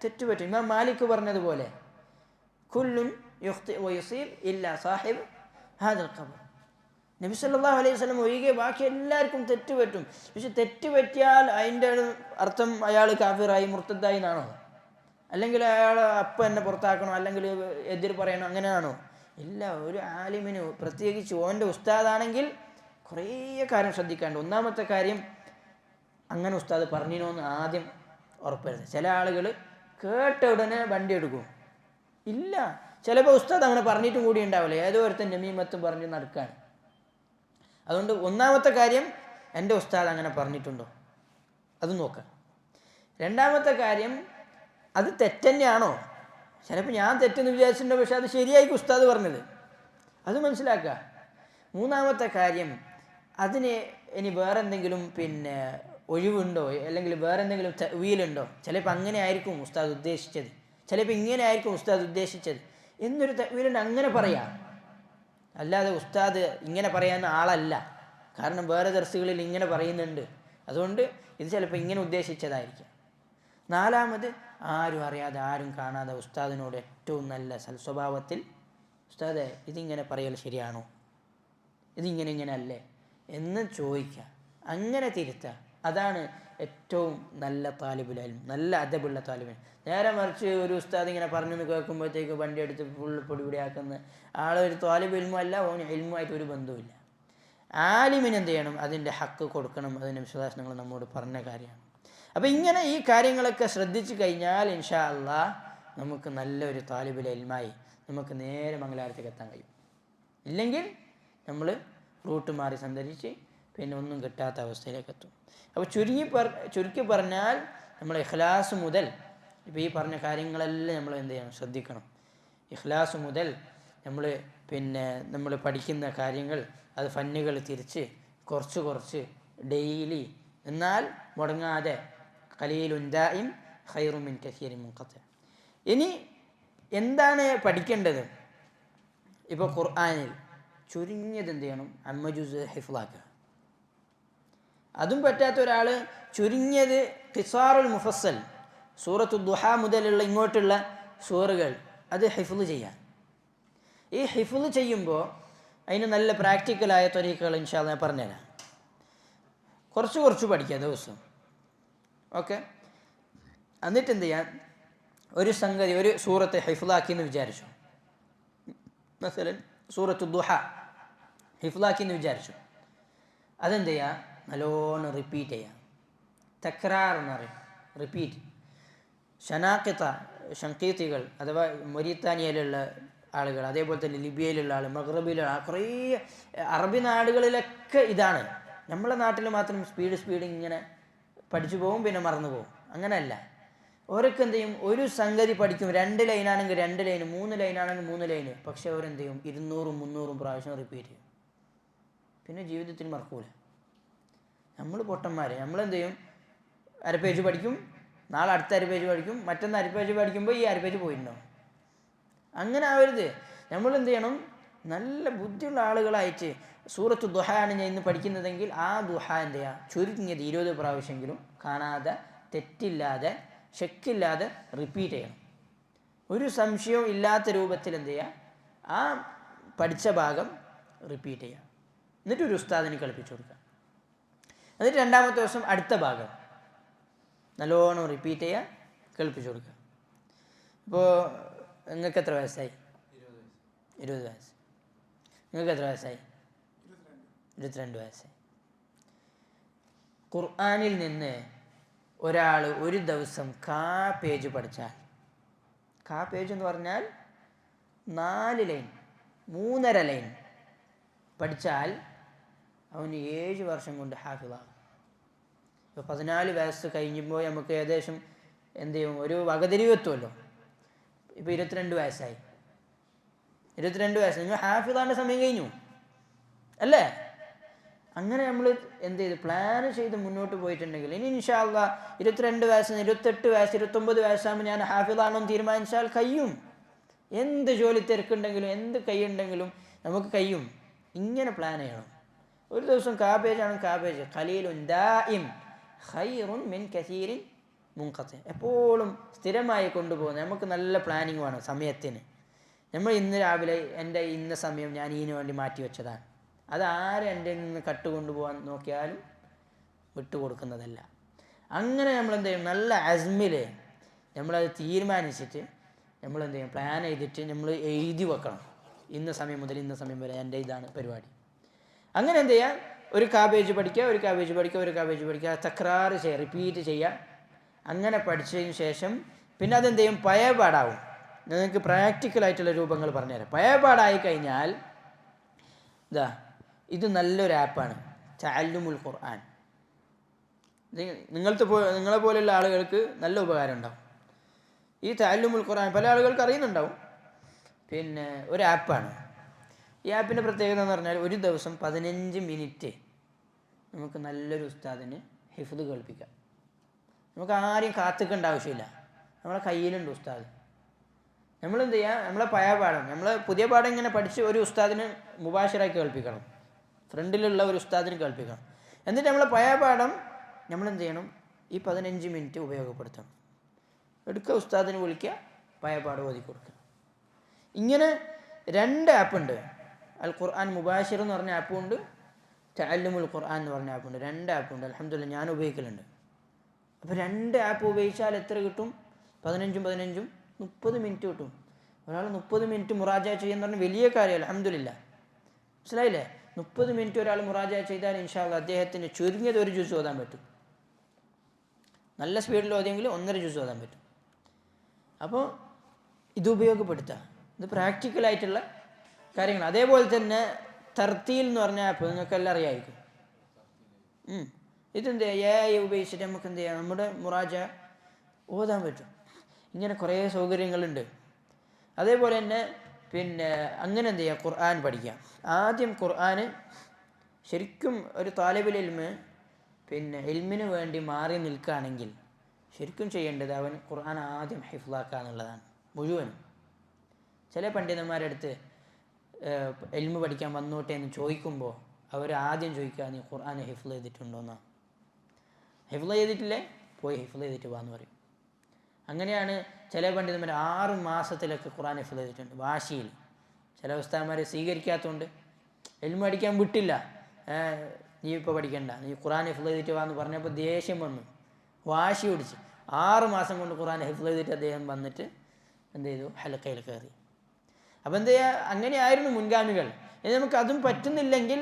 തെറ്റുപറ്റും. ഇമാം മാലിക് പറഞ്ഞതുപോലെ കുല്ലുൻ യുഖ്തി വയുസീബ് ഇല്ലാ സാഹിബ് ഹാദൽ ഖബർ. നബി സല്ലല്ലാഹു അലൈഹി വസല്ലം ഒഴികെ ബാക്കി എല്ലാവർക്കും തെറ്റുപറ്റും. പക്ഷെ തെറ്റുപറ്റിയാൽ അതിൻ്റെ അർത്ഥം അയാൾ കാഫിറായി മുർത്തദ്ദായി എന്നാണോ? അല്ലെങ്കിൽ അയാൾ അപ്പം എന്നെ പുറത്താക്കണോ, അല്ലെങ്കിൽ എതിർ പറയണോ, അങ്ങനെയാണോ? ഇല്ല. ഒരു ആലിമിന് പ്രത്യേകിച്ച് ഓൻ്റെ ഉസ്താദാണെങ്കിൽ കുറേ കാര്യം ശ്രദ്ധിക്കാണ്ട്. ഒന്നാമത്തെ കാര്യം, അങ്ങനെ ഉസ്താദ് പറഞ്ഞിനോ എന്ന് ആദ്യം ഉറപ്പരുത്. ചില ആളുകൾ കേട്ട ഉടനെ വണ്ടി എടുക്കും. ഇല്ല, ചിലപ്പോൾ ഉസ്താദ് അങ്ങനെ പറഞ്ഞിട്ടും കൂടി ഉണ്ടാവില്ല, ഏതോ ഒരുത്തൻ നമീമത്തും പറഞ്ഞ് നടക്കുകയാണ്. അതുകൊണ്ട് ഒന്നാമത്തെ കാര്യം, എൻ്റെ ഉസ്താദ് അങ്ങനെ പറഞ്ഞിട്ടുണ്ടോ അത് നോക്കാം. രണ്ടാമത്തെ കാര്യം, അത് തെറ്റന്നെയാണോ? ചിലപ്പോൾ ഞാൻ തെറ്റെന്ന് വിചാരിച്ചിട്ടുണ്ടോ, പക്ഷെ അത് ശരിയായിരിക്കും ഉസ്താദ് പറഞ്ഞത്, അത് മനസ്സിലാക്കുക. മൂന്നാമത്തെ കാര്യം, അതിന് ഇനി വേറെന്തെങ്കിലും പിന്നെ ഒഴിവുണ്ടോ, അല്ലെങ്കിൽ വേറെന്തെങ്കിലും തഅ്വീലുണ്ടോ? ചിലപ്പോൾ അങ്ങനെ ആയിരിക്കും ഉസ്താദ് ഉദ്ദേശിച്ചത്, ചിലപ്പോൾ ഇങ്ങനെ ആയിരിക്കും ഉസ്താദ് ഉദ്ദേശിച്ചത് എന്നൊരു തഅ്വീലുണ്ട്, അങ്ങനെ പറയാം. അല്ലാതെ ഉസ്താദ് ഇങ്ങനെ പറയാവുന്ന ആളല്ല, കാരണം വേറെ ദർസുകളിൽ ഇങ്ങനെ പറയുന്നുണ്ട്, അതുകൊണ്ട് ഇത് ചിലപ്പോൾ ഇങ്ങനെ ഉദ്ദേശിച്ചതായിരിക്കും. നാലാമത്, ആരും അറിയാതെ ആരും കാണാതെ ഉസ്താദിനോട് ഏറ്റവും നല്ല സൽസ്വഭാവത്തിൽ, ഉസ്താദെ ഇതിങ്ങനെ പറയൽ ശരിയാണോ, ഇതിങ്ങനെ അല്ലേ എന്ന് ചോദിക്കുക, അങ്ങനെ തിരുത്തുക. അതാണ് ഏറ്റവും നല്ല താലിബുൽ ഇൽം, നല്ല അദബുള്ള താലിബുൽ ഇൽം. നേരെ മറിച്ച് ഒരു ഉസ്താദ് ഇങ്ങനെ പറഞ്ഞെന്ന് കേൾക്കുമ്പോഴത്തേക്ക് വണ്ടി എടുത്ത് ഫുള്ള് പൊടിപൊടിയാക്കുന്ന ആളൊരു താലിബുൽ ഇൽമും അല്ല, ഓന് ഇൽമുമായിട്ട് ഒരു ബന്ധവുമില്ല. ആലിമിന് എന്ത് ചെയ്യണം? അതിൻ്റെ ഹക്ക് കൊടുക്കണം. അതിൻ്റെ വിശ്വാസങ്ങൾ നമ്മോട് പറഞ്ഞ കാര്യമാണ്. അപ്പോൾ ഇങ്ങനെ ഈ കാര്യങ്ങളൊക്കെ ശ്രദ്ധിച്ചു കഴിഞ്ഞാൽ ഇൻഷാ അല്ലാഹ് നമുക്ക് നല്ലൊരു താലിബുൽ ഇൽമായി നമുക്ക് നേരെ മംഗലാപുരത്തേക്ക് എത്താൻ കഴിയും. ഇല്ലെങ്കിൽ നമ്മൾ റൂട്ട് മാറി സഞ്ചരിച്ച് പിന്നെ ഒന്നും കിട്ടാത്ത അവസ്ഥയിലേക്ക് എത്തും. അപ്പോൾ ചുരുക്കി പറഞ്ഞാൽ നമ്മൾ ഇഖ്ലാസ് മുതൽ ഇപ്പോൾ ഈ പറഞ്ഞ കാര്യങ്ങളെല്ലാം നമ്മൾ എന്ത് ചെയ്യണം? ശ്രദ്ധിക്കണം. ഇഖ്ലാസ് മുതൽ നമ്മൾ പഠിക്കുന്ന കാര്യങ്ങൾ, അത് ഫന്നുകൾ തിരിച്ച് കുറച്ച് ഡെയിലി, എന്നാൽ മുടങ്ങാതെ, ഖലീലുൻ ദാഇം ഖൈറും മിൻ കസീരിൻ മുൻഖത്തി. ഇനി എന്താണ് പഠിക്കേണ്ടത്? ഇപ്പോൾ ഖുർആനിൽ ചുരുങ്ങിയത് എന്ത് ചെയ്യണം? അമ്മ ജുസ് ഹിഫ്ളാക്കുക. അതും പറ്റാത്ത ഒരാൾ ചുരുങ്ങിയത് ഖിസാറുൽ മുഫസ്സൽ, സൂറത്തു ദുഹ മുതലുള്ള ഇങ്ങോട്ടുള്ള സൂറുകൾ അത് ഹിഫ്ള് ചെയ്യാൻ. ഈ ഹിഫ്ള് ചെയ്യുമ്പോൾ അതിന് നല്ല പ്രാക്ടിക്കലായ ത്വരീഖകൾ ഇൻഷാ അല്ലാഹ് ഞാൻ പറഞ്ഞുതരാം. കുറച്ച് പഠിക്കുക ദിവസം. ഓക്കെ, എന്നിട്ട് എന്ത് ചെയ്യാൻ? ഒരു സംഗതി, ഒരു സൂറത്തെ ഹിഫ്ളാക്കി എന്ന് വിചാരിച്ചു. മസലൻ സൂറത്തു ദുഹ ഹിഫ്ളാക്കി എന്ന് വിചാരിച്ചു. അതെന്ത് ചെയ്യുക? നല്ലോണം റിപ്പീറ്റ് ചെയ്യുക. തക്രാർ എന്ന് പറയും, റിപ്പീറ്റ്. ഷങ്കീത്തികൾ അഥവാ മൊരീത്താനിയയിലുള്ള ആളുകൾ, അതേപോലെ തന്നെ ലിബിയയിലുള്ള ആൾ, മഗ്റബിലുള്ള കുറേ അറബി നാടുകളിലൊക്കെ ഇതാണ്. നമ്മളെ നാട്ടിൽ മാത്രം സ്പീഡ് ഇങ്ങനെ പഠിച്ചു പോകും, പിന്നെ മറന്നു പോകും. അങ്ങനെയല്ല. ഓരൊക്കെ എന്ത് ചെയ്യും? ഒരു സംഗതി പഠിക്കും, 2 ലൈനാണെങ്കിൽ 2 ലൈന്, 3 ലൈനാണെങ്കിൽ 3 ലൈന്. പക്ഷെ അവരെന്ത് ചെയ്യും? 200-300 പ്രാവശ്യം റിപ്പീറ്റ് ചെയ്യും. പിന്നെ ജീവിതത്തിൽ മറക്കൂല. നമ്മൾ പൊട്ടന്മാർ. നമ്മളെന്ത് ചെയ്യും? അരപ്പേജ് പഠിക്കും, നാളെ അടുത്ത അരപ്പേജ് പഠിക്കും, മറ്റൊന്ന് അരപ്പേജ് പഠിക്കുമ്പോൾ ഈ അരപ്പേജ് പോയിട്ടുണ്ടാവും. അങ്ങനെ ആവരുത്. നമ്മളെന്ത് ചെയ്യണം? നല്ല ബുദ്ധിയുള്ള ആളുകളായിട്ട്, സൂറത്ത് ദുഹയാണ് ഞാൻ ഇന്ന് പഠിക്കുന്നതെങ്കിൽ ആ ദുഹ എന്ത് ചെയ്യുക? ചുരുങ്ങിയത് 20 പ്രാവശ്യമെങ്കിലും കാണാതെ, തെറ്റില്ലാതെ, ഷെക്കില്ലാതെ റിപ്പീറ്റ് ചെയ്യണം. ഒരു സംശയവും ഇല്ലാത്ത രൂപത്തിൽ എന്ത് ചെയ്യുക? ആ പഠിച്ച ഭാഗം റിപ്പീറ്റ് ചെയ്യുക. എന്നിട്ട് ഒരു ഉസ്താദിന് കളിപ്പിച്ചു കൊടുക്കുക. എന്നിട്ട് രണ്ടാമത്തെ ദിവസം അടുത്ത ഭാഗം നല്ലോണം റിപ്പീറ്റ് ചെയ്യുക, കേൾപ്പിച്ചു കൊടുക്കുക. ഇപ്പോൾ നിങ്ങൾക്ക് എത്ര വയസ്സായി? 20 വയസ്സ്. നിങ്ങൾക്ക് എത്ര വയസ്സായി? 22 വയസ്സായി. ഖുർആനിൽ നിന്ന് ഒരാൾ ഒരു ദിവസം പേജ് പഠിച്ചാൽ, പേജ് എന്ന് പറഞ്ഞാൽ 4 ലൈൻ, 3.5 ലൈൻ, പഠിച്ചാൽ അവന് 7 വർഷം കൊണ്ട് ഹാഫിളാകും. ഇപ്പോൾ 14 വയസ്സ് കഴിഞ്ഞപ്പോൾ നമുക്ക് ഏകദേശം എന്ത് ചെയ്യും, ഒരു വകതിരിവെത്തുമല്ലോ. ഇപ്പോൾ 22 വയസ്സായി, 22 വയസ്സ്, നിങ്ങൾ ഹാഫിളാൻ്റെ സമയം കഴിഞ്ഞു അല്ലേ? അങ്ങനെ നമ്മൾ എന്ത് ചെയ്ത് പ്ലാൻ ചെയ്ത് മുന്നോട്ട് പോയിട്ടുണ്ടെങ്കിൽ ഇനി ഇൻഷാ അല്ലാഹ് 22 വയസ്സിന് 28 വയസ്സ് 29 വയസ്സാകുമ്പോൾ ഞാൻ ഹാഫിളാണെന്ന് തീരുമാനിച്ചാൽ കഴിയും. എന്ത് ജോലി തിരക്കുണ്ടെങ്കിലും എന്ത് കൈയുണ്ടെങ്കിലും നമുക്ക് കഴിയും. ഇങ്ങനെ പ്ലാൻ ചെയ്യണം. ഒരു ദിവസം കാബേജാണ് കാബേജ്, ഖലീലുൻ ദാഇം ഖൈറുൻ മിൻ കസീരിൻ മുൻഖത്തി. എപ്പോഴും സ്ഥിരമായി കൊണ്ടുപോകുന്നത്. നമുക്ക് നല്ല പ്ലാനിങ് വേണം സമയത്തിന്. നമ്മൾ ഇന്ന് രാവിലെ എൻ്റെ ഇന്ന സമയം ഞാൻ ഇതിനു വേണ്ടി മാറ്റി വെച്ചതാണ്, അതാരും എൻ്റെ നിന്ന് കട്ടുകൊണ്ടുപോകാൻ നോക്കിയാലും വിട്ടുകൊടുക്കുന്നതല്ല. അങ്ങനെ നമ്മളെന്ത് ചെയ്യും, നല്ല അസ്മിൽ നമ്മളത് തീരുമാനിച്ചിട്ട് നമ്മളെന്ത് ചെയ്യും, പ്ലാൻ ചെയ്തിട്ട് നമ്മൾ എഴുതി വെക്കണം. ഇന്ന സമയം മുതൽ ഇന്ന സമയം വരെ എൻ്റെ ഇതാണ് പരിപാടി. അങ്ങനെ എന്ത് ചെയ്യുക, ഒരു കാബേജ് പഠിക്കുക, ഒരു കാബേജ് പഠിക്കുക, ഒരു കാബേജ് പഠിക്കുക, തക്രാർ ചെയ്യുക, റിപ്പീറ്റ് ചെയ്യുക. അങ്ങനെ പഠിച്ചതിന് ശേഷം പിന്നെ അതെന്ത് ചെയ്യും, പഴയപാടാവും. നിങ്ങൾക്ക് പ്രാക്ടിക്കലായിട്ടുള്ള രൂപങ്ങൾ പറഞ്ഞുതരാം. പഴയപാടായി കഴിഞ്ഞാൽ ഇതാ, ഇത് നല്ലൊരു ആപ്പാണ് തഅല്ലുമുൽ ഖുർആൻ. നിങ്ങളെ പോലെയുള്ള ആളുകൾക്ക് നല്ല ഉപകാരം ഉണ്ടാവും. ഈ തഅല്ലുമുൽ ഖുർആൻ പല ആളുകൾക്ക് അറിയുന്നുണ്ടാവും. പിന്നെ ഒരു ആപ്പാണ്. ഈ ആപ്പിൻ്റെ പ്രത്യേകത എന്ന് പറഞ്ഞാൽ ഒരു ദിവസം 15 മിനിറ്റ് നമുക്ക് നല്ലൊരു ഉസ്താദിന് ഹിഫ്ദ് കേൾപ്പിക്കാം. നമുക്ക് ആരെയും കാത്തിക്കേണ്ട ആവശ്യമില്ല, നമ്മളെ കയ്യിലുണ്ട് ഉസ്താദ്. നമ്മളെന്ത് ചെയ്യുക, നമ്മളെ പഴയ പാഠം, നമ്മൾ പുതിയ പാഠം ഇങ്ങനെ പഠിച്ച് ഒരു ഉസ്താദിന് മുബാശിറായി കേൾപ്പിക്കണം, ഫ്രണ്ടിലുള്ള ഒരു ഉസ്താദിന് കേൾപ്പിക്കണം. എന്നിട്ട് നമ്മളെ പഴയ പാഠം നമ്മളെന്ത് ചെയ്യണം, ഈ 15 മിനിറ്റ് ഉപയോഗപ്പെടുത്തണം. എടുക്കുക, ഉസ്താദിന് വിളിക്കുക, പഴയ പാഠം ഓതി കൊടുക്കുക. ഇങ്ങനെ 2 ആപ്പുണ്ട്. അൽ ഖുർആൻ മുബാഷിർ എന്ന് പറഞ്ഞ ആപ്പും ഉണ്ട്, തഅല്ലുമുൽ ഖുർആൻ എന്ന് പറഞ്ഞ ആപ്പുണ്ട്. 2 ആപ്പുണ്ട്. അൽഹംദുലില്ലാഹ് ഞാൻ ഉപയോഗിക്കലുണ്ട്. അപ്പോൾ 2 ആപ്പ് ഉപയോഗിച്ചാൽ എത്ര കിട്ടും? 15 30 മിനിറ്റ് കിട്ടും. ഒരാൾ 30 മിനിറ്റ് മുറാജ ചെയ്യുന്ന പറഞ്ഞാൽ വലിയ കാര്യം. അൽഹംദുലില്ലാഹ്, മനസ്സിലായില്ലേ? 30 മിനിറ്റ് ഒരാൾ മുറാജ ചെയ്താൽ ഇൻഷാ അല്ലാഹ് അദ്ദേഹത്തിന് ചുരുങ്ങിയത് 1 ജുസ് ഓതാൻ പറ്റും. നല്ല സ്പീഡിൽ ഓതിയെങ്കിൽ 1.5 ജുസ് ഓതാൻ പറ്റും. അപ്പോൾ ഇത് ഉപയോഗപ്പെടുത്തുക. ഇത് പ്രാക്ടിക്കലായിട്ടുള്ള കാര്യങ്ങൾ. അതേപോലെ തന്നെ തർത്തീൽ എന്ന് പറഞ്ഞ ആപ്പ് നിങ്ങൾക്കെല്ലാം അറിയാമായിരിക്കും. ഇതെന്ത് AI ഉപയോഗിച്ചിട്ട് നമുക്ക് എന്ത് ചെയ്യാം, നമ്മുടെ മുറാജ ഓതാൻ പറ്റും. ഇങ്ങനെ കുറേ സൗകര്യങ്ങളുണ്ട്. അതേപോലെ തന്നെ പിന്നെ അങ്ങനെ എന്ത് ചെയ്യുക, ഖുർആൻ പഠിക്കാം. ആദ്യം ഖുർആൻ ശരിക്കും ഒരു താലിബുൽ ഇൽമ് പിന്നെ ഇൽമിന് വേണ്ടി മാറി നിൽക്കുകയാണെങ്കിൽ ശരിക്കും ചെയ്യേണ്ടത് അവൻ ഖുർആൻ ആദ്യം ഹിഫ്ലാക്കുക എന്നുള്ളതാണ് മുഴുവനും. ചില പണ്ഡിതന്മാരുടെ അടുത്ത് ഇൽമ് പഠിക്കാൻ വന്നോട്ടെ എന്ന് ചോദിക്കുമ്പോൾ അവർ ആദ്യം ചോദിക്കുക, നീ ഖുർആൻ ഹിഫ്ള് ചെയ്തിട്ടുണ്ടോയെന്നാണ്. ഹിഫ്ള് ചെയ്തിട്ടില്ലേ, പോയി ഹിഫ്ള് ചെയ്തിട്ട് പോകാമെന്ന് പറയും. അങ്ങനെയാണ് ചില പണ്ഡിതന്മാർ 6 മാസത്തിലൊക്കെ ഖുർആൻ ഹിഫ്ള് ചെയ്തിട്ടുണ്ട്, വാശിയിൽ. ചില ഉസ്താദന്മാർ സ്വീകരിക്കാത്തതുകൊണ്ട് ഇൽമ് പഠിക്കാൻ വിട്ടില്ല. നീ ഇപ്പോൾ പഠിക്കണ്ട, നീ ഖുർആൻ ഹിഫ്ള് ചെയ്തിട്ട് വാന്ന് പറഞ്ഞപ്പോൾ ദേഷ്യം വന്നു, വാശി പിടിച്ച് 6 മാസം കൊണ്ട് ഖുർആൻ ഹിഫ്ള് ചെയ്തിട്ട് അദ്ദേഹം വന്നിട്ട് എന്ത് ചെയ്തു, ഹലക്കയിൽ കയറി. അപ്പം എന്ത് ചെയ്യുക, അങ്ങനെയായിരുന്നു മുൻഗാമികൾ. ഇനി നമുക്ക് അതും പറ്റുന്നില്ലെങ്കിൽ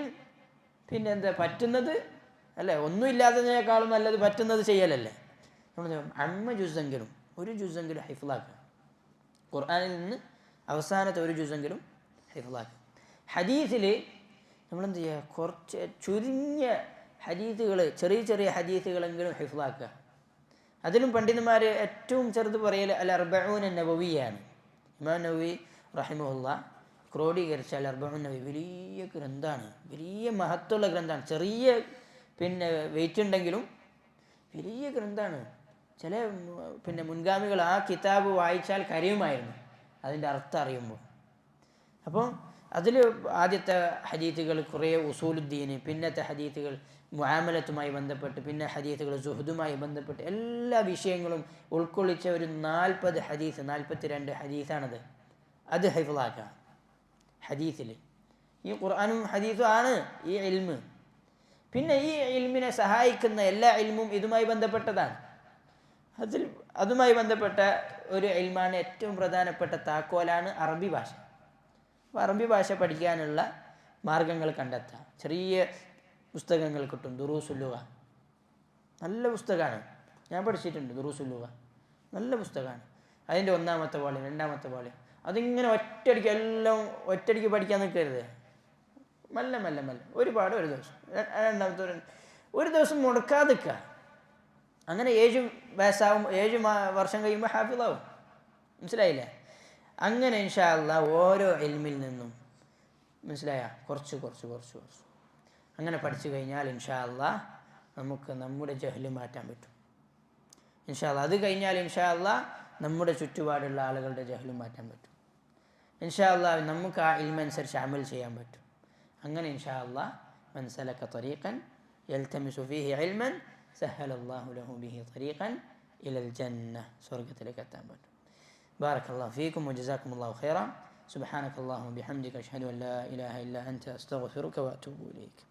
പിന്നെ എന്താ പറ്റുന്നത് അല്ലേ, ഒന്നും ഇല്ലാത്തതിനേക്കാളും നല്ലത് പറ്റുന്നത് ചെയ്യലല്ലേ. നമ്മൾ അമ്മ ജുസെങ്കിലും 1 ജുസെങ്കിലും ഹിഫ്ളാക്കുക. ഖുർആനിൽ നിന്ന് അവസാനത്തെ 1 ജുസെങ്കിലും ഹിഫ്ളാക്കുക. ഹദീസിൽ നമ്മളെന്ത് ചെയ്യുക, കുറച്ച് ചുരുങ്ങിയ ഹദീസുകൾ, ചെറിയ ചെറിയ ഹദീസുകളെങ്കിലും ഹിഫ്ളാക്കുക. അതിലും പണ്ഡിതന്മാർ ഏറ്റവും ചെറുത് പറയൽ അൽ അർബഊൻ നബവിയാണ്. ഇമാം നവവി റഹിമഹുല്ലാഹ് ക്രോഡീകരിച്ച അൽ അർബഊൻ നബവി വലിയ ഗ്രന്ഥമാണ്, വലിയ മഹത്വമുള്ള ഗ്രന്ഥമാണ്. ചെറിയ പിന്നെ വെയിറ്റ് ഉണ്ടെങ്കിലും വലിയ ഗ്രന്ഥമാണ്. ചില പിന്നെ മുൻഗാമികൾ ആ കിതാബ് വായിച്ചാൽ കരയുമായിരുന്നു അതിൻ്റെ അർത്ഥം അറിയുമ്പോൾ. അപ്പോൾ അതിൽ ആദ്യത്തെ ഹദീത്തുകൾ കുറേ ഉസൂലുദ്ദീന്, പിന്നത്തെ ഹദീത്തുകൾ മുആമലത്തുമായി ബന്ധപ്പെട്ട്, പിന്നെ ഹദീത്തുകൾ സുഹുദുമായി ബന്ധപ്പെട്ട് എല്ലാ വിഷയങ്ങളും ഉൾക്കൊള്ളിച്ച ഒരു 40 ഹദീസ്, 42 ഹദീസാണത്. അത് ഹിഫ്ളാക്കുക ഹദീസിൽ. ഈ ഖുർആനും ഹദീസും ആണ് ഈ ഇൽമ്. പിന്നെ ഈ ഇൽമിനെ സഹായിക്കുന്ന എല്ലാ ഇൽമും ഇതുമായി ബന്ധപ്പെട്ടതാണ്. അതുമായി ബന്ധപ്പെട്ട ഒരു ഇൽമാണ് ഏറ്റവും പ്രധാനപ്പെട്ട താക്കോലാണ് അറബി ഭാഷ. അപ്പോൾ അറബി ഭാഷ പഠിക്കാനുള്ള മാർഗങ്ങൾ കണ്ടെത്തുക. ചെറിയ പുസ്തകങ്ങൾ കിട്ടും, ദുറൂസുൽ ലുഗ നല്ല പുസ്തകമാണ്, ഞാൻ പഠിച്ചിട്ടുണ്ട്. ദുറൂസുൽ ലുഗ നല്ല പുസ്തകമാണ്. അതിൻ്റെ 1ാമത്തെ വോളിയം 2ാമത്തെ വോളിയം അതിങ്ങനെ ഒറ്റയടിക്ക് എല്ലാം ഒറ്റയടിക്ക് പഠിക്കാൻ നിൽക്കരുത്. മെല്ലെ മെല്ലെ മെല്ലെ ഒരുപാട് ഒരു ദിവസം രണ്ടാമത്തെ ഒരു ദിവസം മുടക്കാതിക്കുക. അങ്ങനെ 7 വയസ്സാവും, 7 വർഷം കഴിയുമ്പോൾ ഹാഫിളാവും. മനസ്സിലായില്ലേ? അങ്ങനെ ഇൻഷാ അല്ലാഹ് ഓരോ ഇൽമിൽ നിന്നും മനസ്സിലായ കുറച്ച് കുറച്ച് കുറച്ച് കുറച്ച് അങ്ങനെ പഠിച്ചു കഴിഞ്ഞാൽ ഇൻഷാ അല്ലാഹ് നമുക്ക് നമ്മുടെ ജഹ്ല് മാറ്റാൻ പറ്റും. ഇൻഷാ അല്ലാഹ് അത് കഴിഞ്ഞാൽ ഇൻഷാ അല്ലാഹ് നമ്മുടെ ചുറ്റുപാടുള്ള ആളുകളുടെ ജഹ്ലും മാറ്റാൻ പറ്റും. ഇൻഷാ അല്ലാഹ് നമുക്ക് ആ ഇൽമനുസരിച്ച് അമൽ ചെയ്യാൻ പറ്റും. അങ്ങനെ ഇൻഷാ അല്ലാഹ് മൻ സലക തരീഖൻ യൽതമിസു ഫീഹി ഇൽമൻ സഹലല്ലാഹു ലഹു ബിഹി തരീഖൻ ഇലൽ ജന്ന, സ്വർഗ്ഗത്തിലേക്ക് എത്താൻ പറ്റും. ബാറകല്ലാഹു ഫീക്കും വജസാക്കുമുല്ലാഹു ഖൈറ. സുബ്ഹാനകല്ലാഹുമ്മ ബിഹംദിക അഷ്ഹദു അൻ ലാ ഇലാഹ ഇല്ലാ അൻത അസ്തഗ്ഫിറുക വഅതൂബു ഇലൈക്.